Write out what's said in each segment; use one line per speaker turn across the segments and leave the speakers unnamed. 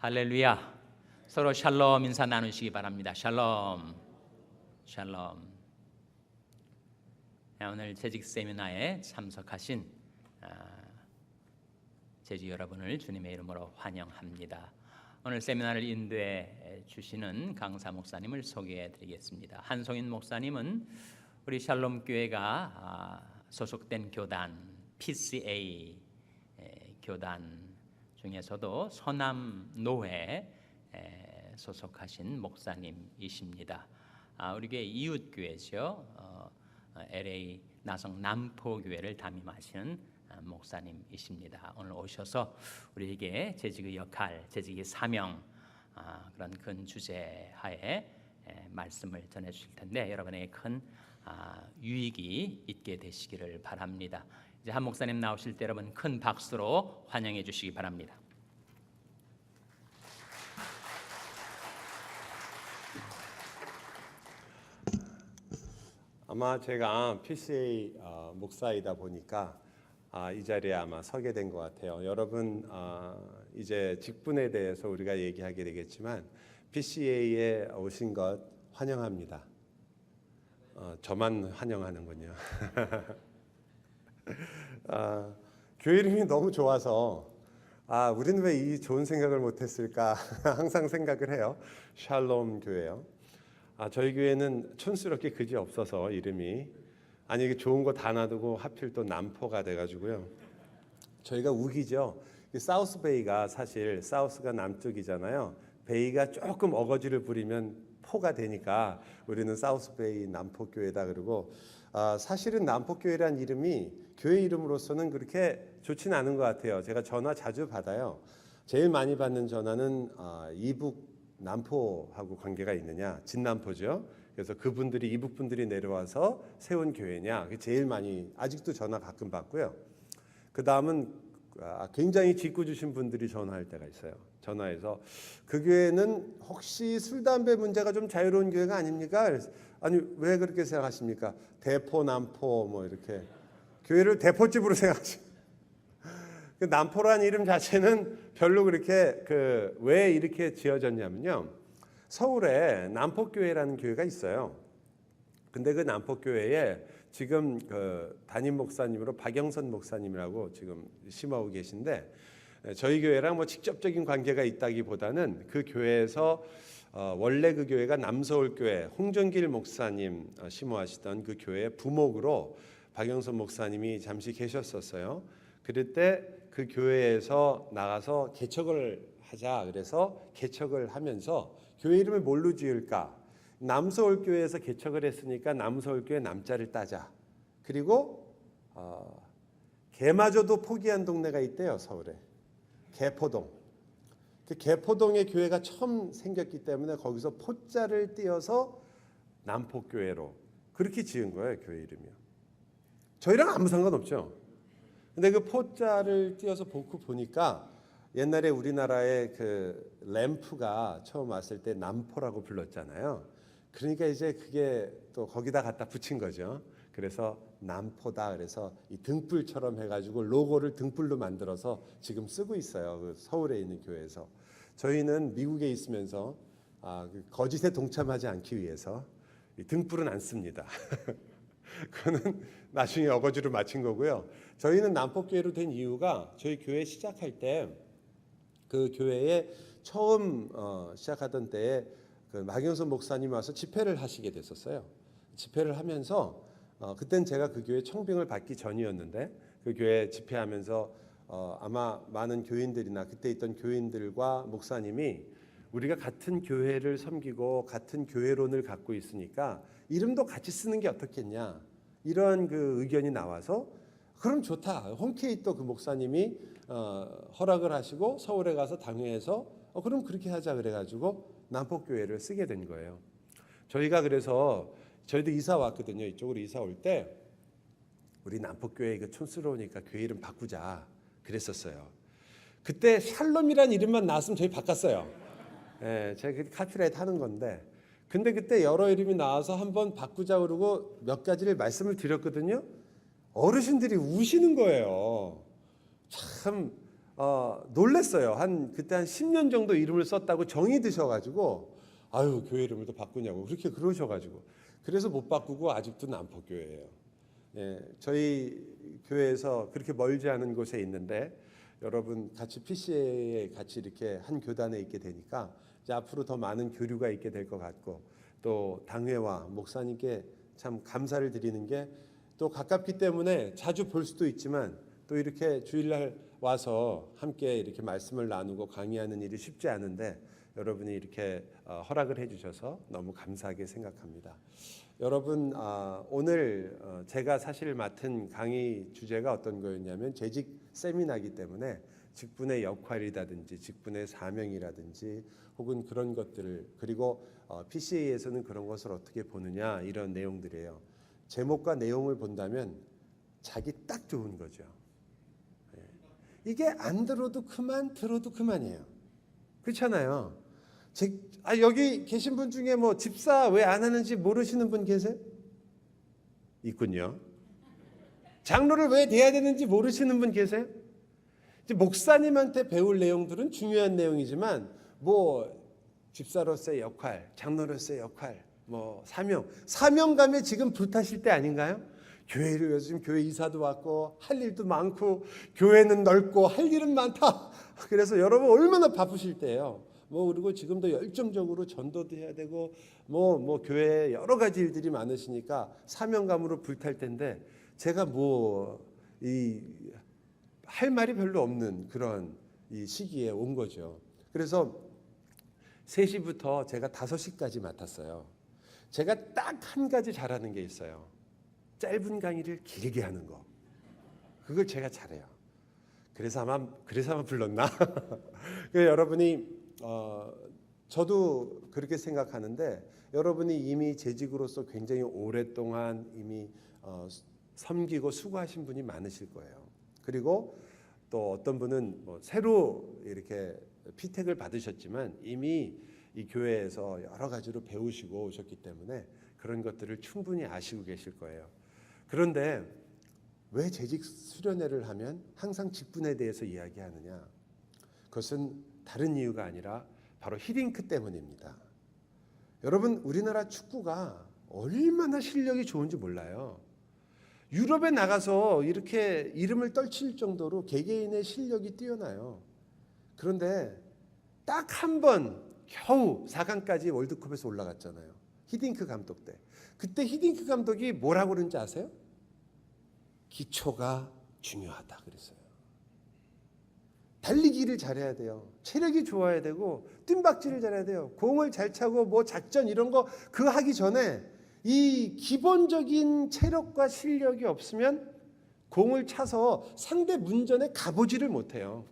할렐루야. 서로 샬롬 인사 나누시기 바랍니다. 샬롬. 샬롬. 오늘 재직 세미나에 참석하신 재직 여러분을 주님의 이름으로 환영합니다. 오늘 세미나를 인도해 주시는 강사 목사님을 소개해 드리겠습니다. 한송인 목사님은 우리 샬롬 교회가 소속된 교단 PCA 교단 중에서도 서남노회 소속하신 목사님이십니다. 우리 교회 이웃교회죠. LA 나성 남포교회를 담임하시는 목사님이십니다. 오늘 오셔서 우리에게 재직의 역할, 재직의 사명 그런 큰 주제 하에 말씀을 전해 주실 텐데 여러분에게 큰 유익이 있게 되시기를 바랍니다. 이제 한 목사님 나오실 때 여러분 큰 박수로 환영해 주시기 바랍니다.
아마 제가 PCA 목사이다 보니까 이 자리에 아마 서게 된 것 같아요. 여러분 이제 직분에 대해서 우리가 얘기하게 되겠지만 PCA에 오신 것 환영합니다. 저만 환영하는군요. 교회 이름이 너무 좋아서 우리는 왜 이 좋은 생각을 못했을까 항상 생각을 해요. 샬롬 교회요. 저희 교회는 촌스럽게 그지 없어서 이름이 이게 좋은 거 다 놔두고 하필 또 남포가 돼가지고요. 저희가 우기죠. 사우스 베이가 사실 사우스가 남쪽이잖아요. 베이가 조금 어거지를 부리면 포가 되니까 우리는 사우스 베이 남포 교회다 그러고 사실은 남포 교회란 이름이 교회 이름으로서는 그렇게 좋지는 않은 것 같아요. 제가 전화 자주 받아요. 제일 많이 받는 전화는 이북 남포하고 관계가 있느냐, 진남포죠. 그래서 그분들이 이북 분들이 내려와서 세운 교회냐, 제일 많이 아직도 전화 가끔 받고요. 그 다음은 굉장히 짓궂 주신 분들이 전화할 때가 있어요. 전화해서 그 교회는 혹시 술 담배 문제가 좀 자유로운 교회가 아닙니까? 아니 왜 그렇게 생각하십니까? 대포 남포 뭐 이렇게 교회를 대포집으로 생각하십니까? 남포란 이름 자체는 별로 그렇게 왜 이렇게 지어졌냐면요. 서울에 남포교회라는 교회가 있어요. 근데 그 남포교회에 지금 담임 목사님으로 박영선 목사님이라고 지금 심하고 계신데 저희 교회랑 뭐 직접적인 관계가 있다기보다는 그 교회에서 원래 그 교회가 남서울교회 홍정길 목사님 심호하시던 그 교회의 부목으로 박영선 목사님이 잠시 계셨었어요. 그럴 때 그 교회에서 나가서 개척을 하자 그래서 개척을 하면서 교회 이름을 뭘로 지을까? 남서울교회에서 개척을 했으니까 남서울교회 남자를 따자. 그리고 개마저도 포기한 동네가 있대요. 서울에. 개포동. 그 개포동의 교회가 처음 생겼기 때문에 거기서 포자를 띄어서 남포교회로 그렇게 지은 거예요. 교회 이름이요. 저희랑 아무 상관없죠. 근데 그 포자를 띄어서 보니까 옛날에 우리나라의 그 램프가 처음 왔을 때 남포라고 불렀잖아요. 그러니까 이제 그게 또 거기다 갖다 붙인 거죠. 그래서 남포다. 그래서 이 등불처럼 해가지고 로고를 등불로 만들어서 지금 쓰고 있어요. 그 서울에 있는 교회에서. 저희는 미국에 있으면서 거짓에 동참하지 않기 위해서 이 등불은 안 씁니다. 그거는 나중에 어거지로 맞힌 거고요. 저희는 남포교회로 된 이유가 저희 교회 시작할 때 그 교회에 처음 시작하던 때에 그 박영선 목사님 와서 집회를 하시게 됐었어요. 집회를 하면서 그땐 제가 그 교회 청빙을 받기 전이었는데 그 교회 집회하면서 아마 많은 교인들이나 그때 있던 교인들과 목사님이 우리가 같은 교회를 섬기고 같은 교회론을 갖고 있으니까 이름도 같이 쓰는 게 어떻겠냐 이런 그 의견이 나와서 그럼 좋다. 흔쾌히 또 그 목사님이 허락을 하시고 서울에 가서 당회에서 그럼 그렇게 하자 그래가지고 남포교회를 쓰게 된 거예요. 저희가 그래서 저희도 이사 왔거든요. 이쪽으로 이사 올 때 우리 남포교회 이거 촌스러우니까 교회 이름 바꾸자 그랬었어요. 그때 샬롬이란 이름만 나왔으면 저희 바꿨어요. 제가 카피라이트 하는 건데 근데 그때 여러 이름이 나와서 한번 바꾸자 그러고 몇 가지를 말씀을 드렸거든요. 어르신들이 우시는 거예요. 참 놀랬어요. 그때 한 10년 정도 이름을 썼다고 정이 드셔가지고 아유 교회 이름을 또 바꾸냐고 그렇게 그러셔가지고 그래서 못 바꾸고 아직도 남포교회예요. 예, 저희 교회에서 그렇게 멀지 않은 곳에 있는데 여러분 같이 PCA에 같이 이렇게 한 교단에 있게 되니까 이제 앞으로 더 많은 교류가 있게 될 것 같고 또 당회와 목사님께 참 감사를 드리는 게 또 가깝기 때문에 자주 볼 수도 있지만 또 이렇게 주일날 와서 함께 이렇게 말씀을 나누고 강의하는 일이 쉽지 않은데 여러분이 이렇게 허락을 해주셔서 너무 감사하게 생각합니다. 여러분 오늘 제가 사실 맡은 강의 주제가 어떤 거였냐면 재직 세미나이기 때문에 직분의 역할이라든지 직분의 사명이라든지 혹은 그런 것들을 그리고 PCA에서는 그런 것을 어떻게 보느냐 이런 내용들이에요. 제목과 내용을 본다면 자기 딱 좋은 거죠. 이게 안 들어도 그만 들어도 그만이에요. 그렇잖아요. 여기 계신 분 중에 뭐 집사 왜 안 하는지 모르시는 분 계세요? 있군요. 장로를 왜 돼야 되는지 모르시는 분 계세요? 이제 목사님한테 배울 내용들은 중요한 내용이지만 뭐 집사로서의 역할, 장로로서의 역할, 뭐 사명감에 지금 불타실 때 아닌가요? 교회를 위해서 지금 교회 이사도 왔고 할 일도 많고 교회는 넓고 할 일은 많다. 그래서 여러분 얼마나 바쁘실 때예요. 그리고 지금도 열정적으로 전도도 해야 되고 교회에 여러 가지 일들이 많으시니까 사명감으로 불탈 텐데 제가 할 말이 별로 없는 그런 이 시기에 온 거죠. 그래서 3시부터 제가 5시까지 맡았어요. 제가 딱 한 가지 잘하는 게 있어요. 짧은 강의를 길게 하는 거. 그걸 제가 잘해요. 그래서 아마 불렀나? 여러분이 저도 그렇게 생각하는데 여러분이 이미 재직으로서 굉장히 오랫동안 이미 섬기고 수고하신 분이 많으실 거예요. 그리고 또 어떤 분은 새로 이렇게 피택을 받으셨지만 이미 이 교회에서 여러 가지로 배우시고 오셨기 때문에 그런 것들을 충분히 아시고 계실 거예요. 그런데 왜 재직 수련회를 하면 항상 직분에 대해서 이야기하느냐? 그것은 다른 이유가 아니라 바로 히딩크 때문입니다. 여러분 우리나라 축구가 얼마나 실력이 좋은지 몰라요. 유럽에 나가서 이렇게 이름을 떨칠 정도로 개개인의 실력이 뛰어나요. 그런데 딱 한 번 겨우 4강까지 월드컵에서 올라갔잖아요. 히딩크 감독 때. 그때 히딩크 감독이 뭐라고 그러는지 아세요? 기초가 중요하다 그랬어요. 달리기를 잘해야 돼요. 체력이 좋아야 되고 뜀박질을 잘해야 돼요. 공을 잘 차고 작전 이런 거 그거 하기 전에 이 기본적인 체력과 실력이 없으면 공을 차서 상대 문전에 가보지를 못해요.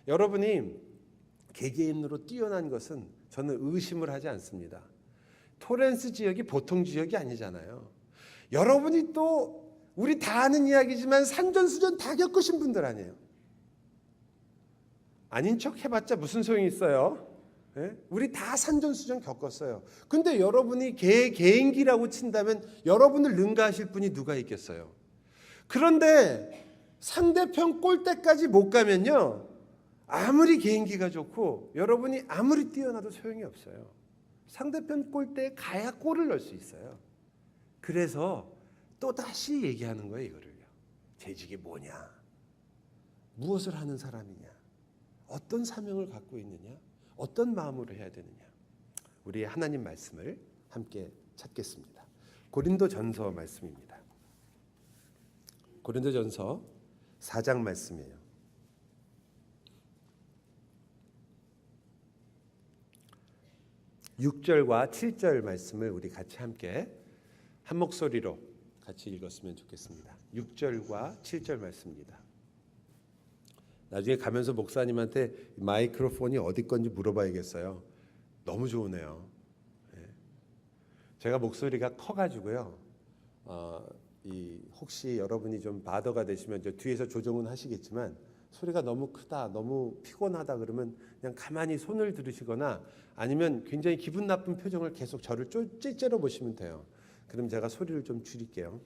여러분이 개개인으로 뛰어난 것은 저는 의심을 하지 않습니다. 토렌스 지역이 보통 지역이 아니잖아요. 여러분이 또 우리 다 아는 이야기지만 산전수전 다 겪으신 분들 아니에요. 아닌 척 해봤자 무슨 소용이 있어요? 예? 우리 다 산전수전 겪었어요. 근데 여러분이 개인기라고 친다면 여러분을 능가하실 분이 누가 있겠어요? 그런데 상대편 골대까지 못 가면요. 아무리 개인기가 좋고 여러분이 아무리 뛰어나도 소용이 없어요. 상대편 골대에 가야 골을 넣을 수 있어요. 그래서 또다시 얘기하는 거예요. 이거를요. 재직이 뭐냐? 무엇을 하는 사람이냐? 어떤 사명을 갖고 있느냐? 어떤 마음으로 해야 되느냐? 우리 하나님 말씀을 함께 찾겠습니다. 고린도전서 말씀입니다. 고린도전서 4장 말씀이에요. 6절과 7절 말씀을 우리 같이 함께 한 목소리로 같이 읽었으면 좋겠습니다. 6절과 7절 말씀입니다. 나중에 가면서 목사님한테 마이크로폰이 어디 건지 물어봐야겠어요. 너무 좋으네요. 제가 목소리가 커가지고요. 혹시 여러분이 좀 바더가 되시면 뒤에서 조정은 하시겠지만 소리가 너무 크다, 너무 피곤하다 그러면 그냥 가만히 손을 들으시거나 아니면 굉장히 기분 나쁜 표정을 계속 저를 째째려 보시면 돼요. 그럼 제가 소리를 좀 줄일게요.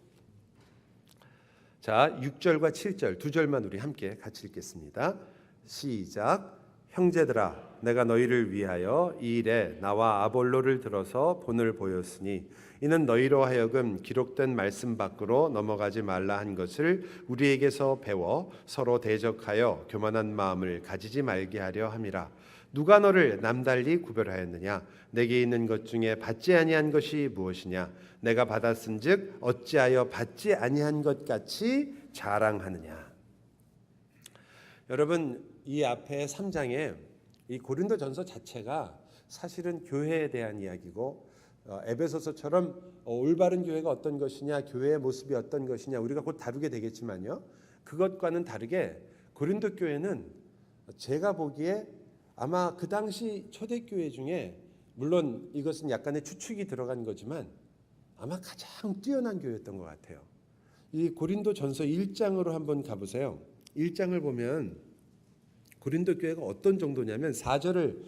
자, 6절과 7절 두 절만 우리 함께 같이 읽겠습니다. 시작. 형제들아, 내가 너희를 위하여 이 일에 나와 아볼로를 들어서 본을 보였으니 이는 너희로 하여금 기록된 말씀 밖으로 넘어가지 말라 한 것을 우리에게서 배워 서로 대적하여 교만한 마음을 가지지 말게 하려 함이라. 누가 너를 남달리 구별하였느냐? 내게 있는 것 중에 받지 아니한 것이 무엇이냐? 내가 받았은즉 어찌하여 받지 아니한 것 같이 자랑하느냐? 여러분, 이 앞에 3장에 이 고린도전서 자체가 사실은 교회에 대한 이야기고 에베소서처럼 올바른 교회가 어떤 것이냐, 교회의 모습이 어떤 것이냐 우리가 곧 다루게 되겠지만요. 그것과는 다르게 고린도 교회는 제가 보기에 아마 그 당시 초대교회 중에 물론 이것은 약간의 추측이 들어간 거지만 아마 가장 뛰어난 교회였던 것 같아요. 이 고린도전서 1장으로 한번 가보세요. 1장을 보면 고린도 교회가 어떤 정도냐면 4절을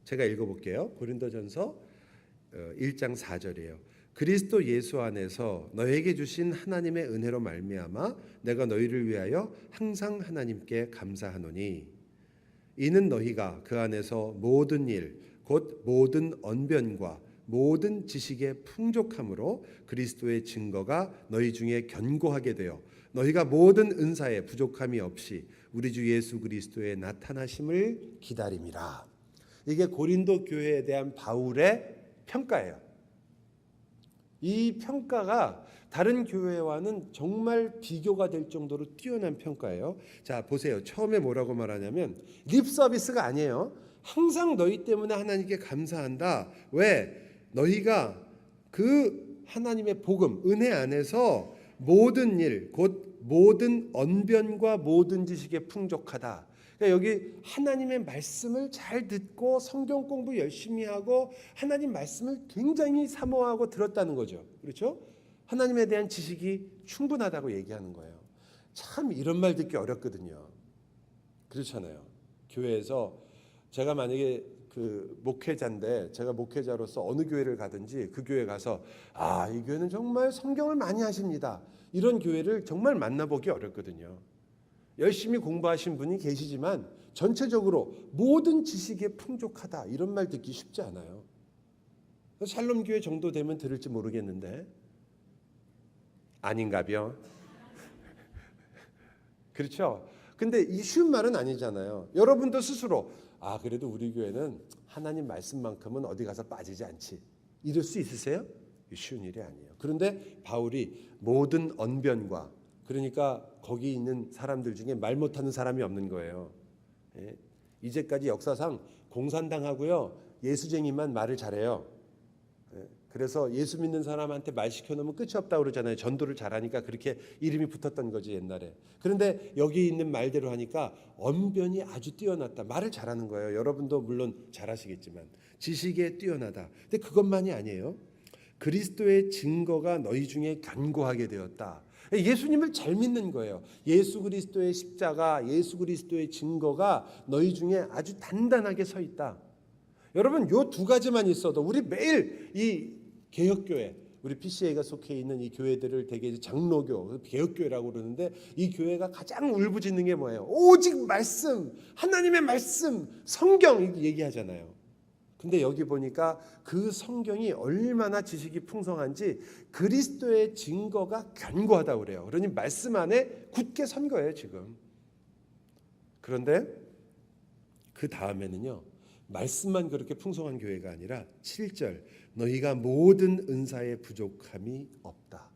제가 읽어볼게요. 고린도전서 1장 4절이에요. 그리스도 예수 안에서 너에게 주신 하나님의 은혜로 말미암아 내가 너희를 위하여 항상 하나님께 감사하노니 이는 너희가 그 안에서 모든 일 곧 모든 언변과 모든 지식의 풍족함으로 그리스도의 증거가 너희 중에 견고하게 되어 너희가 모든 은사에 부족함이 없이 우리 주 예수 그리스도의 나타나심을 기다림이라. 이게 고린도 교회에 대한 바울의 평가예요. 이 평가가 다른 교회와는 정말 비교가 될 정도로 뛰어난 평가예요. 자, 보세요. 처음에 뭐라고 말하냐면 립 서비스가 아니에요. 항상 너희 때문에 하나님께 감사한다. 왜? 너희가 그 하나님의 복음, 은혜 안에서 모든 일, 곧 모든 언변과 모든 지식에 풍족하다. 그러니까 여기 하나님의 말씀을 잘 듣고 성경 공부 열심히 하고 하나님 말씀을 굉장히 사모하고 들었다는 거죠. 그렇죠? 하나님에 대한 지식이 충분하다고 얘기하는 거예요. 참 이런 말 듣기 어렵거든요. 그렇잖아요. 교회에서 제가 만약에 그 목회자인데 제가 목회자로서 어느 교회를 가든지 그 교회 가서 이 교회는 정말 성경을 많이 하십니다. 이런 교회를 정말 만나보기 어렵거든요. 열심히 공부하신 분이 계시지만 전체적으로 모든 지식에 풍족하다 이런 말 듣기 쉽지 않아요. 샬롬 교회 정도 되면 들을지 모르겠는데 아닌가벼? 그렇죠? 근데 이 쉬운 말은 아니잖아요. 여러분도 스스로 그래도 우리 교회는 하나님 말씀만큼은 어디 가서 빠지지 않지. 이럴 수 있으세요? 쉬운 일이 아니에요. 그런데 바울이 모든 언변과 그러니까 거기 있는 사람들 중에 말 못하는 사람이 없는 거예요. 예? 이제까지 역사상 공산당하고요 예수쟁이만 말을 잘해요. 예? 그래서 예수 믿는 사람한테 말 시켜놓으면 끝이 없다고 그러잖아요. 전도를 잘하니까 그렇게 이름이 붙었던 거지 옛날에. 그런데 여기 있는 말대로 하니까 언변이 아주 뛰어났다. 말을 잘하는 거예요. 여러분도 물론 잘하시겠지만 지식에 뛰어나다. 근데 그것만이 아니에요. 그리스도의 증거가 너희 중에 견고하게 되었다. 예수님을 잘 믿는 거예요. 예수 그리스도의 십자가, 예수 그리스도의 증거가 너희 중에 아주 단단하게 서 있다. 여러분 요 두 가지만 있어도 우리 매일 이 개혁교회, 우리 PCA가 속해 있는 이 교회들을 되게 장로교, 개혁교회라고 그러는데 이 교회가 가장 울부짖는 게 뭐예요? 오직 말씀, 하나님의 말씀, 성경 얘기하잖아요. 근데 여기 보니까 그 성경이 얼마나 지식이 풍성한지 그리스도의 증거가 견고하다고 그래요. 그러니 말씀 안에 굳게 선 거예요 지금. 그런데 그 다음에는요. 말씀만 그렇게 풍성한 교회가 아니라 7절 너희가 모든 은사에 부족함이 없다.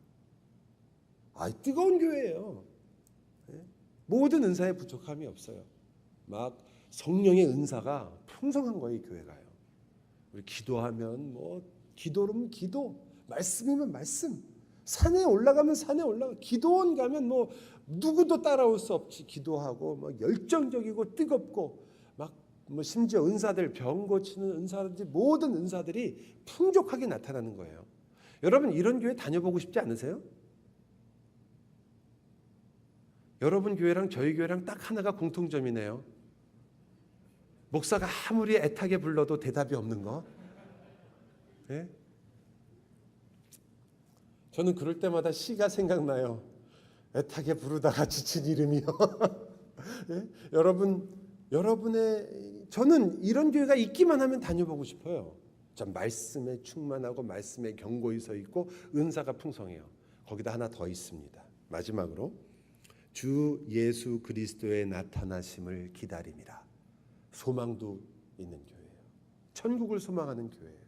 뜨거운 교회예요. 모든 은사에 부족함이 없어요. 막 성령의 은사가 풍성한 거예요. 이 교회가요. 우리 기도하면 기도면 기도, 말씀이면 말씀. 산에 올라가면 산에 올라가. 기도원 가면 누구도 따라올 수 없이 기도하고 열정적이고 뜨겁고 심지어 은사들 병 고치는 은사든지 모든 은사들이 풍족하게 나타나는 거예요. 여러분 이런 교회 다녀보고 싶지 않으세요? 여러분 교회랑 저희 교회랑 딱 하나가 공통점이네요. 목사가 아무리 애타게 불러도 대답이 없는 거. 네? 저는 그럴 때마다 시가 생각나요. 애타게 부르다가 지친 이름이요. 예? 여러분의 저는 이런 교회가 있기만 하면 다녀보고 싶어요. 참 말씀에 충만하고 말씀에 견고히 서 있고 은사가 풍성해요. 거기다 하나 더 있습니다. 마지막으로 주 예수 그리스도의 나타나심을 기다림이라. 소망도 있는 교회예요. 천국을 소망하는 교회예요.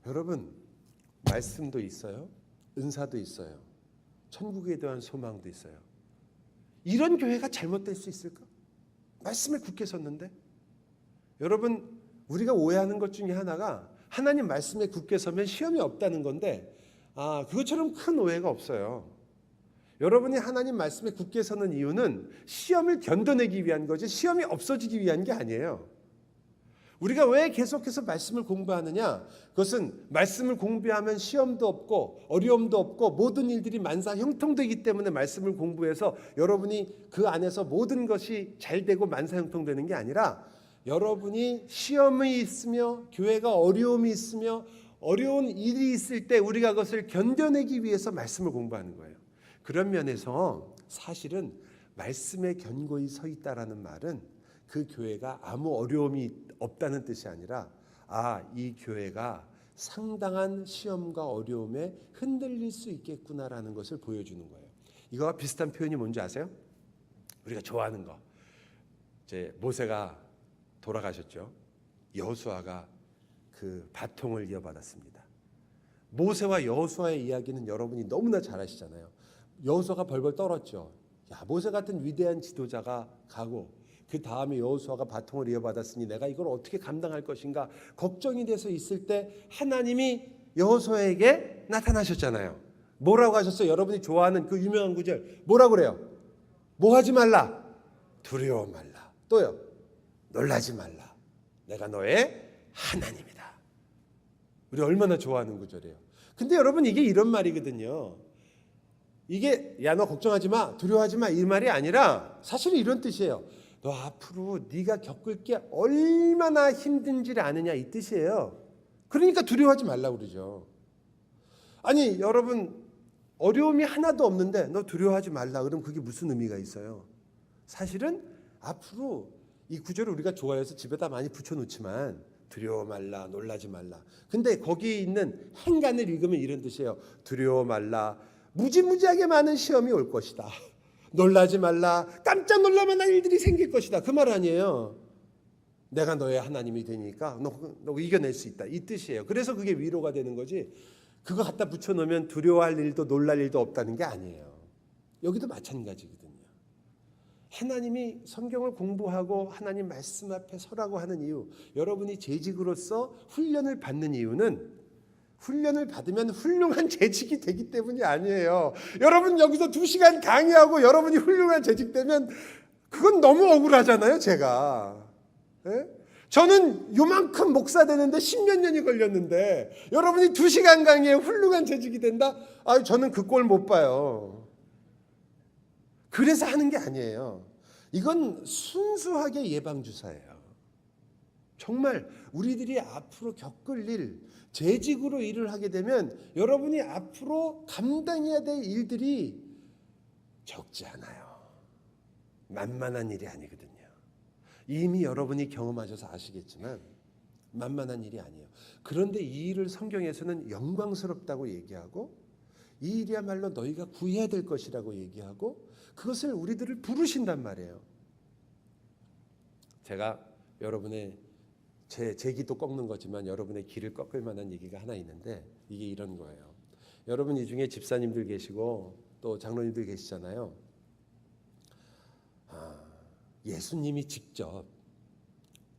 여러분, 말씀도 있어요. 은사도 있어요. 천국에 대한 소망도 있어요. 이런 교회가 잘못될 수 있을까? 말씀에 굳게 섰는데. 여러분, 우리가 오해하는 것 중에 하나가 하나님 말씀에 굳게 서면 시험이 없다는 건데, 그것처럼 큰 오해가 없어요. 여러분이 하나님 말씀에 굳게 서는 이유는 시험을 견뎌내기 위한 거지 시험이 없어지기 위한 게 아니에요. 우리가 왜 계속해서 말씀을 공부하느냐? 그것은 말씀을 공부하면 시험도 없고 어려움도 없고 모든 일들이 만사 형통되기 때문에 말씀을 공부해서 여러분이 그 안에서 모든 것이 잘 되고 만사 형통되는 게 아니라 여러분이 시험이 있으며 교회가 어려움이 있으며 어려운 일이 있을 때 우리가 그것을 견뎌내기 위해서 말씀을 공부하는 거예요. 그런 면에서 사실은 말씀에 견고히 서 있다라는 말은 그 교회가 아무 어려움이 없다는 뜻이 아니라 이 교회가 상당한 시험과 어려움에 흔들릴 수 있겠구나라는 것을 보여주는 거예요. 이거와 비슷한 표현이 뭔지 아세요? 우리가 좋아하는 거. 이제 모세가 돌아가셨죠. 여호수아가 그 바통을 이어받았습니다. 모세와 여호수아의 이야기는 여러분이 너무나 잘 아시잖아요. 여호수아가 벌벌 떨었죠. 모세 같은 위대한 지도자가 가고 그 다음에 여호수아가 바통을 이어받았으니 내가 이걸 어떻게 감당할 것인가 걱정이 돼서 있을 때 하나님이 여호수아에게 나타나셨잖아요. 뭐라고 하셨어요? 여러분이 좋아하는 그 유명한 구절 뭐라고 그래요? 뭐 하지 말라? 두려워 말라. 또요? 놀라지 말라. 내가 너의 하나님이다. 우리 얼마나 좋아하는 구절이에요. 근데 여러분 이게 이런 말이거든요. 이게 너 걱정하지 마, 두려워하지 마 이 말이 아니라 사실은 이런 뜻이에요. 너 앞으로 네가 겪을 게 얼마나 힘든지를 아느냐 이 뜻이에요. 그러니까 두려워하지 말라고 그러죠. 아니 여러분 어려움이 하나도 없는데 너 두려워하지 말라 그러면 그게 무슨 의미가 있어요? 사실은 앞으로 이 구절을 우리가 좋아해서 집에다 많이 붙여놓지만 두려워 말라, 놀라지 말라. 근데 거기 있는 행간을 읽으면 이런 뜻이에요. 두려워 말라. 무지무지하게 많은 시험이 올 것이다. 놀라지 말라. 깜짝 놀랄만한 일들이 생길 것이다. 그 말 아니에요. 내가 너의 하나님이 되니까 너 이겨낼 수 있다. 이 뜻이에요. 그래서 그게 위로가 되는 거지. 그거 갖다 붙여놓으면 두려워할 일도 놀랄 일도 없다는 게 아니에요. 여기도 마찬가지거든요. 하나님이 성경을 공부하고 하나님 말씀 앞에 서라고 하는 이유, 여러분이 재직으로서 훈련을 받는 이유는 훈련을 받으면 훌륭한 재직이 되기 때문이 아니에요. 여러분 여기서 2시간 강의하고 여러분이 훌륭한 재직되면 그건 너무 억울하잖아요. 제가 저는 요만큼 목사 되는데 10몇 년이 걸렸는데 여러분이 2시간 강의에 훌륭한 재직이 된다? 저는 그 꼴 못 봐요. 그래서 하는 게 아니에요. 이건 순수하게 예방주사예요. 정말 우리들이 앞으로 겪을 일, 재직으로 일을 하게 되면 여러분이 앞으로 감당해야 될 일들이 적지 않아요. 만만한 일이 아니거든요. 이미 여러분이 경험하셔서 아시겠지만 만만한 일이 아니에요. 그런데 이 일을 성경에서는 영광스럽다고 얘기하고 이 일이야말로 너희가 구해야 될 것이라고 얘기하고 그것을 우리들을 부르신단 말이에요. 제가 여러분의 제 기도 꺾는 거지만 여러분의 길을 꺾을 만한 얘기가 하나 있는데 이게 이런 거예요. 여러분 이 중에 집사님들 계시고 또 장로님들 계시잖아요. 예수님이 직접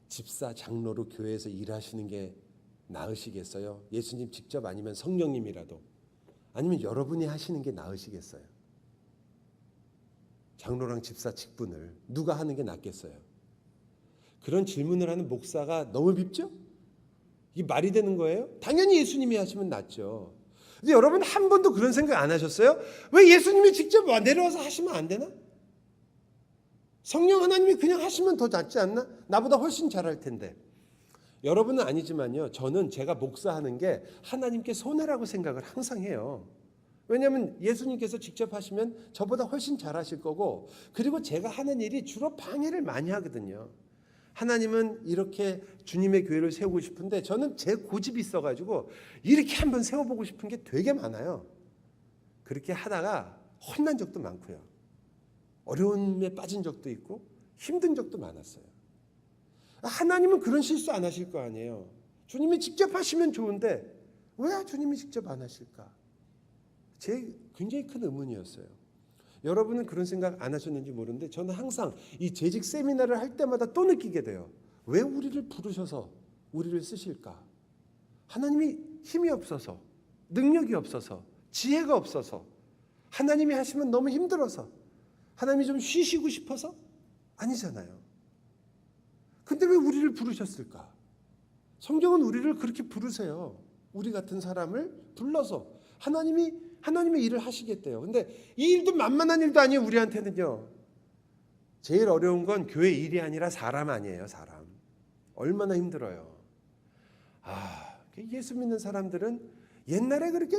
집사 장로로 교회에서 일하시는 게 나으시겠어요? 예수님 직접 아니면 성령님이라도 아니면 여러분이 하시는 게 나으시겠어요? 장로랑 집사 직분을 누가 하는 게 낫겠어요? 그런 질문을 하는 목사가 너무 밉죠? 이게 말이 되는 거예요? 당연히 예수님이 하시면 낫죠. 근데 여러분 한 번도 그런 생각 안 하셨어요? 왜 예수님이 직접 내려와서 하시면 안 되나? 성령 하나님이 그냥 하시면 더 낫지 않나? 나보다 훨씬 잘할 텐데. 여러분은 아니지만요. 저는 제가 목사하는 게 하나님께 손해라고 생각을 항상 해요. 왜냐하면 예수님께서 직접 하시면 저보다 훨씬 잘하실 거고, 그리고 제가 하는 일이 주로 방해를 많이 하거든요. 하나님은 이렇게 주님의 교회를 세우고 싶은데 저는 제 고집이 있어가지고 이렇게 한번 세워보고 싶은 게 되게 많아요. 그렇게 하다가 혼난 적도 많고요. 어려움에 빠진 적도 있고 힘든 적도 많았어요. 하나님은 그런 실수 안 하실 거 아니에요. 주님이 직접 하시면 좋은데 왜 주님이 직접 안 하실까? 제 굉장히 큰 의문이었어요. 여러분은 그런 생각 안 하셨는지 모르는데 저는 항상 이 재직 세미나를 할 때마다 또 느끼게 돼요. 왜 우리를 부르셔서 우리를 쓰실까? 하나님이 힘이 없어서, 능력이 없어서, 지혜가 없어서, 하나님이 하시면 너무 힘들어서, 하나님이 좀 쉬시고 싶어서? 아니잖아요. 근데 왜 우리를 부르셨을까? 성경은 우리를 그렇게 부르세요. 우리 같은 사람을 불러서 하나님의 일을 하시겠대요. 근데 이 일도 만만한 일도 아니에요. 우리한테는요. 제일 어려운 건 교회 일이 아니라 사람 아니에요. 사람. 얼마나 힘들어요. 예수 믿는 사람들은 옛날에 그렇게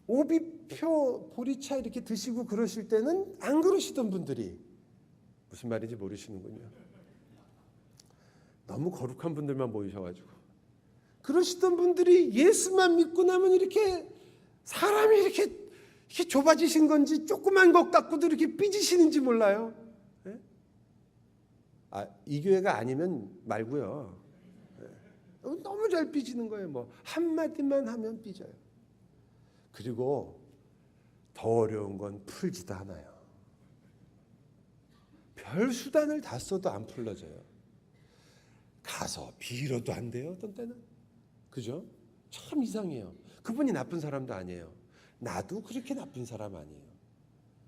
오비표 보리차 이렇게 드시고 그러실 때는 안 그러시던 분들이, 무슨 말인지 모르시는군요. 너무 거룩한 분들만 모이셔가지고 그러시던 분들이 예수만 믿고 나면 이렇게 사람이 이렇게 좁아지신 건지 조그만 것 갖고도 이렇게 삐지시는지 몰라요. 네? 이 교회가 아니면 말고요. 네. 너무 잘 삐지는 거예요. 뭐 한마디만 하면 삐져요. 그리고 더 어려운 건 풀지도 않아요. 별 수단을 다 써도 안 풀러져요. 가서 빌어도 안 돼요. 어떤 때는. 그죠? 참 이상해요. 그분이 나쁜 사람도 아니에요. 나도 그렇게 나쁜 사람 아니에요.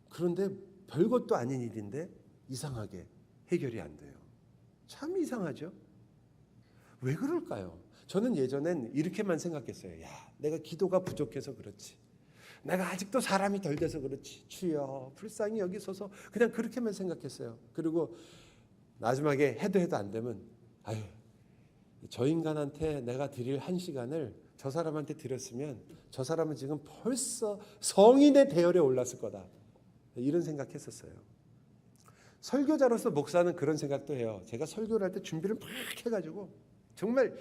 그런데 별것도 아닌 일인데 이상하게 해결이 안 돼요. 참 이상하죠? 왜 그럴까요? 저는 예전엔 이렇게만 생각했어요. 내가 기도가 부족해서 그렇지. 내가 아직도 사람이 덜 돼서 그렇지. 주여 불쌍히 여기소서. 그냥 그렇게만 생각했어요. 그리고 마지막에 해도 안 되면 저 인간한테 내가 드릴 1시간을 저 사람한테 드렸으면 저 사람은 지금 벌써 성인의 대열에 올랐을 거다. 이런 생각했었어요. 설교자로서 목사는 그런 생각도 해요. 제가 설교를 할 때 준비를 막 해가지고 정말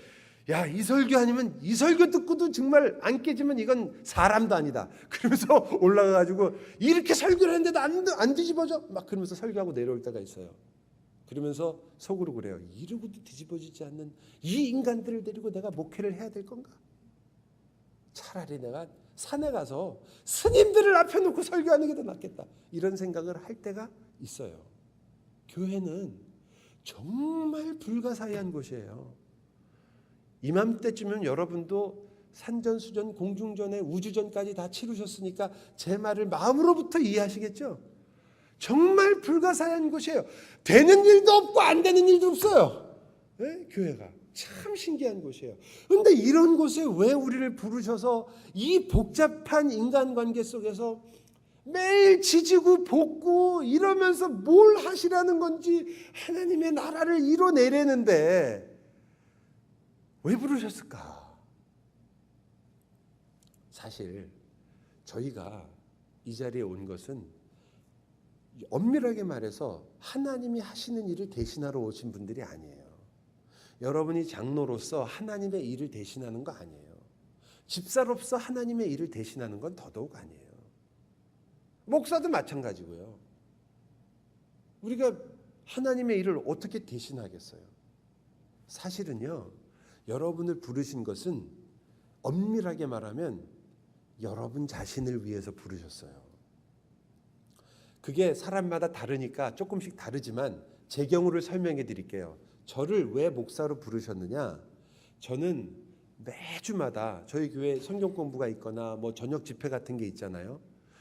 이 설교 아니면 이 설교 듣고도 정말 안 깨지면 이건 사람도 아니다. 그러면서 올라가가지고 이렇게 설교를 했는데도 안 뒤집어져? 막 그러면서 설교하고 내려올 때가 있어요. 그러면서 속으로 그래요. 이러고도 뒤집어지지 않는 이 인간들을 데리고 내가 목회를 해야 될 건가? 차라리 내가 산에 가서 스님들을 앞에 놓고 설교하는 게 더 낫겠다. 이런 생각을 할 때가 있어요. 교회는 정말 불가사의한 곳이에요. 이맘때쯤은 여러분도 산전수전, 공중전에 우주전까지 다 치르셨으니까 제 말을 마음으로부터 이해하시겠죠? 정말 불가사의한 곳이에요. 되는 일도 없고 안 되는 일도 없어요. 네? 교회가 참 신기한 곳이에요. 그런데 이런 곳에 왜 우리를 부르셔서 이 복잡한 인간관계 속에서 매일 지지고 볶고 이러면서 뭘 하시라는 건지 하나님의 나라를 이뤄내려는데 왜 부르셨을까? 사실 저희가 이 자리에 온 것은 엄밀하게 말해서 하나님이 하시는 일을 대신하러 오신 분들이 아니에요. 여러분이 장로로서 하나님의 일을 대신하는 거 아니에요. 집사로서 하나님의 일을 대신하는 건 더더욱 아니에요. 목사도 마찬가지고요. 우리가 하나님의 일을 어떻게 대신하겠어요? 사실은요, 여러분을 부르신 것은 엄밀하게 말하면 여러분 자신을 위해서 부르셨어요. 그게 사람마다 다르니까 조금씩 다르지만 제 경우를 설명해 드릴게요. 저를 왜 목사로 부르셨느냐? 저는 매주마다 저희 교회 성경 공부가 있거나 뭐 저녁 집회 같은 게 있잖아요.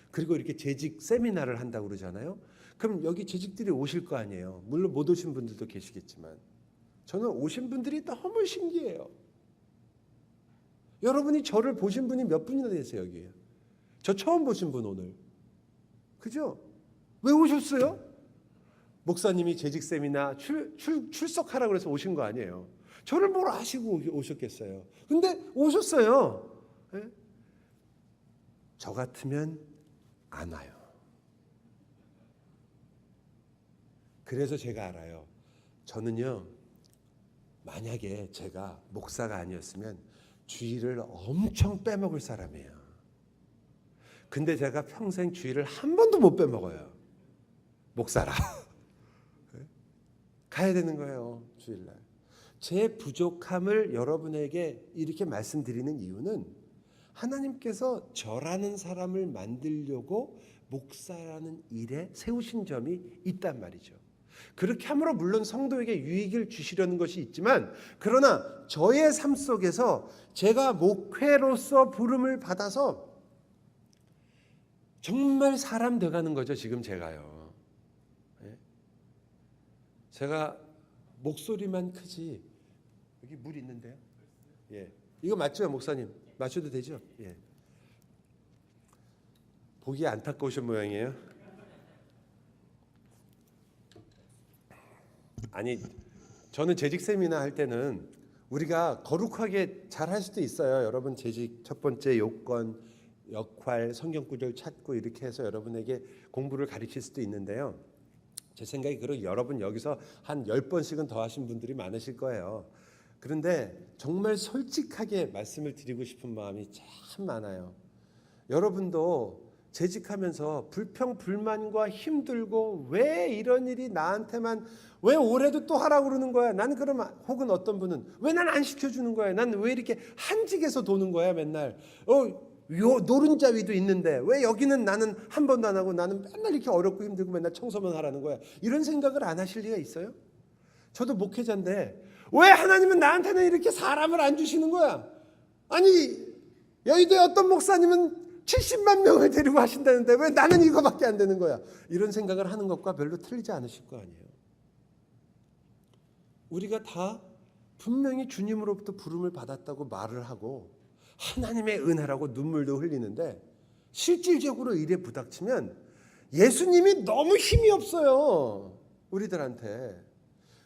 그리고 이렇게 재직 세미나를 한다고 그러잖아요. 그럼 여기 재직들이 오실 거 아니에요. 물론 못 오신 분들도 계시겠지만 저는 오신 분들이 너무 신기해요. 여러분이 저를 보신 분이 몇 분이나 되세요, 여기? 저 처음 보신 분 오늘. 그죠? 왜 오셨어요? 목사님이 재직 세미나 출석하라고 그래서 오신 거 아니에요. 저를 뭘 아시고 오셨겠어요. 근데 오셨어요. 네? 저 같으면 안 와요. 그래서 제가 알아요. 저는요, 만약에 제가 목사가 아니었으면 주일을 엄청 빼먹을 사람이에요. 근데 제가 평생 주일을 한 번도 못 빼먹어요. 목사라. 가야 되는 거예요, 주일날. 제 부족함을 여러분에게 이렇게 말씀드리는 이유는 하나님께서 저라는 사람을 만들려고 목사라는 일에 세우신 점이 있단 말이죠. 그렇게 함으로 물론 성도에게 유익을 주시려는 것이 있지만, 그러나 저의 삶 속에서 제가 목회로서 부름을 받아서 정말 사람 돼가는 거죠. 지금 제가요. 제가 목소리만 크지. 여기 물 있는데요. 예, 이거 맞죠, 목사님? 마셔도 되죠? 예. 보기 안타까우신 모양이에요. 아니, 저는 재직 세미나 할 때는 우리가 거룩하게 잘 할 수도 있어요. 여러분 재직 첫 번째 요건, 역할, 성경 구절 찾고 이렇게 해서 여러분에게 공부를 가르칠 수도 있는데요. 제 생각에 그리고 여러분 여기서 한 10번씩은 더 하신 분들이 많으실 거예요. 그런데 정말 솔직하게 말씀을 드리고 싶은 마음이 참 많아요. 여러분도 재직하면서 불평, 불만과 힘들고 왜 이런 일이 나한테만, 왜 올해도 또 하라고 그러는 거야? 나는 그러면, 혹은 어떤 분은 왜 난 안 시켜주는 거야? 난 왜 이렇게 한직에서 도는 거야 맨날? 노른자 위도 있는데 왜 여기는 나는 한 번도 안 하고 나는 맨날 이렇게 어렵고 힘들고 맨날 청소만 하라는 거야? 이런 생각을 안 하실 리가 있어요? 저도 목회자인데 왜 하나님은 나한테는 이렇게 사람을 안 주시는 거야? 아니, 여의도에 어떤 목사님은 70만 명을 데리고 하신다는데 왜 나는 이거밖에 안 되는 거야? 이런 생각을 하는 것과 별로 틀리지 않으실 거 아니에요. 우리가 다 분명히 주님으로부터 부름을 받았다고 말을 하고 하나님의 은혜라고 눈물도 흘리는데, 실질적으로 일에 부닥치면 예수님이 너무 힘이 없어요. 우리들한테.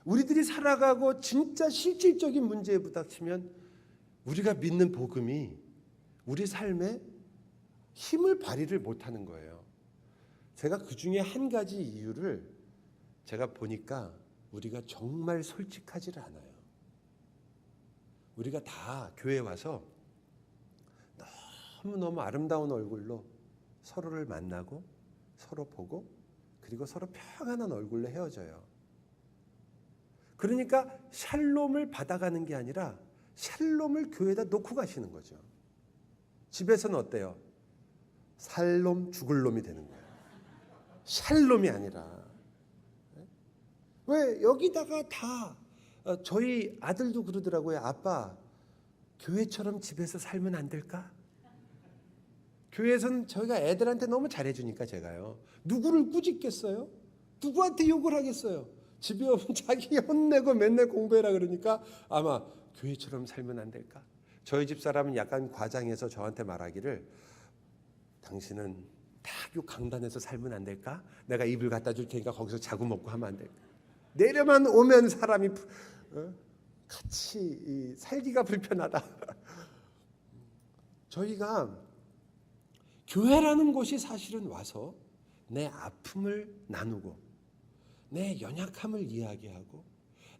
우리들이 살아가고 진짜 실질적인 문제에 부닥치면 우리가 믿는 복음이 우리 삶에 힘을 발휘를 못하는 거예요. 제가 그 중에 한 가지 이유를 제가 보니까 우리가 정말 솔직하지를 않아요. 우리가 다 교회에 와서 너무너무 아름다운 얼굴로 서로를 만나고 서로 보고 그리고 서로 평안한 얼굴로 헤어져요. 그러니까 샬롬을 받아가는 게 아니라 샬롬을 교회에다 놓고 가시는 거죠. 집에서는 어때요? 살놈 죽을 놈이 되는 거예요. 샬롬이 아니라. 왜 여기다가 다 저희 아들도 그러더라고요. 아빠, 교회처럼 집에서 살면 안 될까? 교회에서는 저희가 애들한테 너무 잘해주니까 제가요. 누구를 꾸짖겠어요? 누구한테 욕을 하겠어요? 집에 오면 자기 혼내고 맨날 공부해라 그러니까 아마 교회처럼 살면 안 될까? 저희 집 사람은 약간 과장해서 저한테 말하기를, 당신은 딱 요 강단에서 살면 안 될까? 내가 이불 갖다 줄 테니까 거기서 자고 먹고 하면 안 될까? 내려만 오면 사람이 같이 살기가 불편하다. 저희가 교회라는 곳이 사실은 와서 내 아픔을 나누고 내 연약함을 이야기하고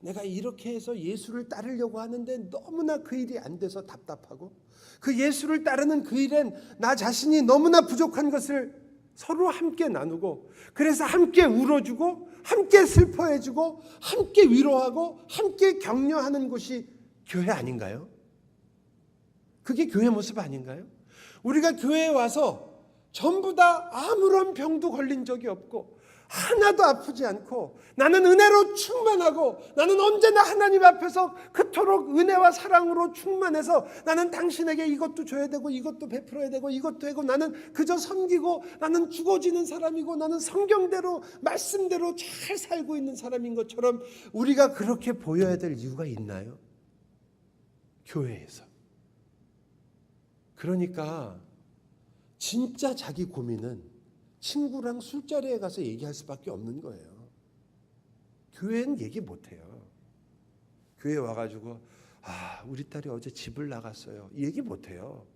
내가 이렇게 해서 예수를 따르려고 하는데 너무나 그 일이 안 돼서 답답하고 그 예수를 따르는 그 일엔 나 자신이 너무나 부족한 것을 서로 함께 나누고 그래서 함께 울어주고 함께 슬퍼해주고 함께 위로하고 함께 격려하는 곳이 교회 아닌가요? 그게 교회 모습 아닌가요? 우리가 교회에 와서 전부 다 아무런 병도 걸린 적이 없고 하나도 아프지 않고 나는 은혜로 충만하고 나는 언제나 하나님 앞에서 그토록 은혜와 사랑으로 충만해서 나는 당신에게 이것도 줘야 되고 이것도 베풀어야 되고 이것도 하고 나는 그저 섬기고 나는 죽어지는 사람이고 나는 성경대로 말씀대로 잘 살고 있는 사람인 것처럼 우리가 그렇게 보여야 될 이유가 있나요? 교회에서. 그러니까 진짜 자기 고민은 친구랑 술자리에 가서 얘기할 수밖에 없는 거예요. 교회는 얘기 못해요. 교회 와가지고 우리 딸이 어제 집을 나갔어요. 얘기 못해요.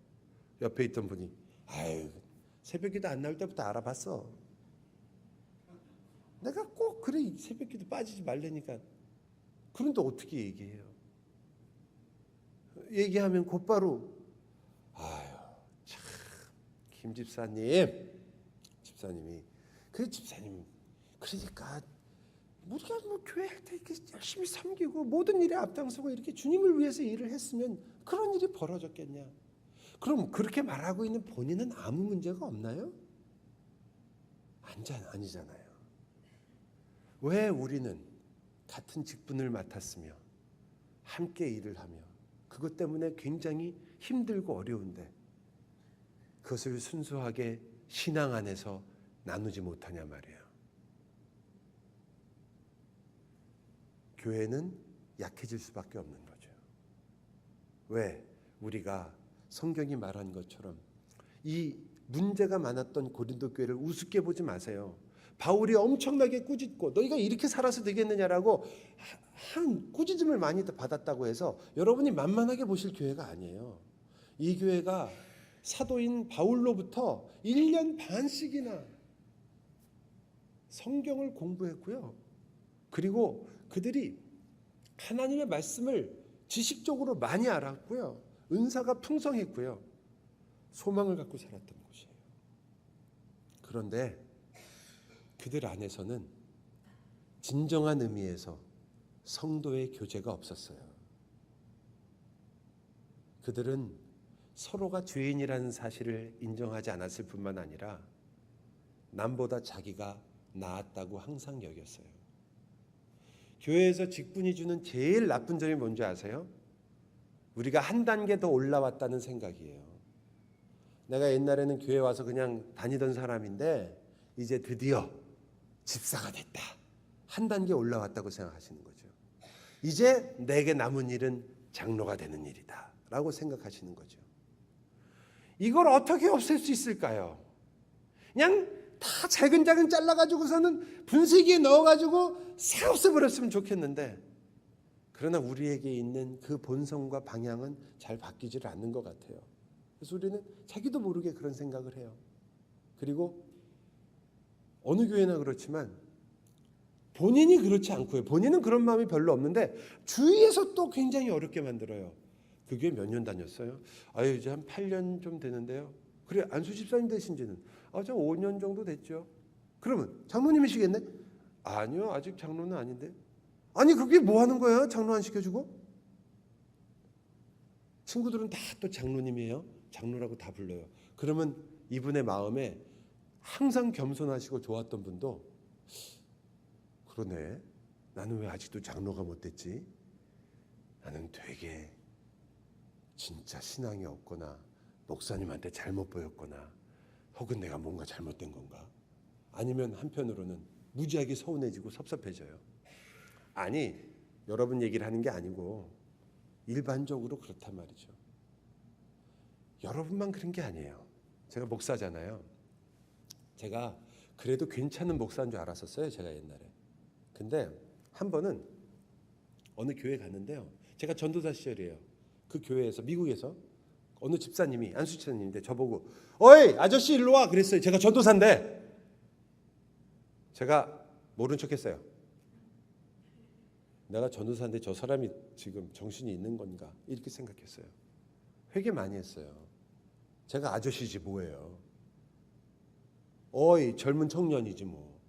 옆에 있던 분이 아유 새벽기도 안 나올 때부터 알아봤어. 내가 꼭 그래 새벽기도 빠지지 말라니까. 그런데 어떻게 얘기해요? 얘기하면 곧바로 아유 참 김 집사님이 그래 집사님 그러니까 우리가 뭐 교회 할 때 이렇게 열심히 섬기고 모든 일에 앞장서고 이렇게 주님을 위해서 일을 했으면 그런 일이 벌어졌겠냐? 그럼 그렇게 말하고 있는 본인은 아무 문제가 없나요? 아니잖아요. 왜 우리는 같은 직분을 맡았으며 함께 일을 하며 그것 때문에 굉장히 힘들고 어려운데 그것을 순수하게 신앙 안에서 나누지 못하냐 말이에요. 교회는 약해질 수밖에 없는 거죠. 왜? 우리가 성경이 말한 것처럼 이 문제가 많았던 고린도 교회를 우습게 보지 마세요. 바울이 엄청나게 꾸짖고 너희가 이렇게 살아서 되겠느냐라고 한 꾸짖음을 많이 받았다고 해서 여러분이 만만하게 보실 교회가 아니에요. 이 교회가 사도인 바울로부터 1년 반씩이나 성경을 공부했고요. 그리고 그들이 하나님의 말씀을 지식적으로 많이 알았고요. 은사가 풍성했고요. 소망을 갖고 살았던 곳이에요. 그런데 그들 안에서는 진정한 의미에서 성도의 교제가 없었어요. 그들은 서로가 죄인이라는 사실을 인정하지 않았을 뿐만 아니라 남보다 자기가 나았다고 항상 여겼어요. 교회에서 직분이 주는 제일 나쁜 점이 뭔지 아세요? 우리가 한 단계 더 올라왔다는 생각이에요. 내가 옛날에는 교회 와서 그냥 다니던 사람인데 이제 드디어 집사가 됐다. 한 단계 올라왔다고 생각하시는 거죠. 이제 내게 남은 일은 장로가 되는 일이다 라고 생각하시는 거죠. 이걸 어떻게 없앨 수 있을까요? 그냥 다 잘근잘근 잘라가지고서는 분쇄기에 넣어가지고 싹 없애버렸으면 좋겠는데 그러나 우리에게 있는 그 본성과 방향은 잘 바뀌질 않는 것 같아요. 그래서 우리는 자기도 모르게 그런 생각을 해요. 그리고 어느 교회나 그렇지만 본인이 그렇지 않고요. 본인은 그런 마음이 별로 없는데 주위에서 또 굉장히 어렵게 만들어요. 그 교회 몇 년 다녔어요? 아유 이제 한 8년 좀 되는데요. 그래 안수 집사님 되신 지는 저 5년 정도 됐죠. 그러면 장로님이시겠네? 아니요 아직 장로는 아닌데. 아니 그게 뭐 하는 거야? 장로 안 시켜주고? 친구들은 다 또 장로님이에요. 장로라고 다 불러요. 그러면 이분의 마음에 항상 겸손하시고 좋았던 분도 그러네. 나는 왜 아직도 장로가 못 됐지? 나는 되게 진짜 신앙이 없거나 목사님한테 잘못 보였거나 혹은 내가 뭔가 잘못된 건가? 아니면 한편으로는 무지하게 서운해지고 섭섭해져요. 아니 여러분 얘기를 하는 게 아니고 일반적으로 그렇단 말이죠. 여러분만 그런 게 아니에요. 제가 목사잖아요. 제가 그래도 괜찮은 목사인 줄 알았었어요. 제가 옛날에. 근데 한 번은 어느 교회 갔는데요. 제가 전도사 시절이에요. 그 교회에서 미국에서 어느 집사님이 안수 집사님인데 저보고 어이 아저씨 일로 와 그랬어요. 제가 전도사인데 제가 모른 척했어요. 내가 전도사인데 저 사람이 지금 정신이 있는 건가 이렇게 생각했어요. 회개 많이 했어요. 제가 아저씨지 뭐예요. 어이 젊은 청년이지 뭐.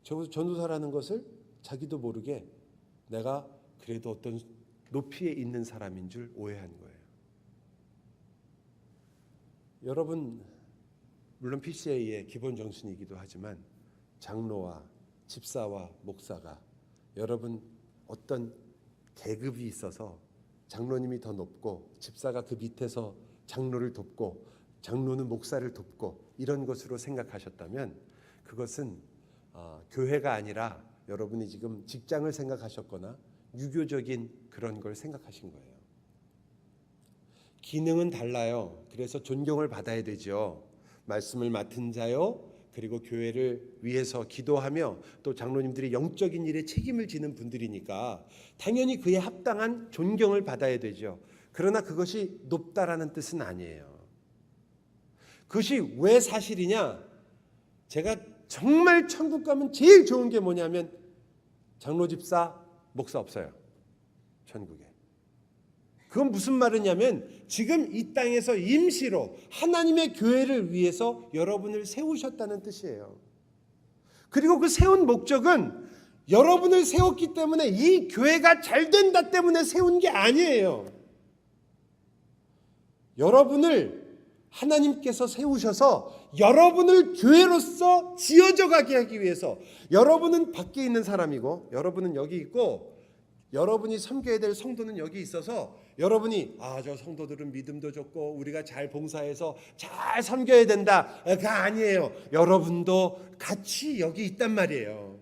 저기서 전도사라는 것을 자기도 모르게 내가 그래도 어떤 높이에 있는 사람인 줄 오해한 거예요. 여러분 물론 PCA의 기본 정신이기도 하지만 장로와 집사와 목사가 여러분 어떤 계급이 있어서 장로님이 더 높고 집사가 그 밑에서 장로를 돕고 장로는 목사를 돕고 이런 것으로 생각하셨다면 그것은 교회가 아니라 여러분이 지금 직장을 생각하셨거나 유교적인 그런 걸 생각하신 거예요. 기능은 달라요. 그래서 존경을 받아야 되죠. 말씀을 맡은 자요. 그리고 교회를 위해서 기도하며 또 장로님들이 영적인 일에 책임을 지는 분들이니까 당연히 그에 합당한 존경을 받아야 되죠. 그러나 그것이 높다라는 뜻은 아니에요. 그것이 왜 사실이냐? 제가 정말 천국 가면 제일 좋은 게 뭐냐면 장로 집사 목사 없어요. 천국에. 그건 무슨 말이냐면 지금 이 땅에서 임시로 하나님의 교회를 위해서 여러분을 세우셨다는 뜻이에요. 그리고 그 세운 목적은 여러분을 세웠기 때문에 이 교회가 잘 된다 때문에 세운 게 아니에요. 여러분을 하나님께서 세우셔서 여러분을 교회로서 지어져 가게 하기 위해서, 여러분은 밖에 있는 사람이고 여러분은 여기 있고 여러분이 섬겨야 될 성도는 여기 있어서 여러분이 저 성도들은 믿음도 좋고 우리가 잘 봉사해서 잘 섬겨야 된다가 아니에요. 여러분도 같이 여기 있단 말이에요.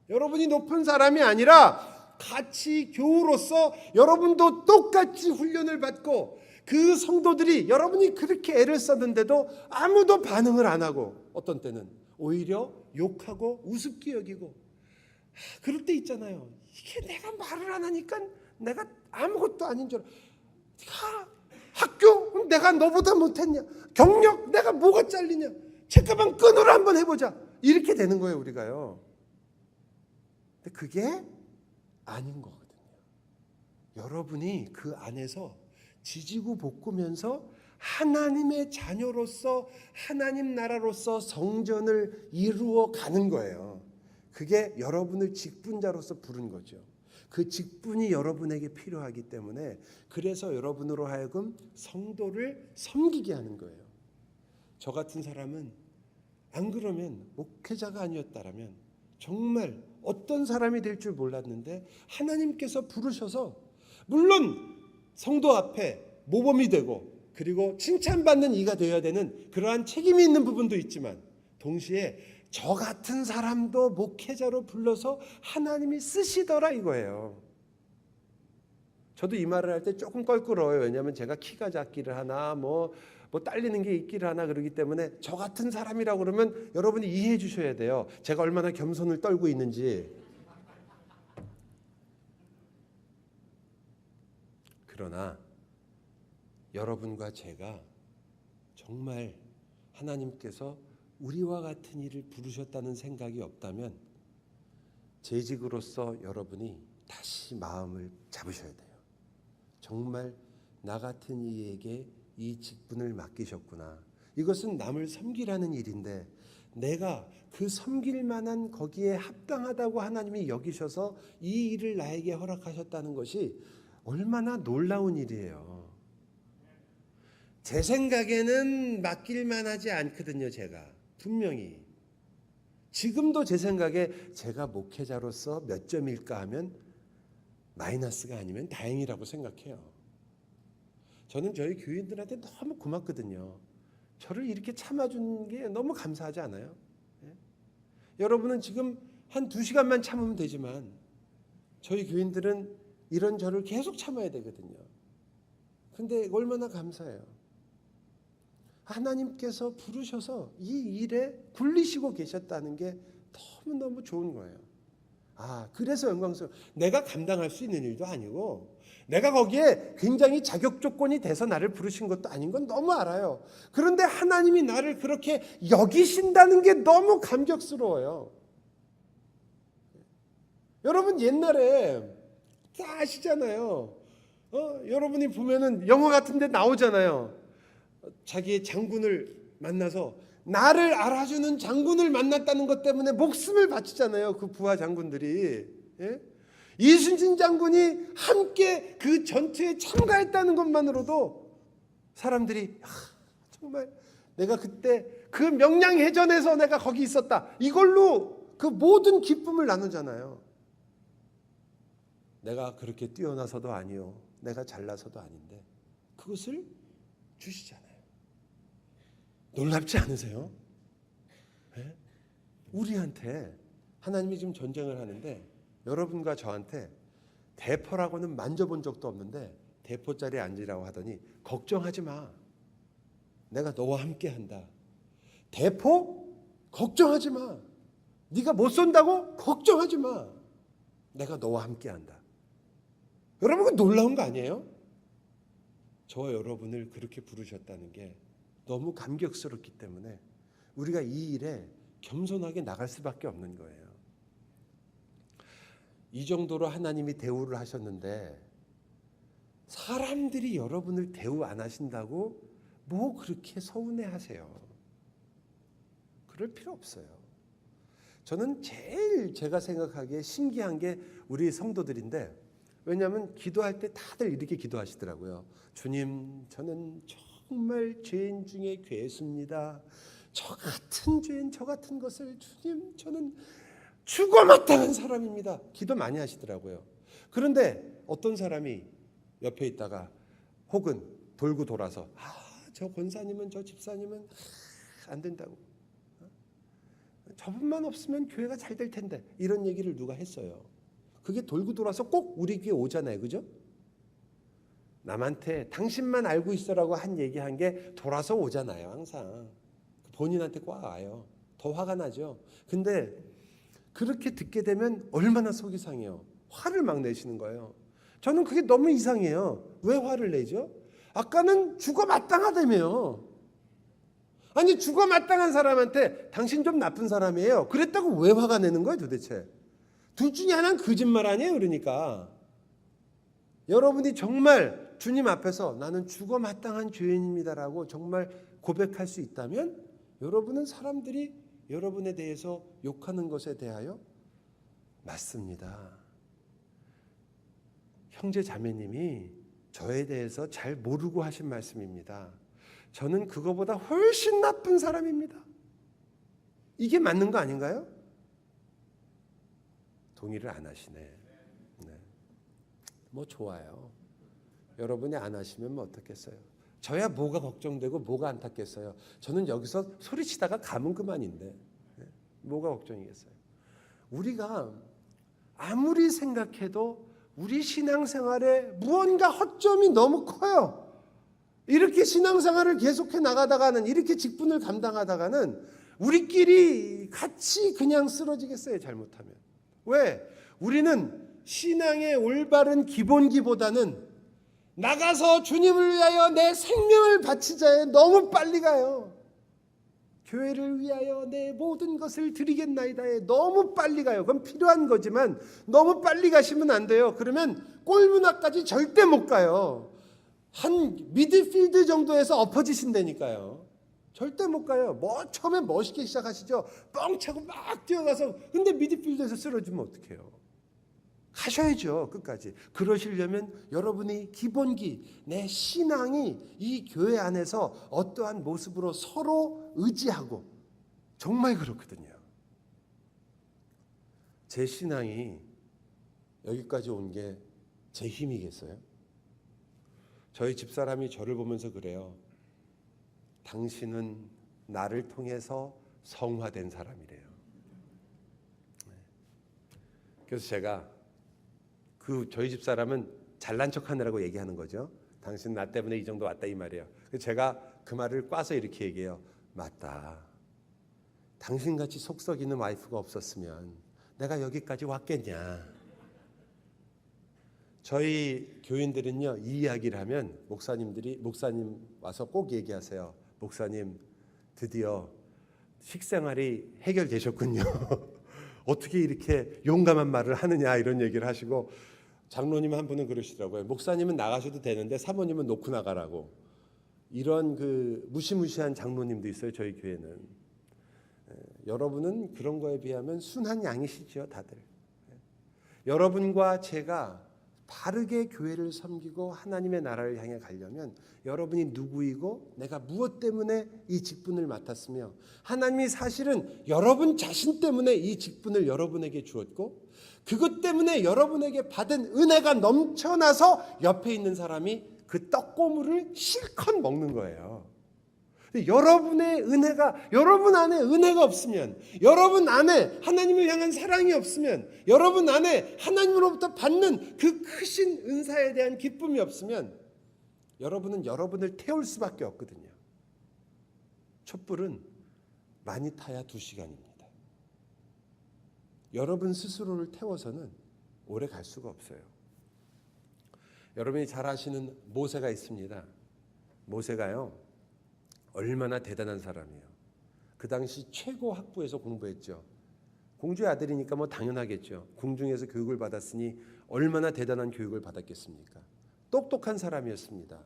여러분이 높은 사람이 아니라 같이 교우로서 여러분도 똑같이 훈련을 받고, 그 성도들이 여러분이 그렇게 애를 썼는데도 아무도 반응을 안 하고 어떤 때는 오히려 욕하고 우습게 여기고, 그럴 때 있잖아요. 이게 내가 말을 안 하니까 내가 아무것도 아닌 줄 알아. 학교 내가 너보다 못했냐, 경력 내가 뭐가 잘리냐, 책가방 끈으로 한번 해보자, 이렇게 되는 거예요 우리가요. 근데 그게 아닌 거거든요. 여러분이 그 안에서 지지고 볶으면서 하나님의 자녀로서 하나님 나라로서 성전을 이루어 가는 거예요. 그게 여러분을 직분자로서 부른 거죠. 그 직분이 여러분에게 필요하기 때문에, 그래서 여러분으로 하여금 성도를 섬기게 하는 거예요. 저 같은 사람은 안 그러면, 목회자가 아니었다라면 정말 어떤 사람이 될 줄 몰랐는데 하나님께서 부르셔서, 물론 성도 앞에 모범이 되고 그리고 칭찬받는 이가 되어야 되는 그러한 책임이 있는 부분도 있지만, 동시에 저 같은 사람도 목회자로 불러서 하나님이 쓰시더라 이거예요. 저도 이 말을 할 때 조금 껄끄러워요. 왜냐하면 제가 키가 작기를 하나 뭐 딸리는 게 있기를 하나 그러기 때문에, 저 같은 사람이라고 그러면 여러분이 이해해 주셔야 돼요. 제가 얼마나 겸손을 떨고 있는지. 그러나 여러분과 제가 정말 하나님께서 우리와 같은 일을 부르셨다는 생각이 없다면, 재직으로서 여러분이 다시 마음을 잡으셔야 돼요. 정말 나 같은 이에게 이 직분을 맡기셨구나. 이것은 남을 섬기라는 일인데 내가 그 섬길 만한 거기에 합당하다고 하나님이 여기셔서 이 일을 나에게 허락하셨다는 것이 얼마나 놀라운 일이에요. 제 생각에는 맡길 만하지 않거든요. 제가 분명히 지금도 제 생각에 제가 목회자로서 몇 점일까 하면 마이너스가 아니면 다행이라고 생각해요. 저는 저희 교인들한테 너무 고맙거든요. 저를 이렇게 참아준 게 너무 감사하지 않아요? 예? 여러분은 지금 한 2시간만 참으면 되지만 저희 교인들은 이런 저를 계속 참아야 되거든요. 근데 얼마나 감사해요. 하나님께서 부르셔서 이 일에 굴리시고 계셨다는 게 너무너무 좋은 거예요. 그래서 영광스러워. 내가 감당할 수 있는 일도 아니고 내가 거기에 굉장히 자격 조건이 돼서 나를 부르신 것도 아닌 건 너무 알아요. 그런데 하나님이 나를 그렇게 여기신다는 게 너무 감격스러워요. 여러분 옛날에 다 아시잖아요. 여러분이 보면은 영화 같은 데 나오잖아요. 자기의 장군을 만나서 나를 알아주는 장군을 만났다는 것 때문에 목숨을 바치잖아요. 그 부하 장군들이. 예? 이순신 장군이 함께 그 전투에 참가했다는 것만으로도 사람들이 정말 내가 그때 그 명량해전에서 내가 거기 있었다, 이걸로 그 모든 기쁨을 나누잖아요. 내가 그렇게 뛰어나서도 아니요, 내가 잘나서도 아닌데 그것을 주시잖아요. 놀랍지 않으세요? 네? 우리한테 하나님이 지금 전쟁을 하는데 여러분과 저한테 대포라고는 만져본 적도 없는데 대포 자리에 앉으라고 하더니 걱정하지 마, 내가 너와 함께 한다. 대포? 걱정하지 마. 네가 못 쏜다고? 걱정하지 마. 내가 너와 함께 한다. 여러분, 그 놀라운 거 아니에요? 저와 여러분을 그렇게 부르셨다는 게 너무 감격스럽기 때문에 우리가 이 일에 겸손하게 나갈 수밖에 없는 거예요. 이 정도로 하나님이 대우를 하셨는데 사람들이 여러분을 대우 안 하신다고 뭐 그렇게 서운해 하세요? 그럴 필요 없어요. 저는 제일 제가 생각하기에 신기한 게 우리 성도들인데, 왜냐하면 기도할 때 다들 이렇게 기도하시더라고요. 주님, 저는 정말 죄인 중에 괴수입니다. 저 같은 죄인, 저 같은 것을 주님, 저는 죽어 마땅한 사람입니다. 기도 많이 하시더라고요. 그런데 어떤 사람이 옆에 있다가 혹은 돌고 돌아서 저 권사님은, 저 집사님은 안 된다고, 저분만 없으면 교회가 잘 될 텐데, 이런 얘기를 누가 했어요. 그게 돌고 돌아서 꼭 우리 귀에 오잖아요. 그죠? 남한테 당신만 알고 있어라고 한 얘기한 게 돌아서 오잖아요. 항상 본인한테 꽉 와요. 더 화가 나죠. 근데 그렇게 듣게 되면 얼마나 속이 상해요. 화를 막 내시는 거예요. 저는 그게 너무 이상해요. 왜 화를 내죠? 아까는 죽어 마땅하다며요. 아니, 죽어 마땅한 사람한테 당신 좀 나쁜 사람이에요, 그랬다고 왜 화가 내는 거예요 도대체? 둘 중에 하나는 거짓말 아니에요. 그러니까 여러분이 정말 주님 앞에서 나는 죽어 마땅한 죄인입니다라고 정말 고백할 수 있다면, 여러분은 사람들이 여러분에 대해서 욕하는 것에 대하여 맞습니다. 형제 자매님이 저에 대해서 잘 모르고 하신 말씀입니다. 저는 그거보다 훨씬 나쁜 사람입니다. 이게 맞는 거 아닌가요? 동의를 안 하시네. 네. 뭐 좋아요. 여러분이 안 하시면 뭐 어떻겠어요? 저야 뭐가 걱정되고 뭐가 안타겠어요? 저는 여기서 소리치다가 가면 그만인데 뭐가 걱정이겠어요? 우리가 아무리 생각해도 우리 신앙생활에 무언가 허점이 너무 커요. 이렇게 신앙생활을 계속해 나가다가는, 이렇게 직분을 감당하다가는 우리끼리 같이 그냥 쓰러지겠어요, 잘못하면. 왜? 우리는 신앙의 올바른 기본기보다는 나가서 주님을 위하여 내 생명을 바치자에 너무 빨리 가요. 교회를 위하여 내 모든 것을 드리겠나이다에 너무 빨리 가요. 그건 필요한 거지만 너무 빨리 가시면 안 돼요. 그러면 골문 앞까지 절대 못 가요. 한 미드필드 정도에서 엎어지신다니까요. 절대 못 가요. 처음에 멋있게 시작하시죠. 뻥 차고 막 뛰어가서, 근데 미드필드에서 쓰러지면 어떡해요? 가셔야죠, 끝까지. 그러시려면 여러분이 기본기, 내 신앙이 이 교회 안에서 어떠한 모습으로 서로 의지하고, 정말 그렇거든요. 제 신앙이 여기까지 온 게 제 힘이겠어요? 저희 집사람이 저를 보면서 그래요. 당신은 나를 통해서 성화된 사람이래요. 그래서 제가 저희 집사람은 잘난 척하느라고 얘기하는 거죠. 당신 나 때문에 이 정도 왔다 이 말이에요. 그래서 제가 그 말을 꽈서 이렇게 얘기해요. 맞다. 당신같이 속 썩이는 와이프가 없었으면 내가 여기까지 왔겠냐. 저희 교인들은요, 이 이야기를 하면 목사님 와서 꼭 얘기하세요. 목사님, 드디어 식생활이 해결되셨군요. 어떻게 이렇게 용감한 말을 하느냐, 이런 얘기를 하시고, 장로님 한 분은 그러시더라고요. 목사님은 나가셔도 되는데 사모님은 놓고 나가라고. 이런 무시무시한 장로님도 있어요, 저희 교회는. 여러분은 그런 거에 비하면 순한 양이시죠, 다들. 여러분과 제가 바르게 교회를 섬기고 하나님의 나라를 향해 가려면 여러분이 누구이고 내가 무엇 때문에 이 직분을 맡았으며, 하나님이 사실은 여러분 자신 때문에 이 직분을 여러분에게 주었고, 그것 때문에 여러분에게 받은 은혜가 넘쳐나서 옆에 있는 사람이 그 떡고물을 실컷 먹는 거예요. 여러분의 은혜가, 여러분 안에 은혜가 없으면, 여러분 안에 하나님을 향한 사랑이 없으면, 여러분 안에 하나님으로부터 받는 그 크신 은사에 대한 기쁨이 없으면 여러분은 여러분을 태울 수밖에 없거든요. 촛불은 많이 타야 2시간입니다. 여러분 스스로를 태워서는 오래 갈 수가 없어요. 여러분이 잘 아시는 모세가 있습니다. 모세가요, 얼마나 대단한 사람이에요. 그 당시 최고 학부에서 공부했죠. 공주의 아들이니까 뭐 당연하겠죠. 궁중에서 교육을 받았으니 얼마나 대단한 교육을 받았겠습니까? 똑똑한 사람이었습니다.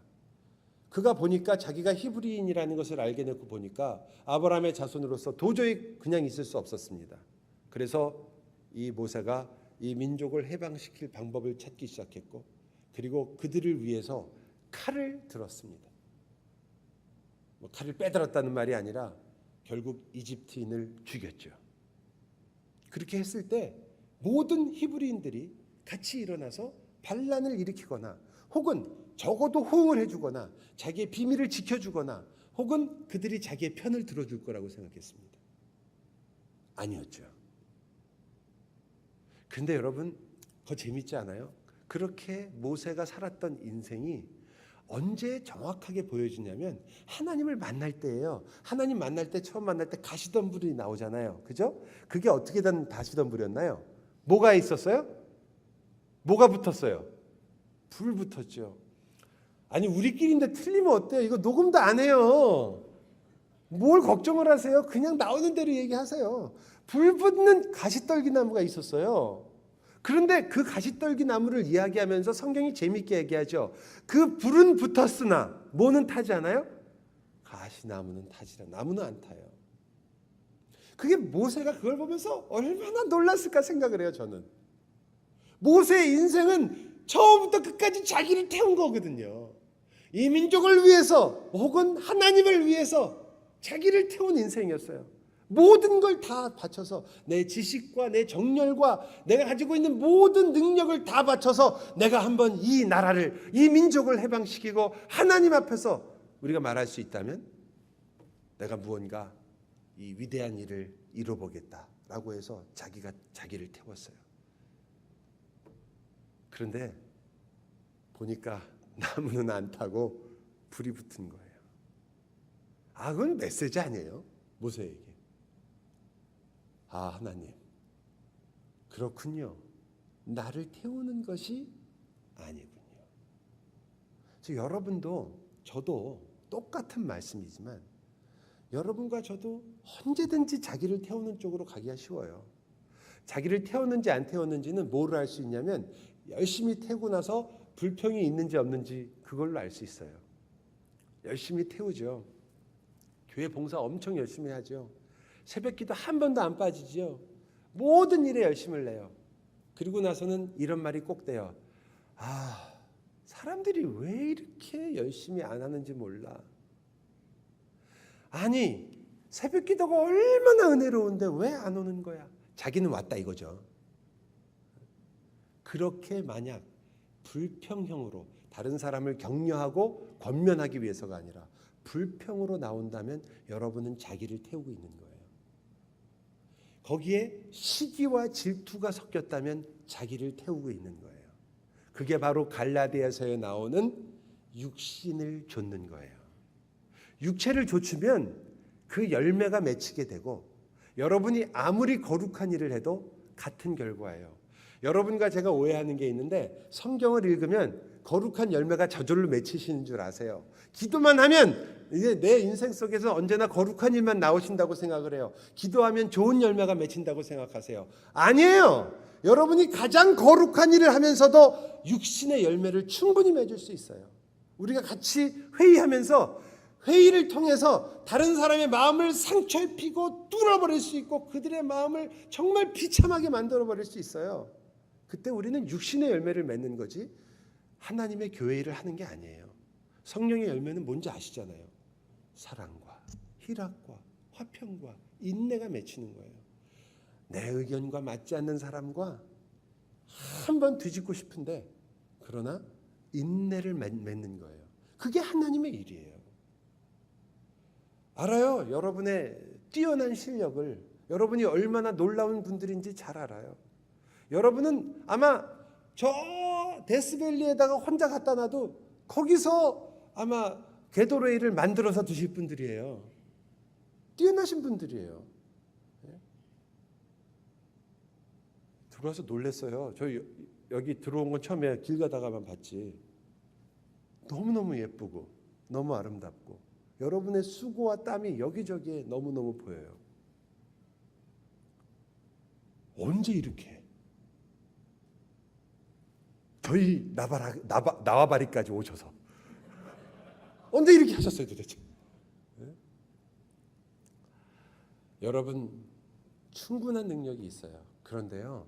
그가 보니까 자기가 히브리인이라는 것을 알게 되고 보니까 아브라함의 자손으로서 도저히 그냥 있을 수 없었습니다. 그래서 이 모세가 이 민족을 해방시킬 방법을 찾기 시작했고, 그리고 그들을 위해서 칼을 들었습니다. 뭐 칼을 빼들었다는 말이 아니라 결국 이집트인을 죽였죠. 그렇게 했을 때 모든 히브리인들이 같이 일어나서 반란을 일으키거나 혹은 적어도 호응을 해주거나 자기의 비밀을 지켜주거나 혹은 그들이 자기의 편을 들어줄 거라고 생각했습니다. 아니었죠. 근데 여러분, 그거 재밌지 않아요? 그렇게 모세가 살았던 인생이 언제 정확하게 보여지냐면 하나님을 만날 때예요. 하나님 만날 때, 처음 만날 때 가시덤불이 나오잖아요. 그죠? 그게 어떻게 된 가시덤불이었나요? 뭐가 있었어요? 뭐가 붙었어요? 불 붙었죠. 아니, 우리끼리인데 틀리면 어때요? 이거 녹음도 안 해요. 뭘 걱정을 하세요? 그냥 나오는 대로 얘기하세요. 불 붙는 가시떨기나무가 있었어요. 그런데 그 가시떨기나무를 이야기하면서 성경이 재밌게 얘기하죠. 그 불은 붙었으나 뭐는 타지 않아요? 가시나무는 타지라. 나무는 안 타요. 그게 모세가 그걸 보면서 얼마나 놀랐을까 생각을 해요. 저는 모세의 인생은 처음부터 끝까지 자기를 태운 거거든요. 이 민족을 위해서 혹은 하나님을 위해서 자기를 태운 인생이었어요. 모든 걸 다 바쳐서, 내 지식과 내 정열과 내가 가지고 있는 모든 능력을 다 바쳐서 내가 한번 이 나라를, 이 민족을 해방시키고 하나님 앞에서 우리가 말할 수 있다면 내가 무언가 이 위대한 일을 이뤄보겠다라고 해서 자기를 태웠어요. 그런데 보니까 나무는 안 타고 불이 붙은 거예요. 아, 그건 메시지 아니에요? 모세에게. 아, 하나님, 그렇군요. 나를 태우는 것이 아니군요. 그래서 여러분도 저도 똑같은 말씀이지만 여러분과 저도 언제든지 자기를 태우는 쪽으로 가기가 쉬워요. 자기를 태웠는지 안 태웠는지는 뭐로 알 수 있냐면 열심히 태우고 나서 불평이 있는지 없는지 그걸로 알 수 있어요. 열심히 태우죠. 교회 봉사 엄청 열심히 하죠. 새벽기도 한 번도 안 빠지죠. 모든 일에 열심을 내요. 그리고 나서는 이런 말이 꼭 돼요. 아, 사람들이 왜 이렇게 열심히 안 하는지 몰라. 아니, 새벽기도가 얼마나 은혜로운데 왜 안 오는 거야? 자기는 왔다 이거죠. 그렇게 만약 불평형으로 다른 사람을 격려하고 권면하기 위해서가 아니라 불평으로 나온다면 여러분은 자기를 태우고 있는 거예요. 거기에 시기와 질투가 섞였다면 자기를 태우고 있는 거예요. 그게 바로 갈라디아서에 나오는 육신을 좇는 거예요. 육체를 좇으면 그 열매가 맺히게 되고 여러분이 아무리 거룩한 일을 해도 같은 결과예요. 여러분과 제가 오해하는 게 있는데 성경을 읽으면 거룩한 열매가 저절로 맺히시는 줄 아세요. 기도만 하면 이제 내 인생 속에서 언제나 거룩한 일만 나오신다고 생각을 해요. 기도하면 좋은 열매가 맺힌다고 생각하세요. 아니에요. 여러분이 가장 거룩한 일을 하면서도 육신의 열매를 충분히 맺을 수 있어요. 우리가 같이 회의하면서 회의를 통해서 다른 사람의 마음을 상처 입히고 뚫어버릴 수 있고 그들의 마음을 정말 비참하게 만들어버릴 수 있어요. 그때 우리는 육신의 열매를 맺는 거지 하나님의 교회 일을 하는 게 아니에요. 성령의 열매는 뭔지 아시잖아요. 사랑과 희락과 화평과 인내가 맺히는 거예요. 내 의견과 맞지 않는 사람과 한번 뒤집고 싶은데 그러나 인내를 맺는 거예요. 그게 하나님의 일이에요. 알아요. 여러분의 뛰어난 실력을 여러분이 얼마나 놀라운 분들인지 잘 알아요. 여러분은 아마 저 데스밸리에다가 혼자 갖다 놔도 거기서 아마 게도레이를 만들어서 드실 분들이에요. 뛰어나신 분들이에요. 들어와서 놀랐어요. 저 여기 들어온 건 처음에 길 가다가만 봤지. 너무너무 예쁘고 너무 아름답고 여러분의 수고와 땀이 여기저기에 너무너무 보여요. 언제 이렇게 저희 나와바리까지 오셔서 언제 이렇게 하셨어요 도대체? 네? 여러분 충분한 능력이 있어요. 그런데요,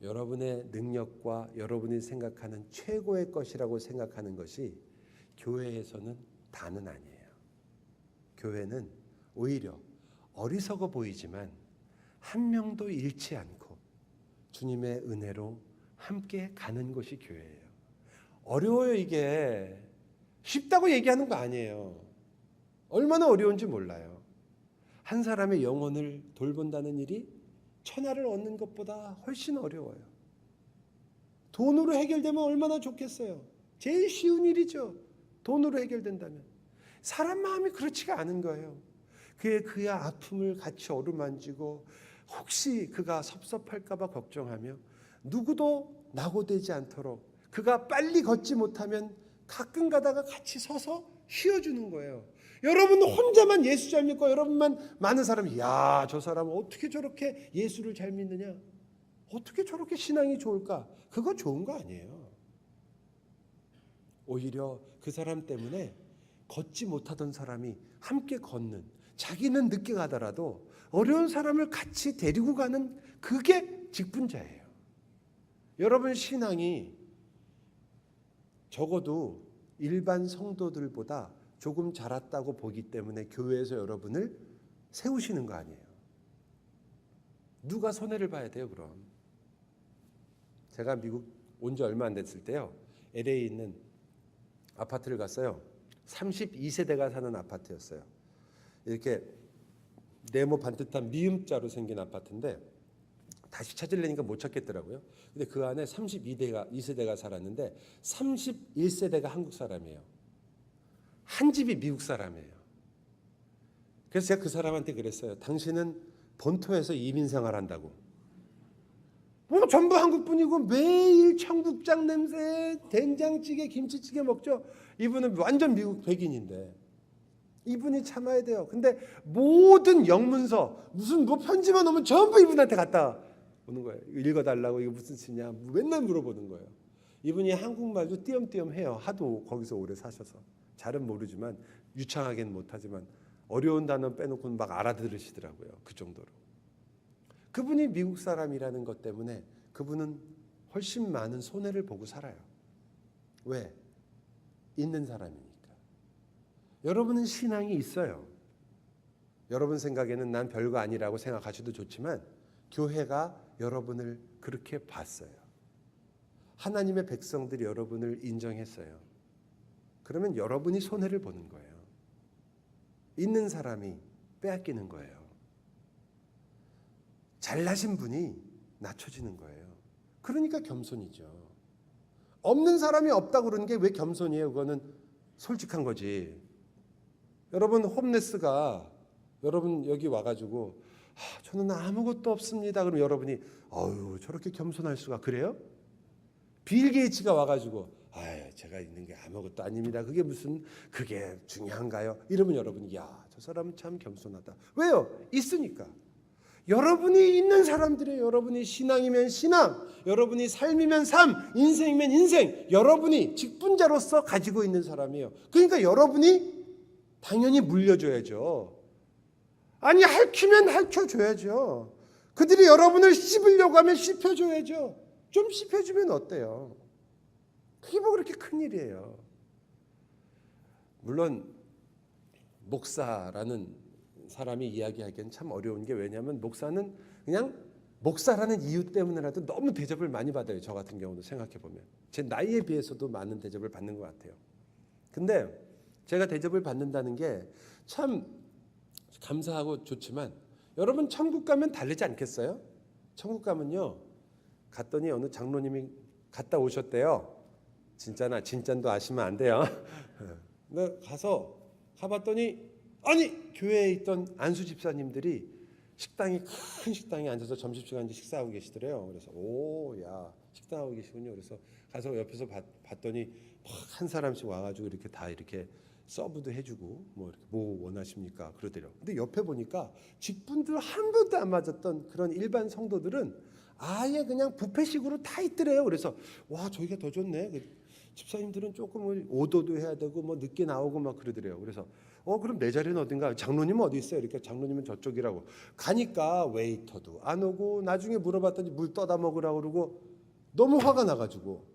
여러분의 능력과 여러분이 생각하는 최고의 것이라고 생각하는 것이 교회에서는 다는 아니에요. 교회는 오히려 어리석어 보이지만 한 명도 잃지 않고 주님의 은혜로 함께 가는 것이 교회예요. 어려워요. 이게 쉽다고 얘기하는 거 아니에요. 얼마나 어려운지 몰라요. 한 사람의 영혼을 돌본다는 일이 천하를 얻는 것보다 훨씬 어려워요. 돈으로 해결되면 얼마나 좋겠어요. 제일 쉬운 일이죠. 돈으로 해결된다면. 사람 마음이 그렇지가 않은 거예요. 그의 아픔을 같이 어루만지고 혹시 그가 섭섭할까 봐 걱정하며 누구도 낙오되지 않도록 그가 빨리 걷지 못하면 가끔 가다가 같이 서서 쉬어주는 거예요. 여러분 혼자만 예수 잘 믿고 여러분만 많은 사람이 야, 저 사람은 어떻게 저렇게 예수를 잘 믿느냐? 어떻게 저렇게 신앙이 좋을까? 그거 좋은 거 아니에요. 오히려 그 사람 때문에 걷지 못하던 사람이 함께 걷는, 자기는 늦게 가더라도 어려운 사람을 같이 데리고 가는 그게 직분자예요. 여러분 신앙이 적어도 일반 성도들보다 조금 자랐다고 보기 때문에 교회에서 여러분을 세우시는 거 아니에요. 누가 손해를 봐야 돼요, 그럼? 제가 미국 온 지 얼마 안 됐을 때요, LA에 있는 아파트를 갔어요. 32세대가 사는 아파트였어요. 이렇게 네모 반듯한 미음자로 생긴 아파트인데 다시 찾으려니까 못 찾겠더라고요. 근데 그 안에 2세대가 살았는데 31세대가 한국 사람이에요. 한 집이 미국 사람이에요. 그래서 제가 그 사람한테 그랬어요. 당신은 본토에서 이민 생활한다고. 뭐 전부 한국 분이고 매일 청국장 냄새, 된장찌개, 김치찌개 먹죠. 이분은 완전 미국 백인인데 이분이 참아야 돼요. 근데 모든 영문서 무슨 뭐 편지만 오면 전부 이분한테 갖다 오는 거예요. 이거 읽어달라고, 이거 무슨 뜻이냐 맨날 물어보는 거예요. 이분이 한국말도 띄엄띄엄 해요. 하도 거기서 오래 사셔서. 잘은 모르지만 유창하게는 못하지만 어려운 단어 빼놓고는 막 알아들으시더라고요. 그 정도로. 그분이 미국 사람이라는 것 때문에 그분은 훨씬 많은 손해를 보고 살아요. 왜? 있는 사람이니까. 여러분은 신앙이 있어요. 여러분 생각에는 난 별거 아니라고 생각하셔도 좋지만 교회가 여러분을 그렇게 봤어요. 하나님의 백성들이 여러분을 인정했어요. 그러면 여러분이 손해를 보는 거예요. 있는 사람이 빼앗기는 거예요. 잘나신 분이 낮춰지는 거예요. 그러니까 겸손이죠. 없는 사람이 없다고 그러는 게 왜 겸손이에요? 그거는 솔직한 거지. 여러분 홈레스가 여러분 여기 와가지고 저는 아무것도 없습니다. 그럼 여러분이 저렇게 겸손할 수가 그래요? 빌 게이츠가 와가지고 제가 있는 게 아무것도 아닙니다. 그게 무슨 그게 중요한가요? 이러면 여러분이 저 사람은 참 겸손하다. 왜요? 있으니까. 여러분이 있는 사람들이에요. 여러분이 신앙이면 신앙, 여러분이 삶이면 삶, 인생이면 인생, 여러분이 직분자로서 가지고 있는 사람이에요. 그러니까 여러분이 당연히 물려줘야죠. 아니 핥히면 핥혀줘야죠. 그들이 여러분을 씹으려고 하면 씹혀줘야죠. 좀 씹혀주면 어때요? 그게 뭐 그렇게 큰일이에요. 물론 목사라는 사람이 이야기하기엔 참 어려운 게 왜냐하면 목사는 그냥 목사라는 이유 때문에라도 너무 대접을 많이 받아요. 저 같은 경우도 생각해보면 제 나이에 비해서도 많은 대접을 받는 것 같아요. 근데 제가 대접을 받는다는 게 참 감사하고 좋지만 여러분 천국 가면 다르지 않겠어요? 천국 가면요, 갔더니 어느 장로님이 갔다 오셨대요. 진짜나 진짠도 아시면 안 돼요. 근데 가봤더니 아니 교회에 있던 안수 집사님들이 큰 식당에 앉아서 점심시간에 식사하고 계시더래요. 그래서 식사하고 계시군요. 그래서 가서 옆에서 봤더니 한 사람씩 와가지고 이렇게 다 이렇게 서브도 해주고 뭐 원하십니까 그러더래요. 근데 옆에 보니까 직분들 한 번도 안 맞았던 그런 일반 성도들은 아예 그냥 뷔페식으로 다 있더래요. 그래서 와 저기가 더 좋네. 집사님들은 조금 오도도 해야 되고 뭐 늦게 나오고 막 그러더래요. 그래서 그럼 내 자리는 어딘가? 장로님은 어디 있어요? 이렇게 장로님은 저쪽이라고. 가니까 웨이터도 안 오고 나중에 물어봤더니 물 떠다 먹으라고 그러고 너무 화가 나가지고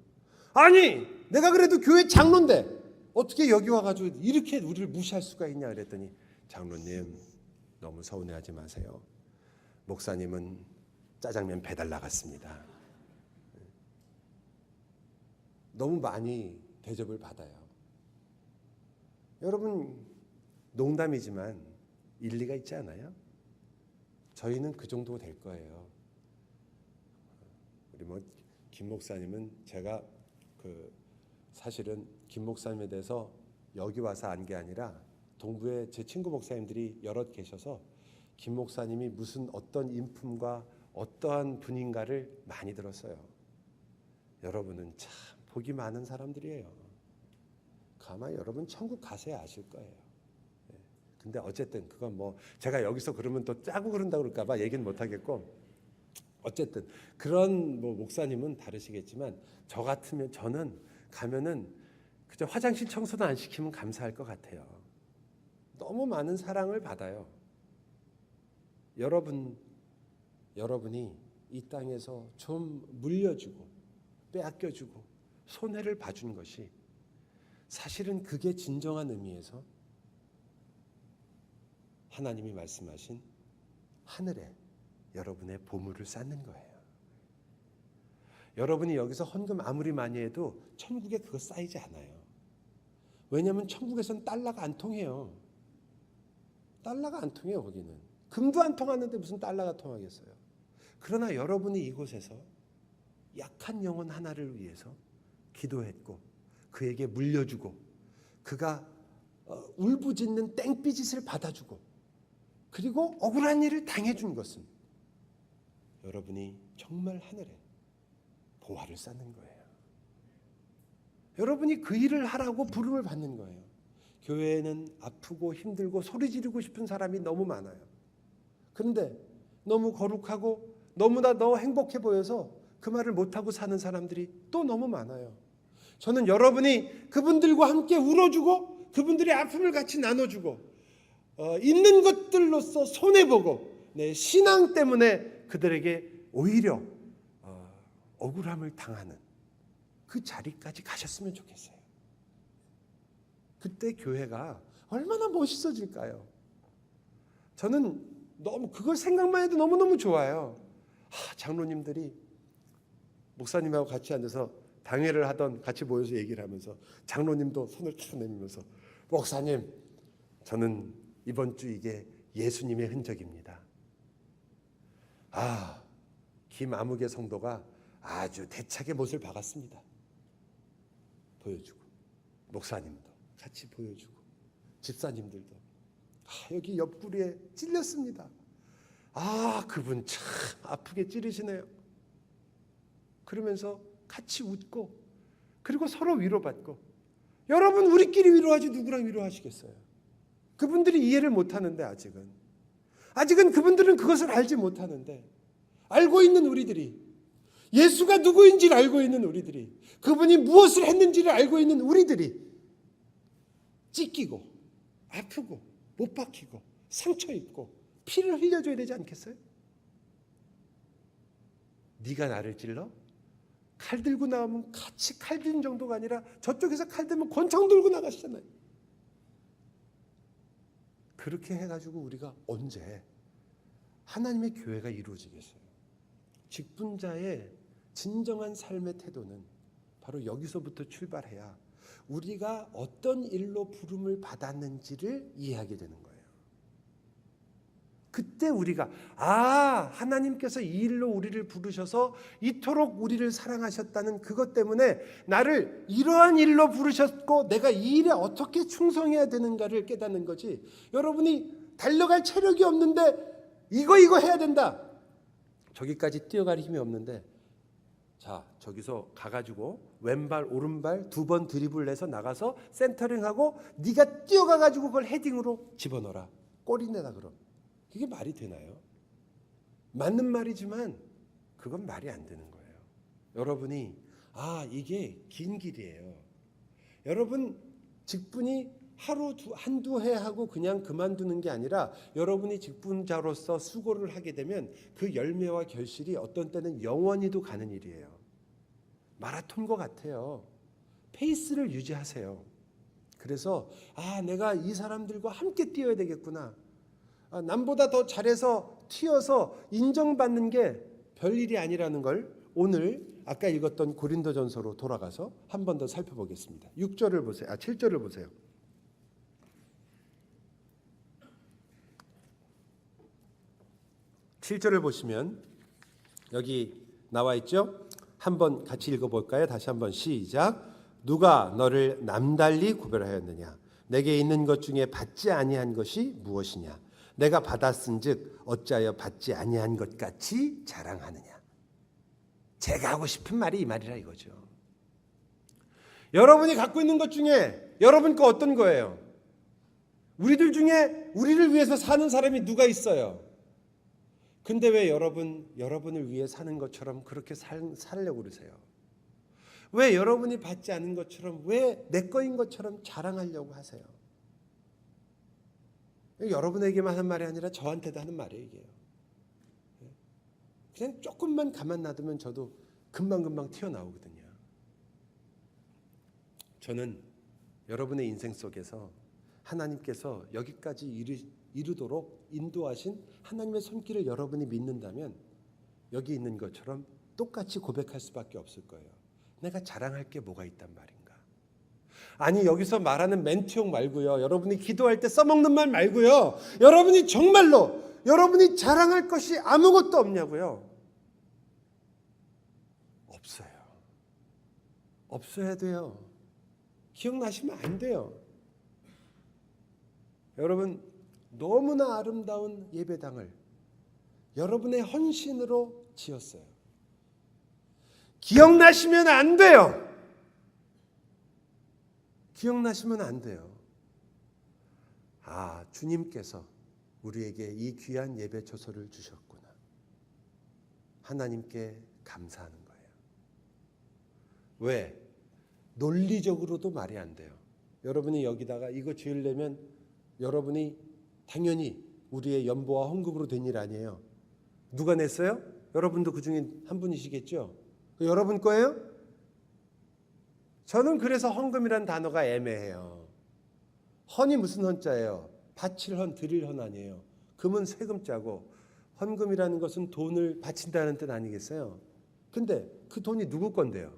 아니 내가 그래도 교회 장로인데 어떻게 여기 와가지고 이렇게 우리를 무시할 수가 있냐 그랬더니 장로님 너무 서운해하지 마세요. 목사님은 짜장면 배달 나갔습니다. 너무 많이 대접을 받아요. 여러분 농담이지만 일리가 있지 않아요? 저희는 그 정도 될 거예요. 우리 김 목사님은 제가 사실은 김 목사님에 대해서 여기 와서 안 게 아니라 동부에 제 친구 목사님들이 여럿 계셔서 김 목사님이 무슨 어떤 인품과 어떠한 분인가를 많이 들었어요. 여러분은 참 복이 많은 사람들이에요. 아마 여러분 천국 가서야 아실 거예요. 근데 어쨌든 그건 제가 여기서 그러면 또 짜고 그런다 그럴까 봐 얘기는 못 하겠고 어쨌든 그런 목사님은 다르시겠지만 저 같으면 저는 가면은 그저 화장실 청소도 안 시키면 감사할 것 같아요. 너무 많은 사랑을 받아요. 여러분이 이 땅에서 좀 물려주고 빼앗겨주고 손해를 봐준 것이 사실은 그게 진정한 의미에서 하나님이 말씀하신 하늘에 여러분의 보물을 쌓는 거예요. 여러분이 여기서 헌금 아무리 많이 해도 천국에 그거 쌓이지 않아요. 왜냐하면 천국에서는 달러가 안 통해요. 달러가 안 통해요. 거기는 금도 안 통하는데 무슨 달러가 통하겠어요. 그러나 여러분이 이곳에서 약한 영혼 하나를 위해서 기도했고 그에게 물려주고 그가 울부짖는 땡삐짓을 받아주고 그리고 억울한 일을 당해준 것은 여러분이 정말 하늘에 보화를 쌓는 거예요. 여러분이 그 일을 하라고 부름을 받는 거예요. 교회에는 아프고 힘들고 소리 지르고 싶은 사람이 너무 많아요. 그런데 너무 거룩하고 너무나 더 행복해 보여서 그 말을 못하고 사는 사람들이 또 너무 많아요. 저는 여러분이 그분들과 함께 울어주고 그분들의 아픔을 같이 나눠주고 있는 것들로서 손해보고 내 신앙 때문에 그들에게 오히려 억울함을 당하는 그 자리까지 가셨으면 좋겠어요. 그때 교회가 얼마나 멋있어질까요? 저는 너무 그걸 생각만 해도 너무너무 좋아요. 장로님들이 목사님하고 같이 앉아서 당회를 하던 같이 모여서 얘기를 하면서 장로님도 손을 탁 내밀면서 목사님 저는 이번 주 이게 예수님의 흔적입니다. 김아무개 성도가 아주 대차게 못을 박았습니다. 보여주고 목사님도 같이 보여주고 집사님들도 여기 옆구리에 찔렸습니다. 그분 참 아프게 찌르시네요. 그러면서 같이 웃고 그리고 서로 위로받고 여러분 우리끼리 위로하지 누구랑 위로하시겠어요? 그분들이 이해를 못하는데 아직은 그분들은 그것을 알지 못하는데 알고 있는 우리들이 예수가 누구인지를 알고 있는 우리들이 그분이 무엇을 했는지를 알고 있는 우리들이 찢기고 아프고 못 박히고 상처 입고 피를 흘려줘야 되지 않겠어요? 네가 나를 찔러? 칼 들고 나오면 같이 칼 드는 정도가 아니라 저쪽에서 칼 들면 권총 들고 나가시잖아요. 그렇게 해가지고 우리가 언제 하나님의 교회가 이루어지겠어요? 직분자의 진정한 삶의 태도는 바로 여기서부터 출발해야 우리가 어떤 일로 부름을 받았는지를 이해하게 되는 거예요. 그때 우리가 하나님께서 이 일로 우리를 부르셔서 이토록 우리를 사랑하셨다는 그것 때문에 나를 이러한 일로 부르셨고 내가 이 일에 어떻게 충성해야 되는가를 깨닫는 거지. 여러분이 달려갈 체력이 없는데 이거 해야 된다. 저기까지 뛰어갈 힘이 없는데 자, 저기서 가가지고 왼발 오른발 2번 드리블 내서 나가서 센터링하고 네가 뛰어가가지고 그걸 헤딩으로 집어넣어라. 골이 내다 그럼. 그게 말이 되나요? 맞는 말이지만 그건 말이 안 되는 거예요. 여러분이 이게 긴 길이에요. 여러분 직분이 한두 해 하고 그냥 그만두는 게 아니라 여러분이 직분자로서 수고를 하게 되면 그 열매와 결실이 어떤 때는 영원히도 가는 일이에요. 마라톤과 같아요. 페이스를 유지하세요. 그래서 내가 이 사람들과 함께 뛰어야 되겠구나. 남보다 더 잘해서 튀어서 인정받는 게 별일이 아니라는 걸 오늘 아까 읽었던 고린도전서로 돌아가서 한 번 더 살펴보겠습니다. 6절을 보세요. 7절을 보세요. 7절을 보시면 여기 나와 있죠? 한번 같이 읽어볼까요? 다시 한번 시작. 누가 너를 남달리 구별하였느냐? 내게 있는 것 중에 받지 아니한 것이 무엇이냐? 내가 받았은즉 어찌하여 받지 아니한 것 같이 자랑하느냐? 제가 하고 싶은 말이 이 말이라 이거죠. 여러분이 갖고 있는 것 중에 여러분 거 어떤 거예요? 우리들 중에 우리를 위해서 사는 사람이 누가 있어요? 근데 왜 여러분을 위해 사는 것처럼 그렇게 살려고 그러세요? 왜 여러분이 받지 않은 것처럼, 왜 내 거인 것처럼 자랑하려고 하세요? 여러분에게만 하는 말이 아니라 저한테도 하는 말이에요, 이게요. 그냥 조금만 가만 놔두면 저도 금방금방 튀어나오거든요. 저는 여러분의 인생 속에서 하나님께서 여기까지 이르도록 인도하신 하나님의 손길을 여러분이 믿는다면 여기 있는 것처럼 똑같이 고백할 수밖에 없을 거예요. 내가 자랑할 게 뭐가 있단 말인가? 아니, 여기서 말하는 멘트용 말고요. 여러분이 기도할 때 써먹는 말 말고요. 여러분이 정말로 여러분이 자랑할 것이 아무것도 없냐고요? 없어요. 없어야 돼요. 기억나시면 안 돼요. 여러분, 너무나 아름다운 예배당을 여러분의 헌신으로 지었어요. 기억나시면 안 돼요. 기억나시면 안 돼요. 주님께서 우리에게 이 귀한 예배 초소를 주셨구나. 하나님께 감사하는 거예요. 왜? 논리적으로도 말이 안 돼요. 여러분이 여기다가 이거 지으려면 여러분이 당연히 우리의 연보와 헌금으로 된 일 아니에요. 누가 냈어요? 여러분도 그 중에 한 분이시겠죠? 여러분 거예요? 저는 그래서 헌금이란 단어가 애매해요. 헌이 무슨 헌자예요? 바칠 헌, 드릴 헌 아니에요. 금은 세금자고 헌금이라는 것은 돈을 바친다는 뜻 아니겠어요? 근데 그 돈이 누구 건데요?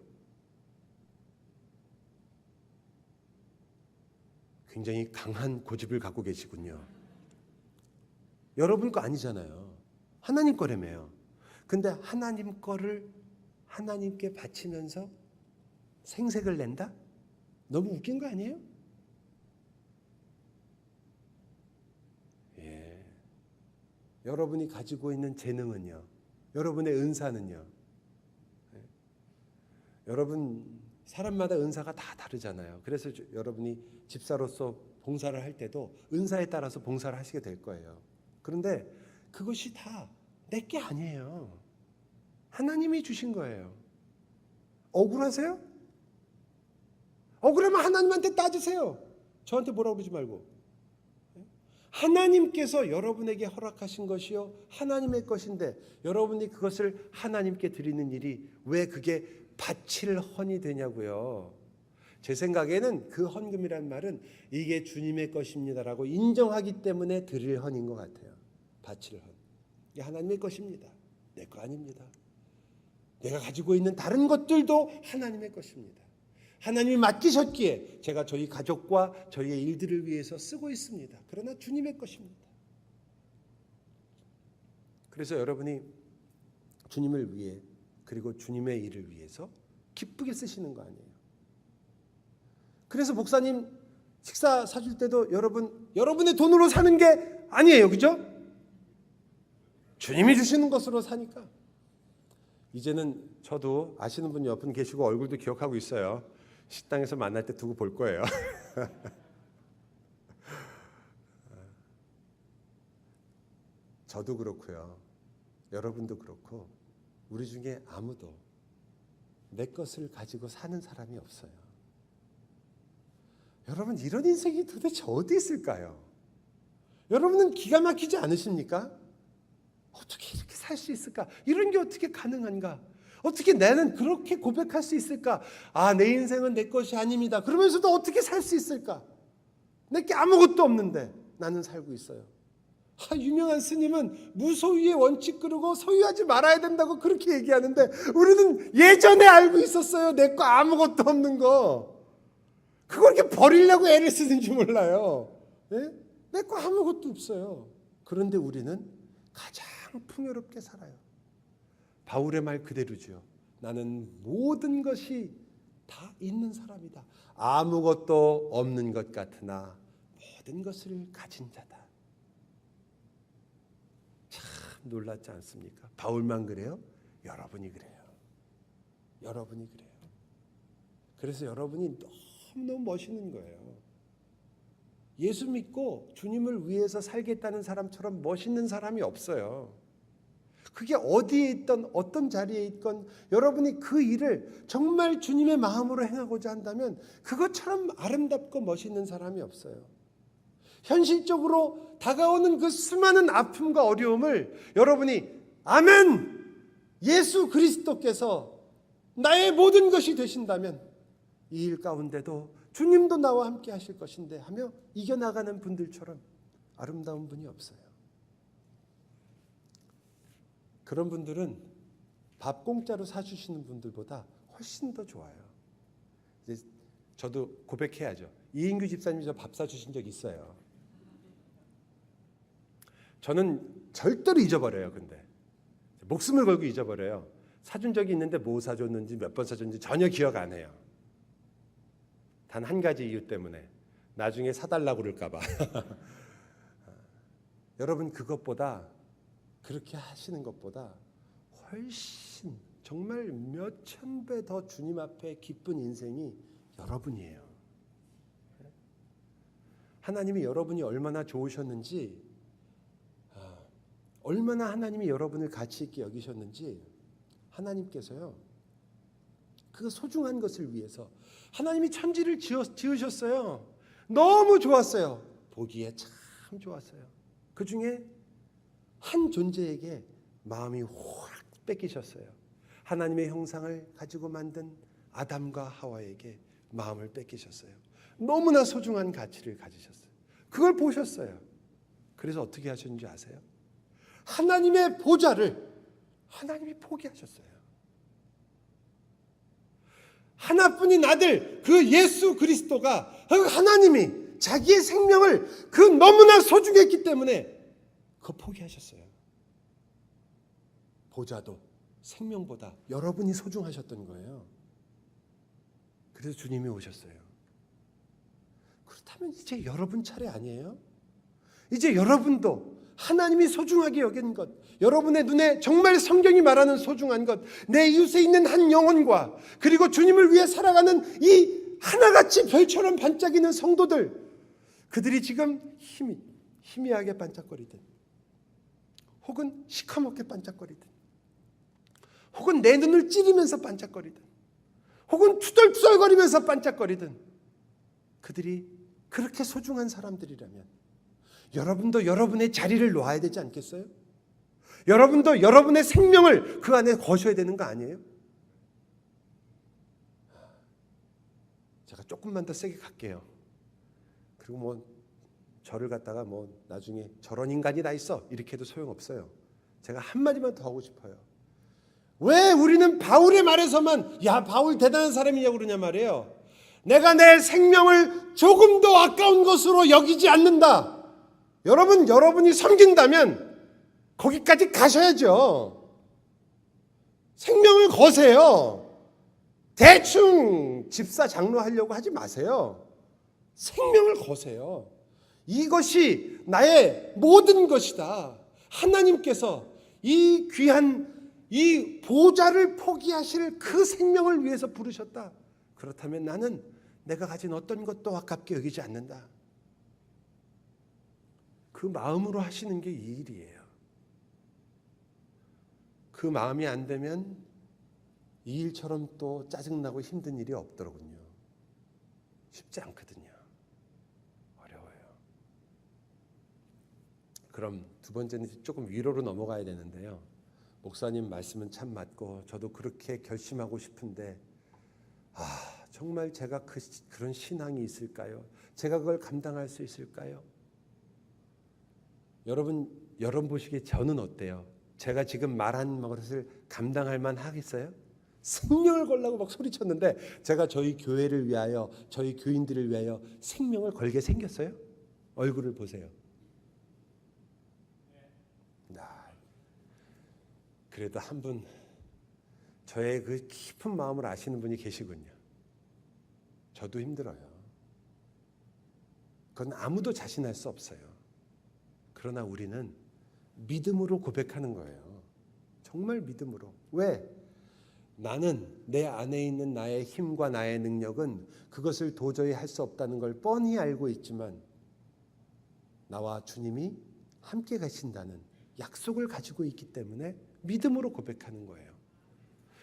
굉장히 강한 고집을 갖고 계시군요. 여러분 거 아니잖아요. 하나님 거라며요. 근데 하나님 거를 하나님께 바치면서 생색을 낸다? 너무 웃긴 거 아니에요? 예. 여러분이 가지고 있는 재능은요. 여러분의 은사는요. 예. 여러분 사람마다 은사가 다 다르잖아요. 그래서 여러분이 집사로서 봉사를 할 때도 은사에 따라서 봉사를 하시게 될 거예요. 그런데 그것이 다 내 게 아니에요. 하나님이 주신 거예요. 억울하세요? 억울하면 하나님한테 따지세요. 저한테 뭐라고 그러지 말고. 하나님께서 여러분에게 허락하신 것이요 하나님의 것인데 여러분이 그것을 하나님께 드리는 일이 왜 그게 바칠 헌이 되냐고요. 제 생각에는 그 헌금이란 말은 이게 주님의 것입니다라고 인정하기 때문에 드릴 헌인 것 같아요. 바칠 헌. 이게 하나님의 것입니다. 내 거 아닙니다. 내가 가지고 있는 다른 것들도 하나님의 것입니다. 하나님이 맡기셨기에 제가 저희 가족과 저희의 일들을 위해서 쓰고 있습니다. 그러나 주님의 것입니다. 그래서 여러분이 주님을 위해 그리고 주님의 일을 위해서 기쁘게 쓰시는 거 아니에요. 그래서 목사님 식사 사줄 때도 여러분의 돈으로 사는 게 아니에요. 그죠? 주님이 주시는 것으로 사니까. 이제는 저도 아시는 분 몇 분 계시고 얼굴도 기억하고 있어요. 식당에서 만날 때 두고 볼 거예요. 저도 그렇고요. 여러분도 그렇고 우리 중에 아무도 내 것을 가지고 사는 사람이 없어요. 여러분, 이런 인생이 도대체 어디 있을까요? 여러분은 기가 막히지 않으십니까? 어떻게 이렇게 살 수 있을까? 이런 게 어떻게 가능한가? 어떻게 나는 그렇게 고백할 수 있을까? 아, 내 인생은 내 것이 아닙니다. 그러면서도 어떻게 살 수 있을까? 내게 아무것도 없는데 나는 살고 있어요. 유명한 스님은 무소유의 원칙 그러고 소유하지 말아야 된다고 그렇게 얘기하는데 우리는 예전에 알고 있었어요. 내 거 아무것도 없는 거. 그걸 이렇게 버리려고 애를 쓰는지 몰라요. 네? 내 거 아무것도 없어요. 그런데 우리는 가장 풍요롭게 살아요. 바울의 말 그대로죠. 나는 모든 것이 다 있는 사람이다. 아무것도 없는 것 같으나 모든 것을 가진 자다. 참 놀랍지 않습니까? 바울만 그래요? 여러분이 그래요. 여러분이 그래요. 그래서 여러분이 너무너무 멋있는 거예요. 예수 믿고 주님을 위해서 살겠다는 사람처럼 멋있는 사람이 없어요. 그게 어디에 있던 어떤 자리에 있건 여러분이 그 일을 정말 주님의 마음으로 행하고자 한다면 그것처럼 아름답고 멋있는 사람이 없어요. 현실적으로 다가오는 그 수많은 아픔과 어려움을 여러분이 아멘! 예수 그리스도께서 나의 모든 것이 되신다면 이 일 가운데도 주님도 나와 함께 하실 것인데 하며 이겨나가는 분들처럼 아름다운 분이 없어요. 그런 분들은 밥 공짜로 사주시는 분들보다 훨씬 더 좋아요. 이제 저도 고백해야죠. 이인규 집사님이 저 밥 사주신 적 있어요. 저는 절대로 잊어버려요. 근데 목숨을 걸고 잊어버려요. 사준 적이 있는데 뭐 사줬는지 몇 번 사줬는지 전혀 기억 안 해요. 단 한 가지 이유 때문에 나중에 사달라고 그럴까 봐. 여러분, 그것보다 그렇게 하시는 것보다 훨씬 정말 몇천 배 더 주님 앞에 기쁜 인생이 여러분이에요. 하나님이 여러분이 얼마나 좋으셨는지, 얼마나 하나님이 여러분을 가치 있게 여기셨는지 하나님께서요, 그 소중한 것을 위해서 하나님이 천지를 지으셨어요. 너무 좋았어요. 보기에 참 좋았어요. 그 중에 한 존재에게 마음이 확 뺏기셨어요. 하나님의 형상을 가지고 만든 아담과 하와에게 마음을 뺏기셨어요. 너무나 소중한 가치를 가지셨어요. 그걸 보셨어요. 그래서 어떻게 하셨는지 아세요? 하나님의 보좌를 하나님이 포기하셨어요. 하나뿐인 아들 그 예수 그리스도가, 하나님이 자기의 생명을 그 너무나 소중했기 때문에 그거 포기하셨어요. 보좌도 생명보다 여러분이 소중하셨던 거예요. 그래서 주님이 오셨어요. 그렇다면 이제 여러분 차례 아니에요? 이제 여러분도 하나님이 소중하게 여긴 것, 여러분의 눈에 정말 성경이 말하는 소중한 것, 내 이웃에 있는 한 영혼과 그리고 주님을 위해 살아가는 이 하나같이 별처럼 반짝이는 성도들, 그들이 지금 희미하게 반짝거리든 혹은 시커멓게 반짝거리든 혹은 내 눈을 찌르면서 반짝거리든 혹은 투덜투덜거리면서 반짝거리든 그들이 그렇게 소중한 사람들이라면 여러분도 여러분의 자리를 놓아야 되지 않겠어요? 여러분도 여러분의 생명을 그 안에 거셔야 되는 거 아니에요? 제가 조금만 더 세게 갈게요. 그리고 뭐 저를 갖다가 뭐 나중에 저런 인간이 다 있어 이렇게 해도 소용없어요. 제가 한마디만 더 하고 싶어요. 왜 우리는 바울의 말에서만 야 바울 대단한 사람이냐고 그러냐 말이에요. 내가 내 생명을 조금도 아까운 것으로 여기지 않는다. 여러분이 섬긴다면 거기까지 가셔야죠. 생명을 거세요. 대충 집사 장로 하려고 하지 마세요. 생명을 거세요. 이것이 나의 모든 것이다. 하나님께서 이 귀한 이 보좌를 포기하실 그 생명을 위해서 부르셨다. 그렇다면 나는 내가 가진 어떤 것도 아깝게 여기지 않는다. 그 마음으로 하시는 게 이 일이에요. 그 마음이 안 되면 이 일처럼 또 짜증나고 힘든 일이 없더군요. 쉽지 않거든요. 어려워요. 그럼 두 번째는 조금 위로로 넘어가야 되는데요. 목사님 말씀은 참 맞고 저도 그렇게 결심하고 싶은데 정말 제가 그런 신앙이 있을까요? 제가 그걸 감당할 수 있을까요? 여러분 보시기에 저는 어때요? 제가 지금 말한 것을 감당할 만 하겠어요? 생명을 걸라고 막 소리쳤는데 제가 저희 교회를 위하여 저희 교인들을 위하여 생명을 걸게 생겼어요? 얼굴을 보세요. 그래도 한 분 저의 그 깊은 마음을 아시는 분이 계시군요. 저도 힘들어요. 그건 아무도 자신할 수 없어요. 그러나 우리는 믿음으로 고백하는 거예요. 정말 믿음으로. 왜? 나는 내 안에 있는 나의 힘과 나의 능력은 그것을 도저히 할 수 없다는 걸 뻔히 알고 있지만 나와 주님이 함께 가신다는 약속을 가지고 있기 때문에 믿음으로 고백하는 거예요.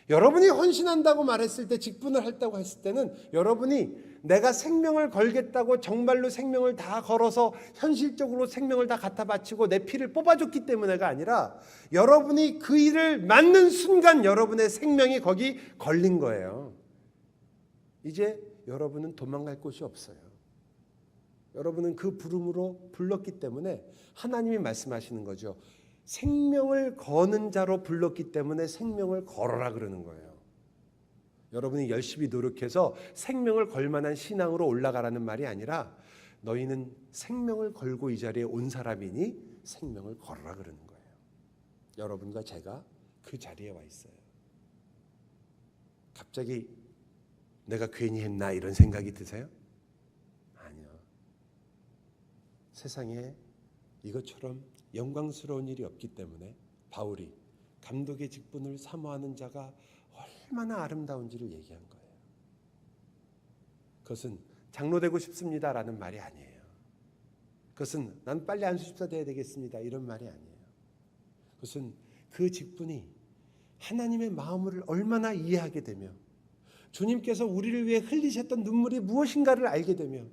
여러분이 헌신한다고 말했을 때, 직분을 했다고 했을 때는 여러분이 내가 생명을 걸겠다고 정말로 생명을 다 걸어서 현실적으로 생명을 다 갖다 바치고 내 피를 뽑아줬기 때문에가 아니라 여러분이 그 일을 맡는 순간 여러분의 생명이 거기 걸린 거예요. 이제 여러분은 도망갈 곳이 없어요. 여러분은 그 부름으로 불렀기 때문에 하나님이 말씀하시는 거죠. 생명을 거는 자로 불렀기 때문에 생명을 걸어라 그러는 거예요. 여러분이 열심히 노력해서 생명을 걸 만한 신앙으로 올라가라는 말이 아니라 너희는 생명을 걸고 이 자리에 온 사람이니 생명을 걸어라 그러는 거예요. 여러분과 제가 그 자리에 와 있어요. 갑자기 내가 괜히 했나 이런 생각이 드세요? 아니요. 세상에 이것처럼 영광스러운 일이 없기 때문에 바울이 감독의 직분을 사모하는 자가 얼마나 아름다운지를 얘기한 거예요. 그것은 장로 되고 싶습니다라는 말이 아니에요. 그것은 난 빨리 안수집사 돼야 되겠습니다 이런 말이 아니에요. 그것은 그 직분이 하나님의 마음을 얼마나 이해하게 되며 주님께서 우리를 위해 흘리셨던 눈물이 무엇인가를 알게 되며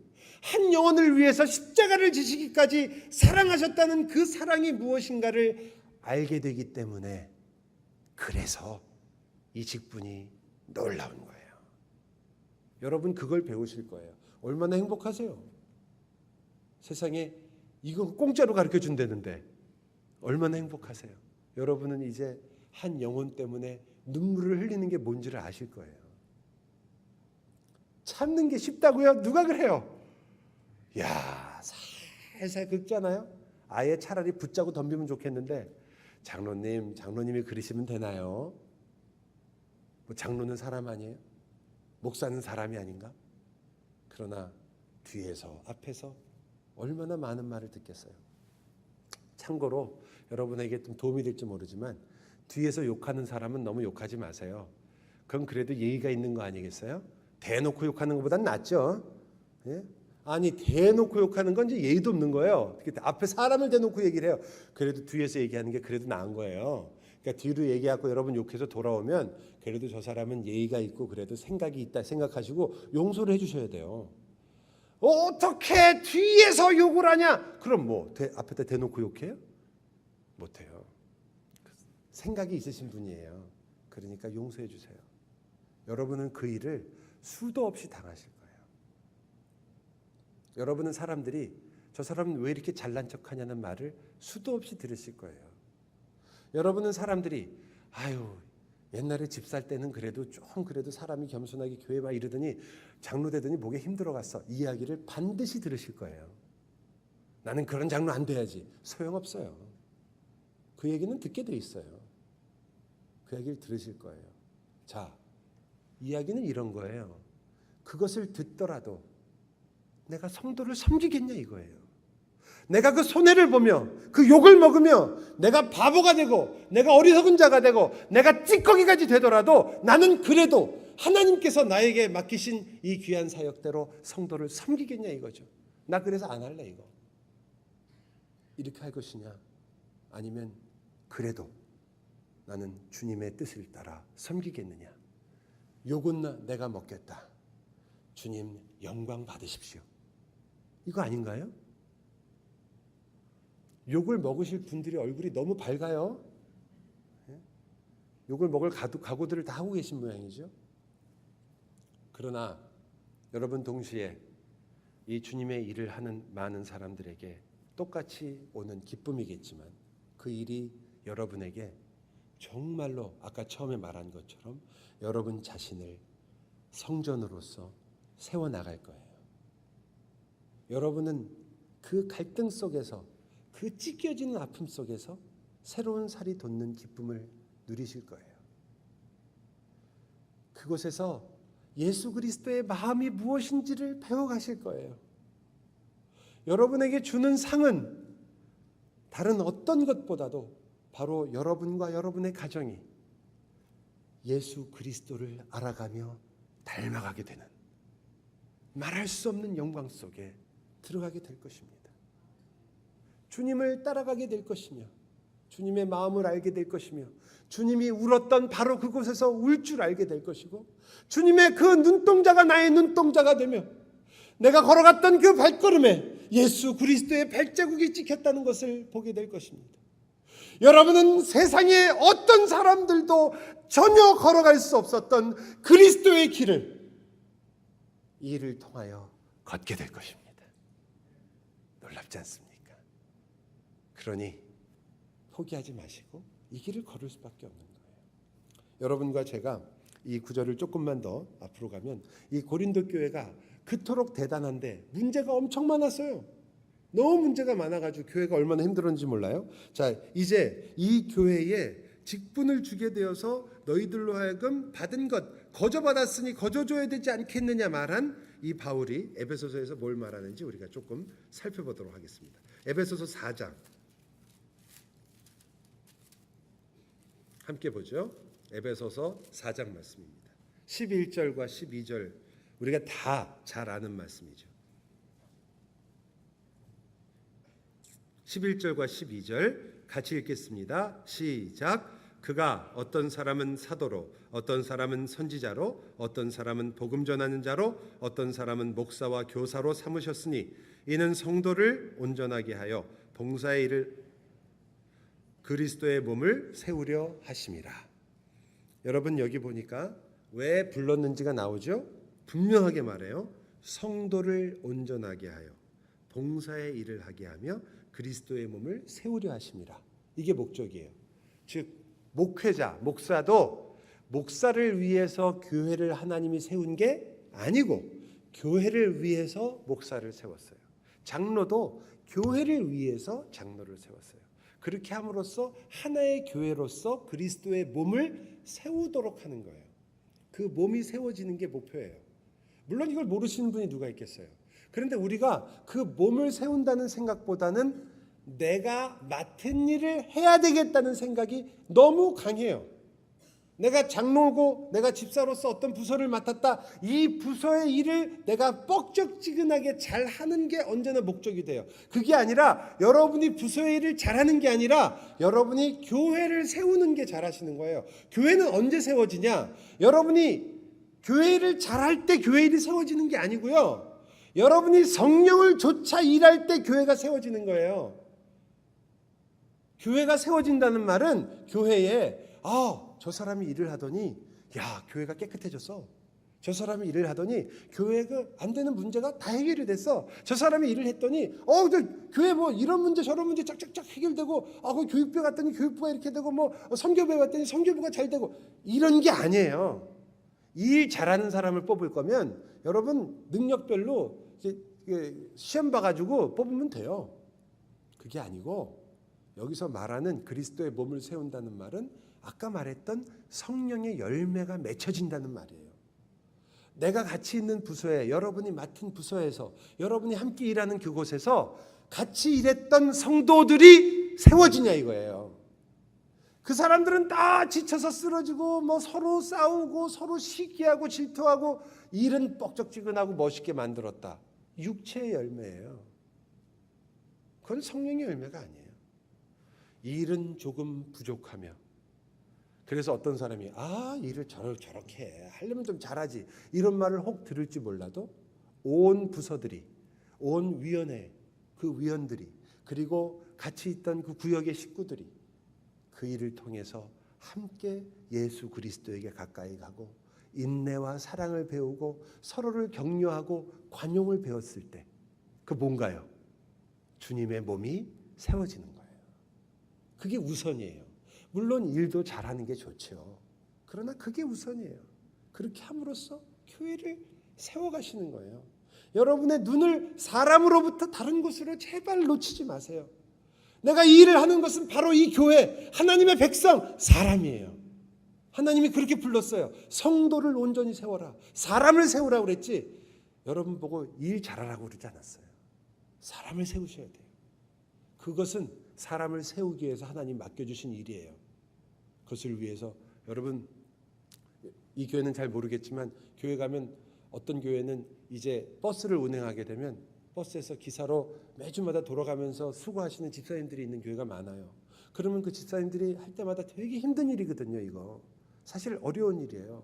한 영혼을 위해서 십자가를 지시기까지 사랑하셨다는 그 사랑이 무엇인가를 알게 되기 때문에 그래서 이 직분이 놀라운 거예요. 여러분 그걸 배우실 거예요. 얼마나 행복하세요? 세상에 이거 공짜로 가르쳐 준다는데 얼마나 행복하세요? 여러분은 이제 한 영혼 때문에 눈물을 흘리는 게 뭔지를 아실 거예요. 참는 게 쉽다고요? 누가 그래요? 야, 살살 긁잖아요. 아예 차라리 붙잡고 덤비면 좋겠는데 장로님이 그러시면 되나요? 뭐 장로는 사람 아니에요? 목사는 사람이 아닌가? 그러나 뒤에서 앞에서 얼마나 많은 말을 듣겠어요. 참고로 여러분에게 좀 도움이 될지 모르지만 뒤에서 욕하는 사람은 너무 욕하지 마세요. 그건 그래도 예의가 있는 거 아니겠어요? 대놓고 욕하는 것보단 낫죠. 예? 아니 대놓고 욕하는 건 이제 예의도 없는 거예요. 앞에 사람을 대놓고 얘기를 해요. 그래도 뒤에서 얘기하는 게 그래도 나은 거예요. 그러니까 뒤로 얘기하고 여러분 욕해서 돌아오면 그래도 저 사람은 예의가 있고 그래도 생각이 있다 생각하시고 용서를 해주셔야 돼요. 어떻게 뒤에서 욕을 하냐? 그럼 뭐 앞에다 대놓고 욕해요? 못해요. 생각이 있으신 분이에요. 그러니까 용서해 주세요. 여러분은 그 일을 수도 없이 당하실 거예요. 여러분은 사람들이 저 사람은 왜 이렇게 잘난 척하냐는 말을 수도 없이 들으실 거예요. 여러분은 사람들이 아유 옛날에 집 살 때는 그래도 좀 그래도 사람이 겸손하게 교회 막 이러더니 장로 되더니 목에 힘들어 갔어. 이 이야기를 반드시 들으실 거예요. 나는 그런 장로 안 돼야지. 소용없어요. 그 얘기는 듣게 돼 있어요. 그 얘기를 들으실 거예요. 자, 이야기는 이런 거예요. 그것을 듣더라도 내가 성도를 섬기겠냐 이거예요. 내가 그 손해를 보며 그 욕을 먹으며 내가 바보가 되고 내가 어리석은 자가 되고 내가 찌꺼기까지 되더라도 나는 그래도 하나님께서 나에게 맡기신 이 귀한 사역대로 성도를 섬기겠냐 이거죠. 나 그래서 안 할래 이거. 이렇게 할 것이냐 아니면 그래도 나는 주님의 뜻을 따라 섬기겠느냐. 욕은 내가 먹겠다. 주님 영광 받으십시오. 이거 아닌가요? 욕을 먹으실 분들이 얼굴이 너무 밝아요. 욕을 먹을 각오들을 다 하고 계신 모양이죠. 그러나 여러분 동시에 이 주님의 일을 하는 많은 사람들에게 똑같이 오는 기쁨이겠지만 그 일이 여러분에게 정말로 아까 처음에 말한 것처럼 여러분 자신을 성전으로서 세워나갈 거예요. 여러분은 그 갈등 속에서 그 찢겨지는 아픔 속에서 새로운 살이 돋는 기쁨을 누리실 거예요. 그곳에서 예수 그리스도의 마음이 무엇인지를 배워가실 거예요. 여러분에게 주는 상은 다른 어떤 것보다도 바로 여러분과 여러분의 가정이 예수 그리스도를 알아가며 닮아가게 되는 말할 수 없는 영광 속에 들어가게 될 것입니다. 주님을 따라가게 될 것이며 주님의 마음을 알게 될 것이며 주님이 울었던 바로 그곳에서 울 줄 알게 될 것이고 주님의 그 눈동자가 나의 눈동자가 되며 내가 걸어갔던 그 발걸음에 예수 그리스도의 발자국이 찍혔다는 것을 보게 될 것입니다. 여러분은 세상에 어떤 사람들도 전혀 걸어갈 수 없었던 그리스도의 길을 이 일을 통하여 걷게 될 것입니다. 놀랍지 않습니까? 그러니 포기하지 마시고 이 길을 걸을 수밖에 없는 거예요. 여러분과 제가 이 구절을 조금만 더 앞으로 가면 이 고린도 교회가 그토록 대단한데 문제가 엄청 많았어요. 너무 문제가 많아가지고 교회가 얼마나 힘들었는지 몰라요. 자, 이제 이 교회에 직분을 주게 되어서 너희들로 하여금 받은 것 거저받았으니 거저줘야 되지 않겠느냐 말한 이 바울이 에베소서에서 뭘 말하는지 우리가 조금 살펴보도록 하겠습니다. 에베소서 4장 함께 보죠. 에베소서 4장 말씀입니다. 11절과 12절 우리가 다 잘 아는 말씀이죠. 11절과 12절 같이 읽겠습니다. 시작. 그가 어떤 사람은 사도로, 어떤 사람은 선지자로, 어떤 사람은 복음 전하는 자로, 어떤 사람은 목사와 교사로 삼으셨으니 이는 성도를 온전하게 하여 봉사의 일을 그리스도의 몸을 세우려 하심이라. 여러분 여기 보니까 왜 불렀는지가 나오죠? 분명하게 말해요. 성도를 온전하게 하여 봉사의 일을 하게 하며 그리스도의 몸을 세우려 하심이라. 이게 목적이에요. 즉 목회자, 목사도 목사를 위해서 교회를 하나님이 세운 게 아니고 교회를 위해서 목사를 세웠어요. 장로도 교회를 위해서 장로를 세웠어요. 그렇게 함으로써 하나의 교회로서 그리스도의 몸을 세우도록 하는 거예요. 그 몸이 세워지는 게 목표예요. 물론 이걸 모르시는 분이 누가 있겠어요. 그런데 우리가 그 몸을 세운다는 생각보다는 내가 맡은 일을 해야 되겠다는 생각이 너무 강해요. 내가 장로고 내가 집사로서 어떤 부서를 맡았다. 이 부서의 일을 내가 뻑적지근하게 잘하는 게 언제나 목적이 돼요. 그게 아니라 여러분이 부서의 일을 잘하는 게 아니라 여러분이 교회를 세우는 게 잘하시는 거예요. 교회는 언제 세워지냐? 여러분이 교회를 잘할 때 교회 일이 세워지는 게 아니고요. 여러분이 성령을 좇아 일할 때 교회가 세워지는 거예요. 교회가 세워진다는 말은 교회에 저 사람이 일을 하더니 야 교회가 깨끗해졌어. 저 사람이 일을 하더니 교회가 안 되는 문제가 다 해결이 됐어. 저 사람이 일을 했더니 교회 뭐 이런 문제 저런 문제 쫙쫙쫙 해결되고 그 교육부에 갔더니 교육부가 이렇게 되고 뭐 선교부에 갔더니 선교부가 잘 되고 이런 게 아니에요. 일 잘하는 사람을 뽑을 거면 여러분 능력별로 시험 봐가지고 뽑으면 돼요. 그게 아니고 여기서 말하는 그리스도의 몸을 세운다는 말은 아까 말했던 성령의 열매가 맺혀진다는 말이에요. 내가 같이 있는 부서에, 여러분이 맡은 부서에서, 여러분이 함께 일하는 그곳에서 같이 일했던 성도들이 세워지냐 이거예요. 그 사람들은 다 지쳐서 쓰러지고 뭐 서로 싸우고 서로 시기하고 질투하고 일은 뻑적지근하고 멋있게 만들었다. 육체의 열매예요. 그건 성령의 열매가 아니에요. 일은 조금 부족하며, 그래서 어떤 사람이 일을 저렇게 해, 하려면 좀 잘하지, 이런 말을 혹 들을지 몰라도 온 부서들이, 온 위원회, 그 위원들이, 그리고 같이 있던 그 구역의 식구들이 그 일을 통해서 함께 예수 그리스도에게 가까이 가고 인내와 사랑을 배우고 서로를 격려하고 관용을 배웠을 때 그 뭔가요? 주님의 몸이 세워지는 거예요. 그게 우선이에요. 물론 일도 잘하는 게 좋죠. 그러나 그게 우선이에요. 그렇게 함으로써 교회를 세워가시는 거예요. 여러분의 눈을 사람으로부터 다른 곳으로 제발 놓치지 마세요. 내가 이 일을 하는 것은 바로 이 교회, 하나님의 백성, 사람이에요. 하나님이 그렇게 불렀어요. 성도를 온전히 세워라. 사람을 세우라고 그랬지, 여러분 보고 일 잘하라고 그러지 않았어요. 사람을 세우셔야 돼요. 그것은 사람을 세우기 위해서 하나님 맡겨주신 일이에요. 그것을 위해서 여러분, 이 교회는 잘 모르겠지만 교회 가면 어떤 교회는 이제 버스를 운행하게 되면 버스에서 기사로 매주마다 돌아가면서 수고하시는 집사님들이 있는 교회가 많아요. 그러면 그 집사님들이 할 때마다 되게 힘든 일이거든요. 이거 사실 어려운 일이에요.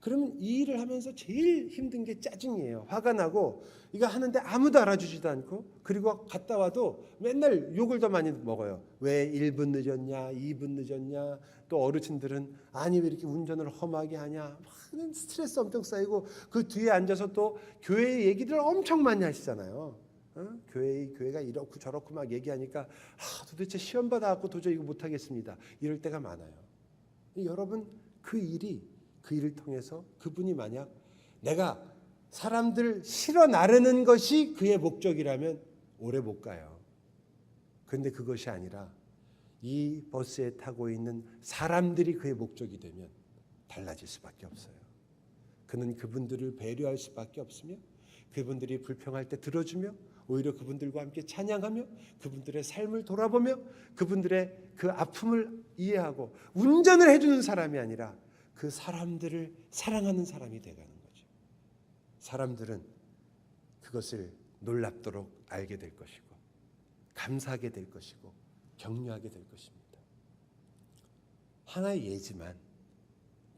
그러면 이 일을 하면서 제일 힘든 게 짜증이에요. 화가 나고 이거 하는데 아무도 알아주지도 않고, 그리고 갔다 와도 맨날 욕을 더 많이 먹어요. 왜 1분 늦었냐, 2분 늦었냐. 또 어르신들은 아니 왜 이렇게 운전을 험하게 하냐, 막 스트레스 엄청 쌓이고, 그 뒤에 앉아서 또 교회 얘기들 엄청 많이 하시잖아요. 교회가 이렇고 저렇고 막 얘기하니까 도대체 시험 받아갖고 도저히 이거 못하겠습니다, 이럴 때가 많아요. 여러분, 그 일을 통해서 그분이 만약 내가 사람들 실어 나르는 것이 그의 목적이라면 오래 못 가요. 그런데 그것이 아니라 이 버스에 타고 있는 사람들이 그의 목적이 되면 달라질 수밖에 없어요. 그는 그분들을 배려할 수밖에 없으며, 그분들이 불평할 때 들어주며, 오히려 그분들과 함께 찬양하며, 그분들의 삶을 돌아보며, 그분들의 그 아픔을 이해하고 운전을 해주는 사람이 아니라 그 사람들을 사랑하는 사람이 되가는 거죠. 사람들은 그것을 놀랍도록 알게 될 것이고, 감사하게 될 것이고, 격려하게 될 것입니다. 하나의 예지만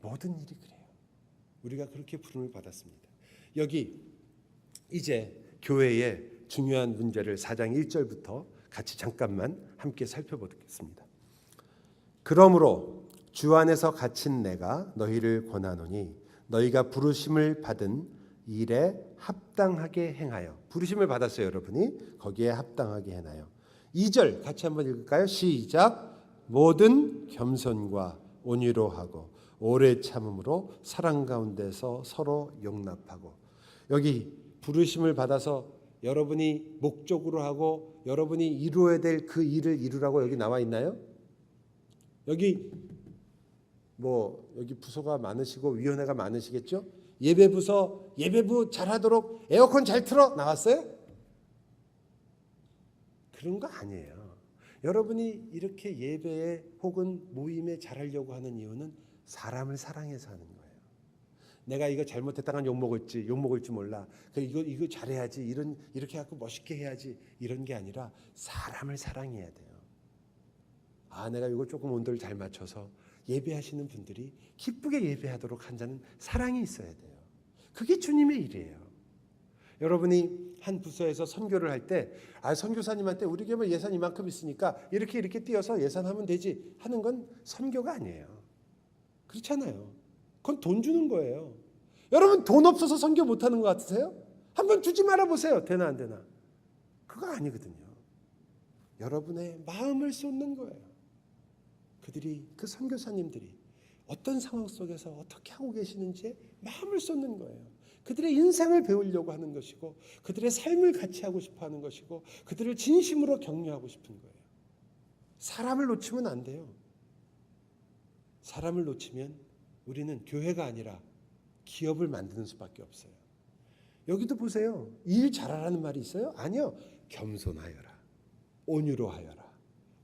모든 일이 그래요. 우리가 그렇게 부름을 받았습니다. 여기 이제 교회의 중요한 문제를 4장 1절부터 같이 잠깐만 함께 살펴보겠습니다. 그러므로 주 안에서 갇힌 내가 너희를 권하노니 너희가 부르심을 받은 일에 합당하게 행하여. 부르심을 받았어요, 여러분이. 거기에 합당하게 행하여. 2절 같이 한번 읽을까요? 시작. 모든 겸손과 온유로 하고 오래 참음으로 사랑 가운데서 서로 용납하고. 여기 부르심을 받아서 여러분이 목적으로 하고 여러분이 이루어야 될 그 일을 이루라고 여기 나와 있나요? 여기 여기 부서가 많으시고 위원회가 많으시겠죠? 예배부서 예배부 잘하도록 에어컨 잘 틀어 나왔어요? 그런 거 아니에요. 여러분이 이렇게 예배에 혹은 모임에 잘하려고 하는 이유는 사람을 사랑해서 하는 거예요. 내가 이거 잘못했다간 욕 먹을지 몰라. 이거 잘해야지. 이렇게 하고 멋있게 해야지. 이런 게 아니라 사람을 사랑해야 돼요. 내가 이거 조금 온도를 잘 맞춰서 예배하시는 분들이 기쁘게 예배하도록 한다는 사랑이 있어야 돼요. 그게 주님의 일이에요. 여러분이 한 부서에서 선교를 할 때 선교사님한테 우리 교회 예산 이만큼 있으니까 이렇게 띄어서 예산하면 되지 하는 건 선교가 아니에요. 그렇잖아요. 그건 돈 주는 거예요. 여러분 돈 없어서 선교 못하는 것 같으세요? 한번 주지 말아보세요. 되나 안 되나. 그거 아니거든요. 여러분의 마음을 쏟는 거예요. 그 선교사님들이 어떤 상황 속에서 어떻게 하고 계시는지에 마음을 쏟는 거예요. 그들의 인생을 배우려고 하는 것이고, 그들의 삶을 같이 하고 싶어 하는 것이고, 그들을 진심으로 격려하고 싶은 거예요. 사람을 놓치면 안 돼요. 사람을 놓치면 우리는 교회가 아니라 기업을 만드는 수밖에 없어요. 여기도 보세요. 일 잘하라는 말이 있어요? 아니요. 겸손하여라. 온유로 하여라.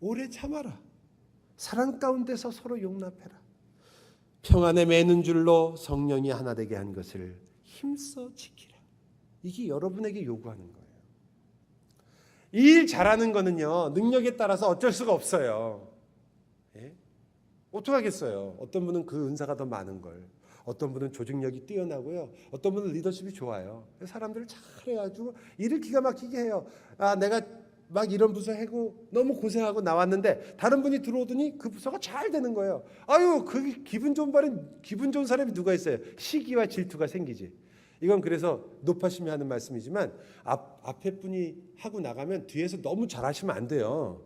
오래 참아라. 사랑 가운데서 서로 용납해라. 평안에 매는 줄로 성령이 하나 되게 한 것을 힘써 지키라. 이게 여러분에게 요구하는 거예요. 일 잘하는 거는요, 능력에 따라서 어쩔 수가 없어요. 예? 어떡하겠어요. 어떤 분은 그 은사가 더 많은 걸, 어떤 분은 조직력이 뛰어나고요, 어떤 분은 리더십이 좋아요. 사람들을 잘해가지고 일을 기가 막히게 해요. 내가 막 이런 부서 하고 너무 고생하고 나왔는데 다른 분이 들어오더니 그 부서가 잘 되는 거예요. 아유, 그 기분 좋은 사람이 누가 있어요? 시기와 질투가 생기지. 이건 그래서 높아심이 하는 말씀이지만 앞에 분이 하고 나가면 뒤에서 너무 잘하시면 안 돼요.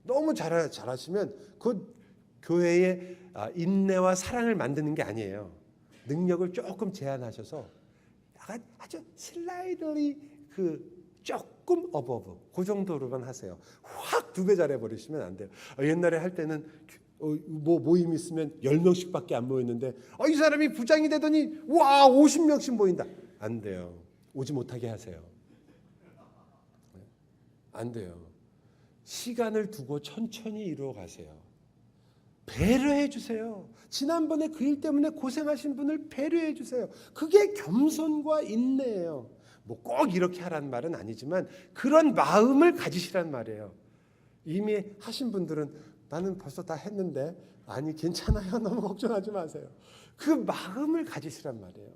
너무 잘하시면 그 교회의 인내와 사랑을 만드는 게 아니에요. 능력을 조금 제한하셔서 약간 아주 슬라이드리 조금 어버브 그 정도로만 하세요. 확 2배 잘해버리시면 안 돼요. 옛날에 할 때는 모임 있으면 10명씩밖에 안 모였는데 이 사람이 부장이 되더니 와 50명씩 모인다. 안 돼요. 오지 못하게 하세요. 안 돼요. 시간을 두고 천천히 이루어 가세요. 배려해 주세요. 지난번에 그 일 때문에 고생하신 분을 배려해 주세요. 그게 겸손과 인내예요. 뭐 꼭 이렇게 하라는 말은 아니지만 그런 마음을 가지시란 말이에요. 이미 하신 분들은 나는 벌써 다 했는데 아니 괜찮아요. 너무 걱정하지 마세요. 그 마음을 가지시란 말이에요.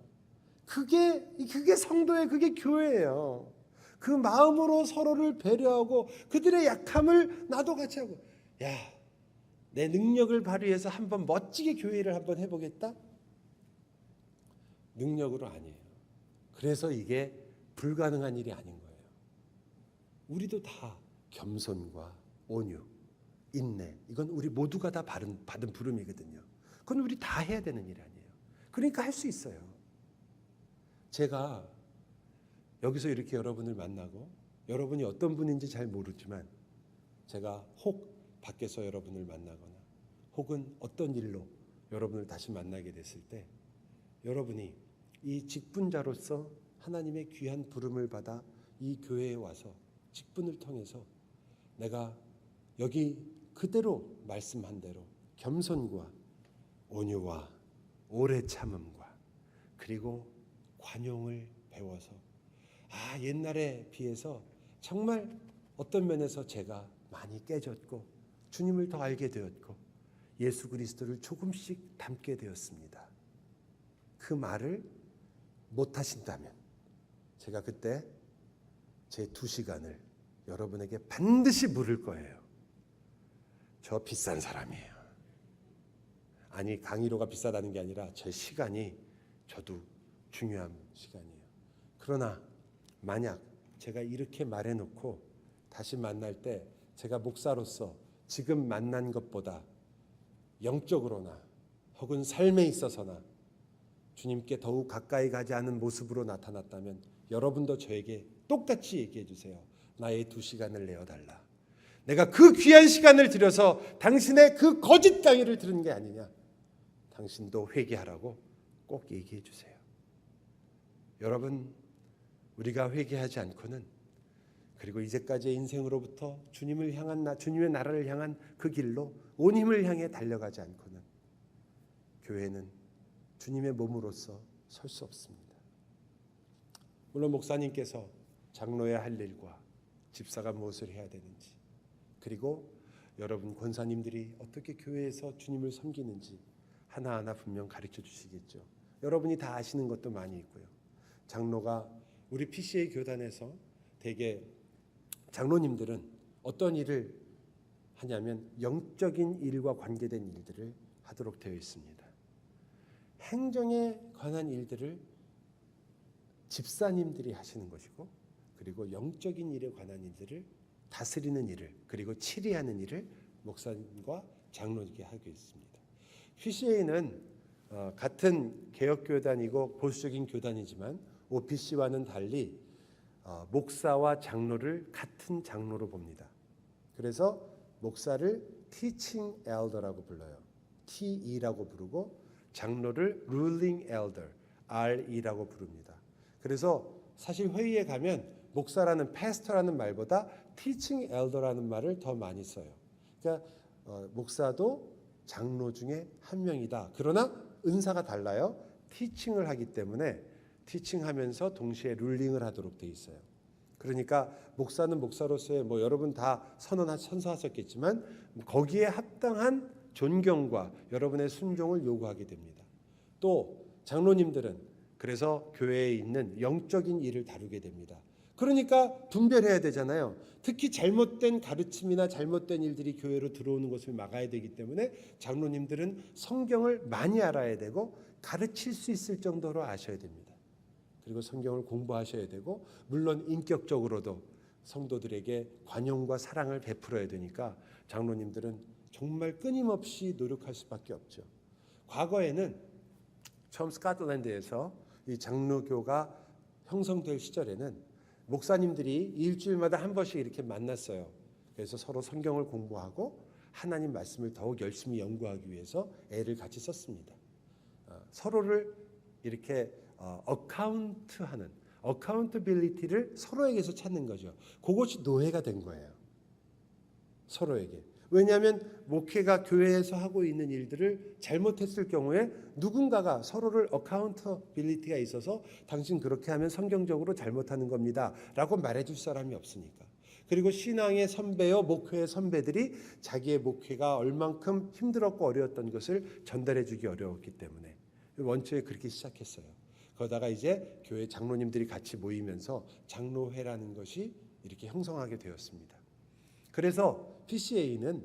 그게 성도의 그게 교회예요. 그 마음으로 서로를 배려하고 그들의 약함을 나도 같이 하고 내 능력을 발휘해서 한번 멋지게 교회를 한번 해보겠다? 능력으로 아니에요. 그래서 이게 불가능한 일이 아닌 거예요. 우리도 다 겸손과 온유, 인내, 이건 우리 모두가 다 받은 부름이거든요. 그건 우리 다 해야 되는 일 아니에요. 그러니까 할 수 있어요. 제가 여기서 이렇게 여러분을 만나고 여러분이 어떤 분인지 잘 모르지만 제가 혹 밖에서 여러분을 만나거나 혹은 어떤 일로 여러분을 다시 만나게 됐을 때 여러분이 이 직분자로서 하나님의 귀한 부름을 받아 이 교회에 와서 직분을 통해서 내가 여기 그대로 말씀한 대로 겸손과 온유와 오래 참음과 그리고 관용을 배워서 옛날에 비해서 정말 어떤 면에서 제가 많이 깨졌고 주님을 더 알게 되었고 예수 그리스도를 조금씩 닮게 되었습니다. 그 말을 못하신다면 제가 그때 제 2시간을 여러분에게 반드시 물을 거예요. 저 비싼 사람이에요. 아니 강의료가 비싸다는 게 아니라 제 시간이 저도 중요한 시간이에요. 그러나 만약 제가 이렇게 말해놓고 다시 만날 때 제가 목사로서 지금 만난 것보다 영적으로나 혹은 삶에 있어서나 주님께 더욱 가까이 가지 않은 모습으로 나타났다면 여러분도 저에게 똑같이 얘기해 주세요. 나의 2시간을 내어달라. 내가 그 귀한 시간을 들여서 당신의 그 거짓 강의를 들은 게 아니냐. 당신도 회개하라고 꼭 얘기해 주세요. 여러분, 우리가 회개하지 않고는 그리고 이제까지의 인생으로부터 주님의 나라를 향한 그 길로 온 힘을 향해 달려가지 않고는 교회는 주님의 몸으로서 설 수 없습니다. 물론 목사님께서 장로의 할 일과 집사가 무엇을 해야 되는지 그리고 여러분 권사님들이 어떻게 교회에서 주님을 섬기는지 하나하나 분명 가르쳐 주시겠죠. 여러분이 다 아시는 것도 많이 있고요. 장로가 우리 PCA 교단에서 대개 장로님들은 어떤 일을 하냐면 영적인 일과 관계된 일들을 하도록 되어 있습니다. 행정에 관한 일들을 집사님들이 하시는 것이고 그리고 영적인 일에 관한 일들을 다스리는 일을 그리고 치리하는 일을 목사님과 장로에게 하고 있습니다. PCA는 같은 개혁교단이고 보수적인 교단이지만 OPC와는 달리 목사와 장로를 같은 장로로 봅니다. 그래서 목사를 Teaching Elder라고 불러요. TE라고 부르고 장로를 ruling elder, RE라고 부릅니다. 그래서 사실 회의에 가면 목사라는 pastor라는 말보다 teaching elder라는 말을 더 많이 써요. 그러니까 목사도 장로 중에 한 명이다. 그러나 은사가 달라요. 티칭을 하기 때문에 티칭하면서 동시에 룰링을 하도록 돼 있어요. 그러니까 목사는 목사로서의 여러분 다 선서하셨겠지만 거기에 합당한 존경과 여러분의 순종을 요구하게 됩니다. 또 장로님들은 그래서 교회에 있는 영적인 일을 다루게 됩니다. 그러니까 분별해야 되잖아요. 특히 잘못된 가르침이나 잘못된 일들이 교회로 들어오는 것을 막아야 되기 때문에 장로님들은 성경을 많이 알아야 되고 가르칠 수 있을 정도로 아셔야 됩니다. 그리고 성경을 공부하셔야 되고 물론 인격적으로도 성도들에게 관용과 사랑을 베풀어야 되니까 장로님들은 정말 끊임없이 노력할 수밖에 없죠. 과거에는 처음 스코틀랜드에서 이 장로교가 형성될 시절에는 목사님들이 일주일마다 한 번씩 이렇게 만났어요. 그래서 서로 성경을 공부하고 하나님 말씀을 더욱 열심히 연구하기 위해서 애를 같이 썼습니다. 서로를 이렇게 어카운트하는 어카운터빌리티를 서로에게서 찾는 거죠. 그것이 노예가 된 거예요. 서로에게. 왜냐하면 목회가 교회에서 하고 있는 일들을 잘못했을 경우에 누군가가 서로를 어카운터빌리티가 있어서 당신 그렇게 하면 성경적으로 잘못하는 겁니다 라고 말해줄 사람이 없으니까. 그리고 신앙의 선배요 목회의 선배들이 자기의 목회가 얼만큼 힘들었고 어려웠던 것을 전달해주기 어려웠기 때문에 원초에 그렇게 시작했어요. 그러다가 이제 교회 장로님들이 같이 모이면서 장로회라는 것이 이렇게 형성하게 되었습니다. 그래서 PCA는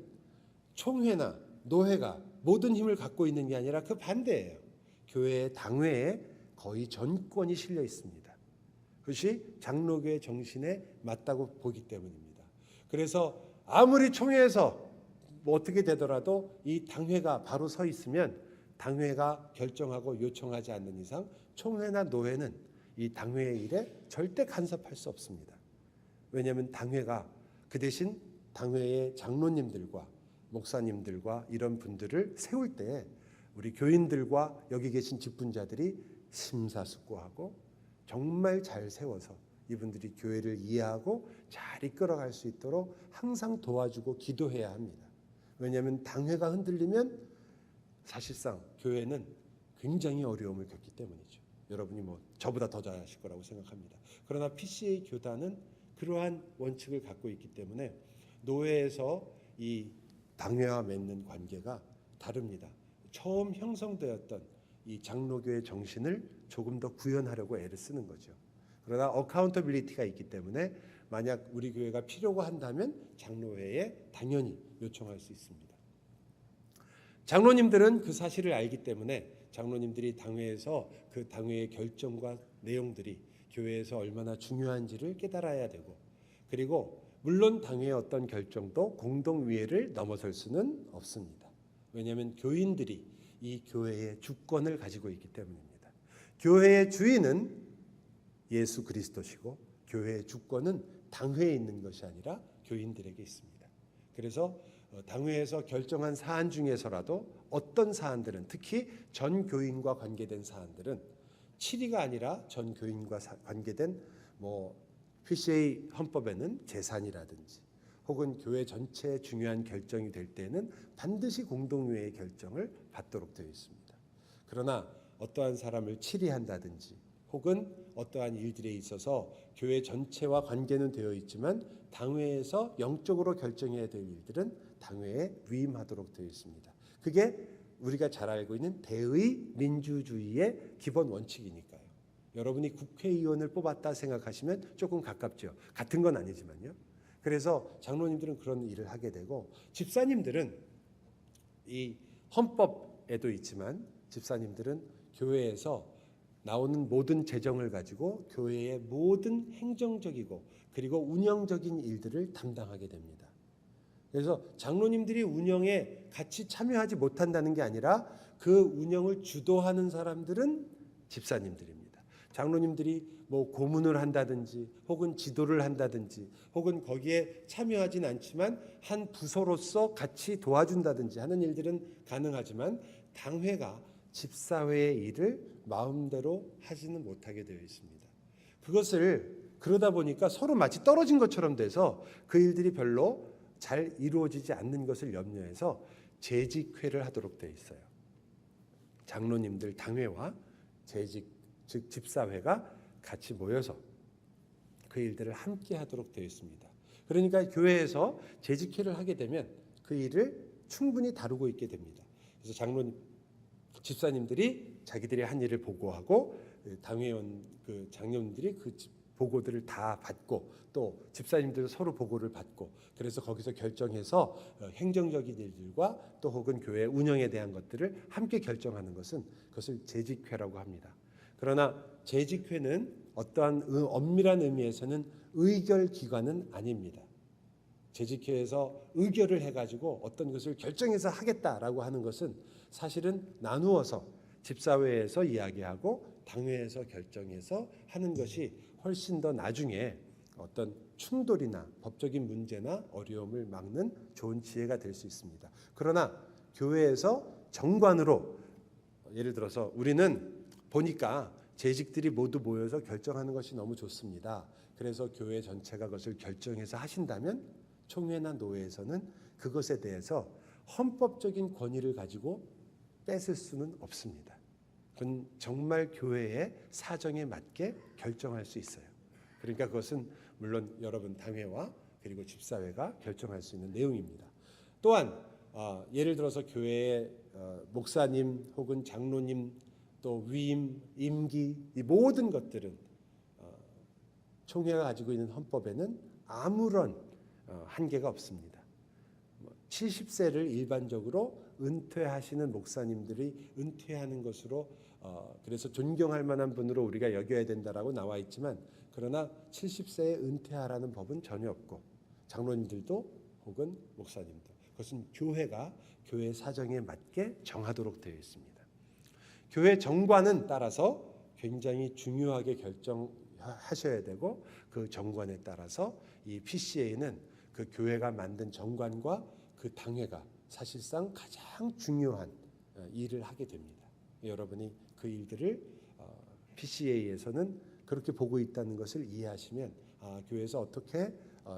총회나 노회가 모든 힘을 갖고 있는 게 아니라 그 반대예요. 교회의 당회에 거의 전권이 실려 있습니다. 그것이 장로교의 정신에 맞다고 보기 때문입니다. 그래서 아무리 총회에서 어떻게 되더라도 이 당회가 바로 서 있으면 당회가 결정하고 요청하지 않는 이상 총회나 노회는 이 당회의 일에 절대 간섭할 수 없습니다. 왜냐하면 당회가 그 대신 당회의 장로님들과 목사님들과 이런 분들을 세울 때 우리 교인들과 여기 계신 직분자들이 심사숙고하고 정말 잘 세워서 이분들이 교회를 이해하고 잘 이끌어갈 수 있도록 항상 도와주고 기도해야 합니다. 왜냐하면 당회가 흔들리면 사실상 교회는 굉장히 어려움을 겪기 때문이죠. 여러분이 저보다 더 잘하실 거라고 생각합니다. 그러나 PCA 교단은 그러한 원칙을 갖고 있기 때문에 노회에서 이 당회와 맺는 관계가 다릅니다. 처음 형성되었던 이 장로교의 정신을 조금 더 구현하려고 애를 쓰는 거죠. 그러나 어카운터빌리티가 있기 때문에 만약 우리 교회가 필요가 한다면 장로회에 당연히 요청할 수 있습니다. 장로님들은 그 사실을 알기 때문에 장로님들이 당회에서 그 당회의 결정과 내용들이 교회에서 얼마나 중요한지를 깨달아야 되고, 그리고 물론 당회의 어떤 결정도 공동위회를 넘어설 수는 없습니다. 왜냐하면 교인들이 이 교회의 주권을 가지고 있기 때문입니다. 교회의 주인은 예수 그리스도시고 교회의 주권은 당회에 있는 것이 아니라 교인들에게 있습니다. 그래서 당회에서 결정한 사안 중에서라도 어떤 사안들은, 특히 전 교인과 관계된 사안들은 7위가 아니라 전 교인과 관계된 PCA 헌법에는 재산이라든지 혹은 교회 전체의 중요한 결정이 될 때는 반드시 공동회의 결정을 받도록 되어 있습니다. 그러나 어떠한 사람을 치리한다든지 혹은 어떠한 일들에 있어서 교회 전체와 관계는 되어 있지만 당회에서 영적으로 결정해야 될 일들은 당회에 위임하도록 되어 있습니다. 그게 우리가 잘 알고 있는 대의 민주주의의 기본 원칙이니까요. 여러분이 국회의원을 뽑았다 생각하시면 조금 가깝죠. 같은 건 아니지만요. 그래서 장로님들은 그런 일을 하게 되고, 집사님들은 이 헌법에도 있지만 집사님들은 교회에서 나오는 모든 재정을 가지고 교회의 모든 행정적이고 그리고 운영적인 일들을 담당하게 됩니다. 그래서 장로님들이 운영에 같이 참여하지 못한다는 게 아니라 그 운영을 주도하는 사람들은 집사님들입니다. 장로님들이 고문을 한다든지 혹은 지도를 한다든지 혹은 거기에 참여하진 않지만 한 부서로서 같이 도와준다든지 하는 일들은 가능하지만 당회가 집사회의 일을 마음대로 하지는 못하게 되어 있습니다. 그것을 그러다 보니까 서로 마치 떨어진 것처럼 돼서 그 일들이 별로 잘 이루어지지 않는 것을 염려해서 재직회를 하도록 되어 있어요. 장로님들 당회와 재직 즉 집사회가 같이 모여서 그 일들을 함께 하도록 되어 있습니다. 그러니까 교회에서 재직회를 하게 되면 그 일을 충분히 다루고 있게 됩니다. 그래서 집사님들이 자기들이 한 일을 보고하고 당회원 장로님들이 그 보고들을 다 받고 또 집사님들도 서로 보고를 받고 그래서 거기서 결정해서 행정적인 일들과 또 혹은 교회 운영에 대한 것들을 함께 결정하는 그것을 재직회라고 합니다. 그러나 재직회는 어떠한 엄밀한 의미에서는 의결 기관은 아닙니다. 재직회에서 의결을 해가지고 어떤 것을 결정해서 하겠다라고 하는 것은 사실은 나누어서 집사회에서 이야기하고 당회에서 결정해서 하는 것이 훨씬 더 나중에 어떤 충돌이나 법적인 문제나 어려움을 막는 좋은 지혜가 될 수 있습니다. 그러나 교회에서 정관으로 예를 들어서 우리는 보니까 재직들이 모두 모여서 결정하는 것이 너무 좋습니다. 그래서 교회 전체가 그것을 결정해서 하신다면 총회나 노회에서는 그것에 대해서 헌법적인 권위를 가지고 뺏을 수는 없습니다. 그건 정말 교회의 사정에 맞게 결정할 수 있어요. 그러니까 그것은 물론 여러분 당회와 그리고 집사회가 결정할 수 있는 내용입니다. 또한 예를 들어서 교회의 목사님 혹은 장로님 또 위임, 임기 이 모든 것들은 총회가 가지고 있는 헌법에는 아무런 한계가 없습니다. 70세를 일반적으로 은퇴하시는 목사님들이 은퇴하는 것으로 그래서 존경할 만한 분으로 우리가 여겨야 된다라고 나와 있지만 그러나 70세에 은퇴하라는 법은 전혀 없고 장로님들도 혹은 목사님도 그것은 교회가 교회 사정에 맞게 정하도록 되어 있습니다. 교회 정관은 따라서 굉장히 중요하게 결정하셔야 되고 그 정관에 따라서 이 PCA는 그 교회가 만든 정관과 그 당회가 사실상 가장 중요한 일을 하게 됩니다. 여러분이 그 일들을 PCA에서는 그렇게 보고 있다는 것을 이해하시면 교회에서 어떻게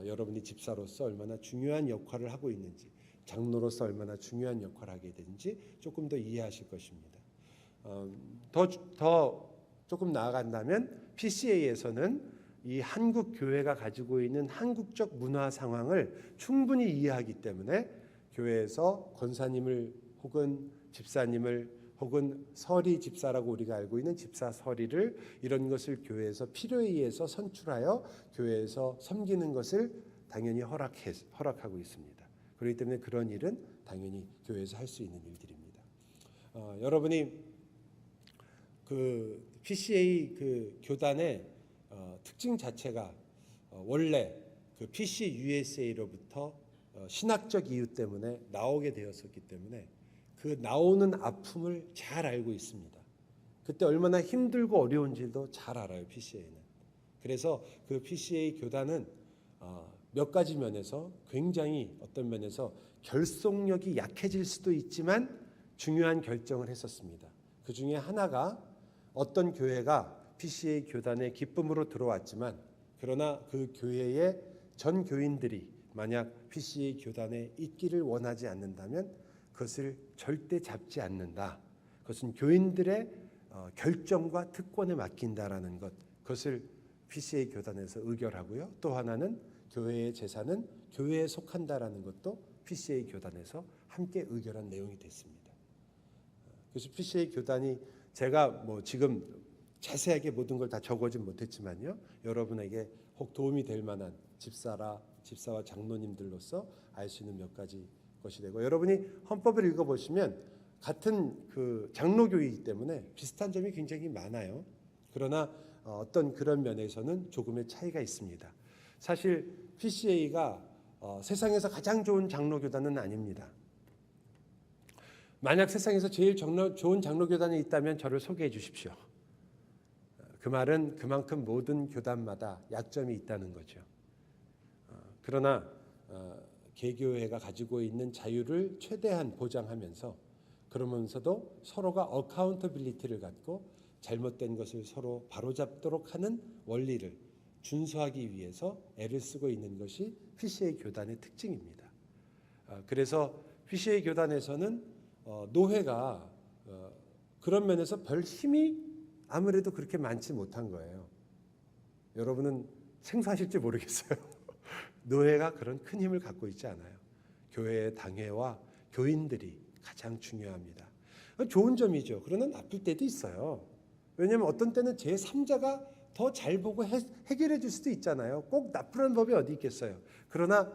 여러분이 집사로서 얼마나 중요한 역할을 하고 있는지 장로로서 얼마나 중요한 역할을 하게 되는지 조금 더 이해하실 것입니다. 더 조금 나아간다면 PCA에서는 이 한국 교회가 가지고 있는 한국적 문화 상황을 충분히 이해하기 때문에 교회에서 권사님을 혹은 집사님을 혹은 서리 집사라고 우리가 알고 있는 집사 서리를 이런 것을 교회에서 필요에 의해서 선출하여 교회에서 섬기는 것을 당연히 허락하고 있습니다. 그렇기 때문에 그런 일은 당연히 교회에서 할 수 있는 일들입니다. 여러분이 그 PCA 그 교단의 특징 자체가 원래 그 PC USA로부터 신학적 이유 때문에 나오게 되었었기 때문에 그 나오는 아픔을 잘 알고 있습니다. 그때 얼마나 힘들고 어려운지도 잘 알아요, PCA는. 그래서 그 PCA 교단은 몇 가지 면에서 굉장히 어떤 면에서 결속력이 약해질 수도 있지만 중요한 결정을 했었습니다. 그 중에 하나가 어떤 교회가 PCA 교단에 기쁨으로 들어왔지만 그러나 그 교회의 전 교인들이 만약 PCA 교단에 있기를 원하지 않는다면 그것을 절대 잡지 않는다. 그것은 교인들의 결정과 특권에 맡긴다라는 것. 그것을 PCA 교단에서 의결하고요. 또 하나는 교회의 재산은 교회에 속한다라는 것도 PCA 교단에서 함께 의결한 내용이 됐습니다. 그래서 PCA 교단이 제가 뭐 지금 자세하게 모든 걸 다 적어진 못했지만요. 여러분에게 혹 도움이 될 만한 집사와 장로님들로서 알 수 있는 몇 가지 것이 되고 여러분이 헌법을 읽어보시면 같은 그 장로교이기 때문에 비슷한 점이 굉장히 많아요. 그러나 어떤 그런 면에서는 조금의 차이가 있습니다. 사실 PCA가 세상에서 가장 좋은 장로교단은 아닙니다. 만약 세상에서 제일 좋은 장로교단이 있다면 저를 소개해 주십시오. 그 말은 그만큼 모든 교단마다 약점이 있다는 거죠. 그러나 개교회가 가지고 있는 자유를 최대한 보장하면서 그러면서도 서로가 어카운터빌리티를 갖고 잘못된 것을 서로 바로잡도록 하는 원리를 준수하기 위해서 애를 쓰고 있는 것이 PCA 교단의 특징입니다. 그래서 PCA 교단에서는 노회가 그런 면에서 별 힘이 아무래도 그렇게 많지 못한 거예요. 여러분은 생소하실지 모르겠어요. 노회가 그런 큰 힘을 갖고 있지 않아요. 교회의 당회와 교인들이 가장 중요합니다. 좋은 점이죠. 그러나 나쁠 때도 있어요. 왜냐하면 어떤 때는 제3자가 더 잘 보고 해결해 줄 수도 있잖아요. 꼭 나쁘라는 법이 어디 있겠어요. 그러나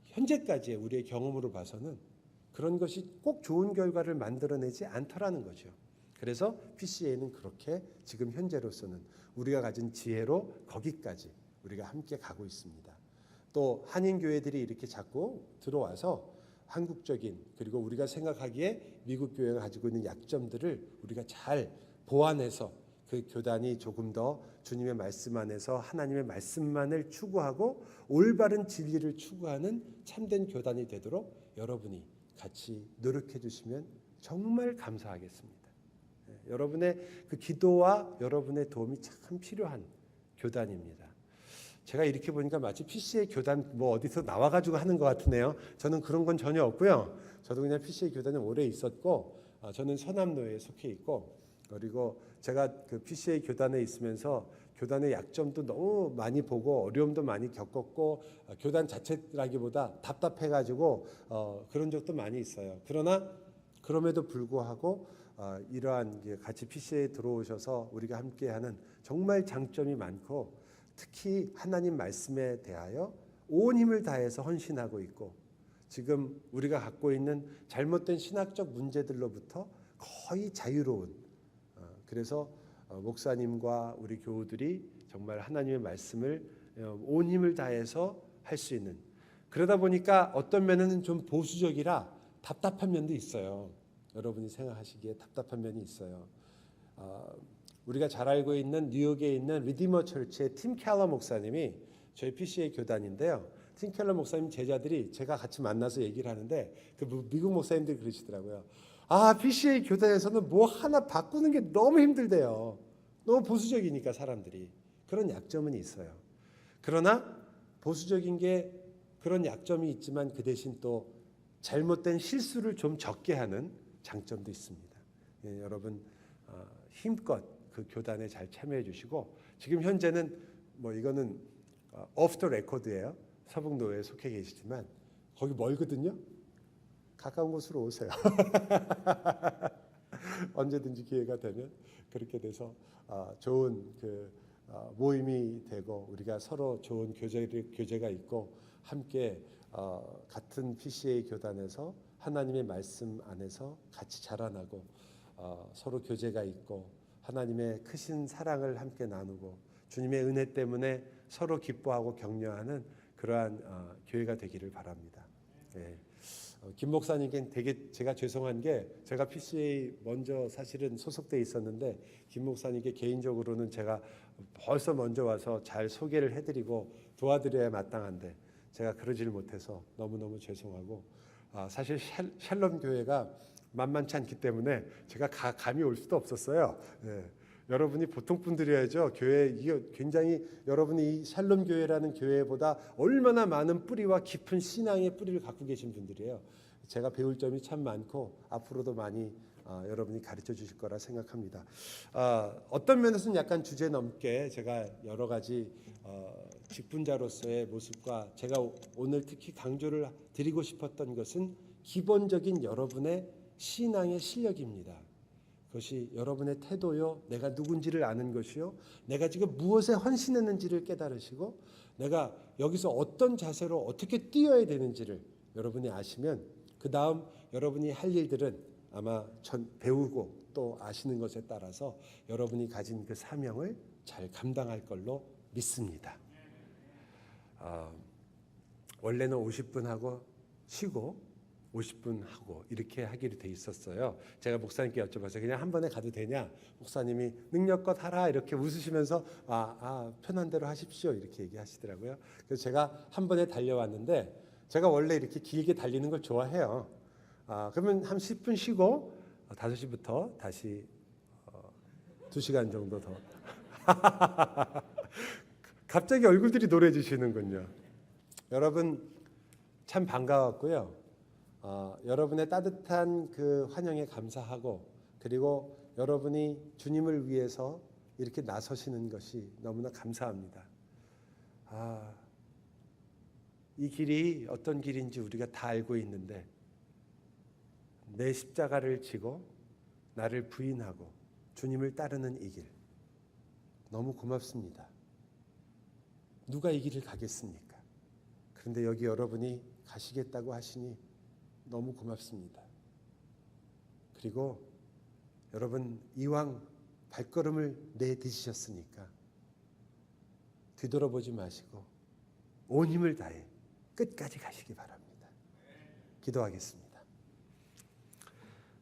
현재까지의 우리의 경험으로 봐서는 그런 것이 꼭 좋은 결과를 만들어내지 않더라는 거죠. 그래서 PCA는 그렇게 지금 현재로서는 우리가 가진 지혜로 거기까지 우리가 함께 가고 있습니다. 또 한인교회들이 이렇게 자꾸 들어와서 한국적인 그리고 우리가 생각하기에 미국 교회가 가지고 있는 약점들을 우리가 잘 보완해서 그 교단이 조금 더 주님의 말씀 안에서 하나님의 말씀만을 추구하고 올바른 진리를 추구하는 참된 교단이 되도록 여러분이 같이 노력해 주시면 정말 감사하겠습니다. 여러분의 그 기도와 여러분의 도움이 참 필요한 교단입니다. 제가 이렇게 보니까 마치 PCA 교단 뭐 어디서 나와가지고 하는 것 같으네요. 저는 그런 건 전혀 없고요. 저도 그냥 PCA 교단에 오래 있었고, 저는 서남노회에 속해 있고, 그리고 제가 그 PCA 교단에 있으면서 교단의 약점도 너무 많이 보고 어려움도 많이 겪었고, 교단 자체라기보다 답답해가지고 그런 적도 많이 있어요. 그러나 그럼에도 불구하고 이러한 같이 PCA에 들어오셔서 우리가 함께하는 정말 장점이 많고, 특히 하나님 말씀에 대하여 온 힘을 다해서 헌신하고 있고, 지금 우리가 갖고 있는 잘못된 신학적 문제들로부터 거의 자유로운, 그래서 목사님과 우리 교우들이 정말 하나님의 말씀을 온 힘을 다해서 할 수 있는, 그러다 보니까 어떤 면에는 좀 보수적이라 답답한 면도 있어요. 여러분이 생각하시기에 답답한 면이 있어요. 우리가 잘 알고 있는 뉴욕에 있는 리디머 처치의 팀 켈러 목사님이 저희 PCA 교단인데요. 팀 켈러 목사님 제자들이 제가 같이 만나서 얘기를 하는데 그 미국 목사님들이 그러시더라고요. PCA 교단에서는 뭐 하나 바꾸는 게 너무 힘들대요. 너무 보수적이니까 사람들이. 그런 약점은 있어요. 그러나 보수적인 게 그런 약점이 있지만 그 대신 또 잘못된 실수를 좀 적게 하는 장점도 있습니다. 여러분 힘껏 그 교단에 잘 참여해 주시고, 지금 현재는 뭐 이거는 오프 더 레코드예요. 서북노회에 속해 계시지만 거기 멀거든요. 가까운 곳으로 오세요. 언제든지 기회가 되면 그렇게 돼서 좋은 그 모임이 되고 우리가 서로 좋은 교제가 있고 함께 같은 PCA 교단에서 하나님의 말씀 안에서 같이 자라나고 서로 교제가 있고 하나님의 크신 사랑을 함께 나누고 주님의 은혜 때문에 서로 기뻐하고 격려하는 그러한 교회가 되기를 바랍니다. 김 목사님께 되게 제가 죄송한 게, 제가 PCA 먼저 사실은 소속돼 있었는데 김 목사님께 개인적으로는 제가 벌써 먼저 와서 잘 소개를 해드리고 도와드려야 마땅한데 제가 그러지를 못해서 너무너무 죄송하고, 사실 샬롬 교회가 만만치 않기 때문에 제가 감이 올 수도 없었어요. 여러분이 보통 분들이야죠. 교회 이게 굉장히 여러분이 이 샬롬 교회라는 교회보다 얼마나 많은 뿌리와 깊은 신앙의 뿌리를 갖고 계신 분들이에요. 제가 배울 점이 참 많고 앞으로도 많이 여러분이 가르쳐 주실 거라 생각합니다. 어떤 면에서는 약간 주제 넘게 제가 여러 가지 직분자로서의 모습과 제가 오늘 특히 강조를 드리고 싶었던 것은 기본적인 여러분의 신앙의 실력입니다. 그것이 여러분의 태도요, 내가 누군지를 아는 것이요, 내가 지금 무엇에 헌신했는지를 깨달으시고 내가 여기서 어떤 자세로 어떻게 뛰어야 되는지를 여러분이 아시면 그 다음 여러분이 할 일들은 아마 배우고 또 아시는 것에 따라서 여러분이 가진 그 사명을 잘 감당할 걸로 믿습니다. 원래는 50분 하고 쉬고 50분 하고 이렇게 하기로 돼 있었어요. 제가 목사님께 여쭤봤어요. 그냥 한 번에 가도 되냐? 목사님이 능력껏 하라 이렇게 웃으시면서 편한 대로 하십시오 이렇게 얘기하시더라고요. 그래서 제가 한 번에 달려왔는데 제가 원래 이렇게 길게 달리는 걸 좋아해요. 그러면 한 10분 쉬고 5시부터 다시 2시간 정도 더. 갑자기 얼굴들이 노래지시는군요. 여러분 참 반가웠고요. 여러분의 따뜻한 그 환영에 감사하고, 그리고 여러분이 주님을 위해서 이렇게 나서시는 것이 너무나 감사합니다. 이 길이 어떤 길인지 우리가 다 알고 있는데, 내 십자가를 지고 나를 부인하고 주님을 따르는 이 길, 너무 고맙습니다. 누가 이 길을 가겠습니까? 그런데 여기 여러분이 가시겠다고 하시니 너무 고맙습니다. 그리고 여러분 이왕 발걸음을 내디디셨으니까 뒤돌아보지 마시고 온 힘을 다해 끝까지 가시기 바랍니다. 기도하겠습니다.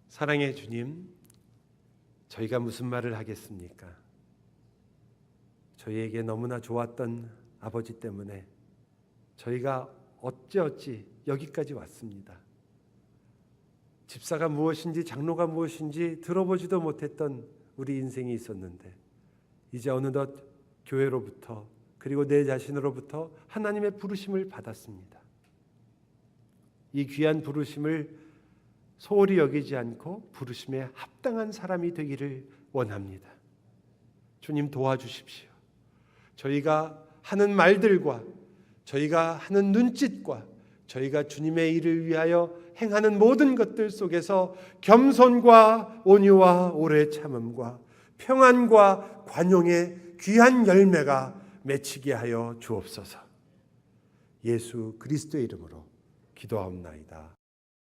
사랑의 주님, 저희가 무슨 말을 하겠습니까? 저희에게 너무나 좋았던 아버지 때문에 저희가 어찌 여기까지 왔습니다. 집사가 무엇인지 장로가 무엇인지 들어보지도 못했던 우리 인생이 있었는데, 이제 어느덧 교회로부터 그리고 내 자신으로부터 하나님의 부르심을 받았습니다. 이 귀한 부르심을 소홀히 여기지 않고 부르심에 합당한 사람이 되기를 원합니다. 주님 도와주십시오. 저희가 하는 말들과 저희가 하는 눈짓과 저희가 주님의 일을 위하여 행하는 모든 것들 속에서 겸손과 온유와 오래 참음과 평안과 관용의 귀한 열매가 맺히게 하여 주옵소서. 예수 그리스도의 이름으로 기도하옵나이다.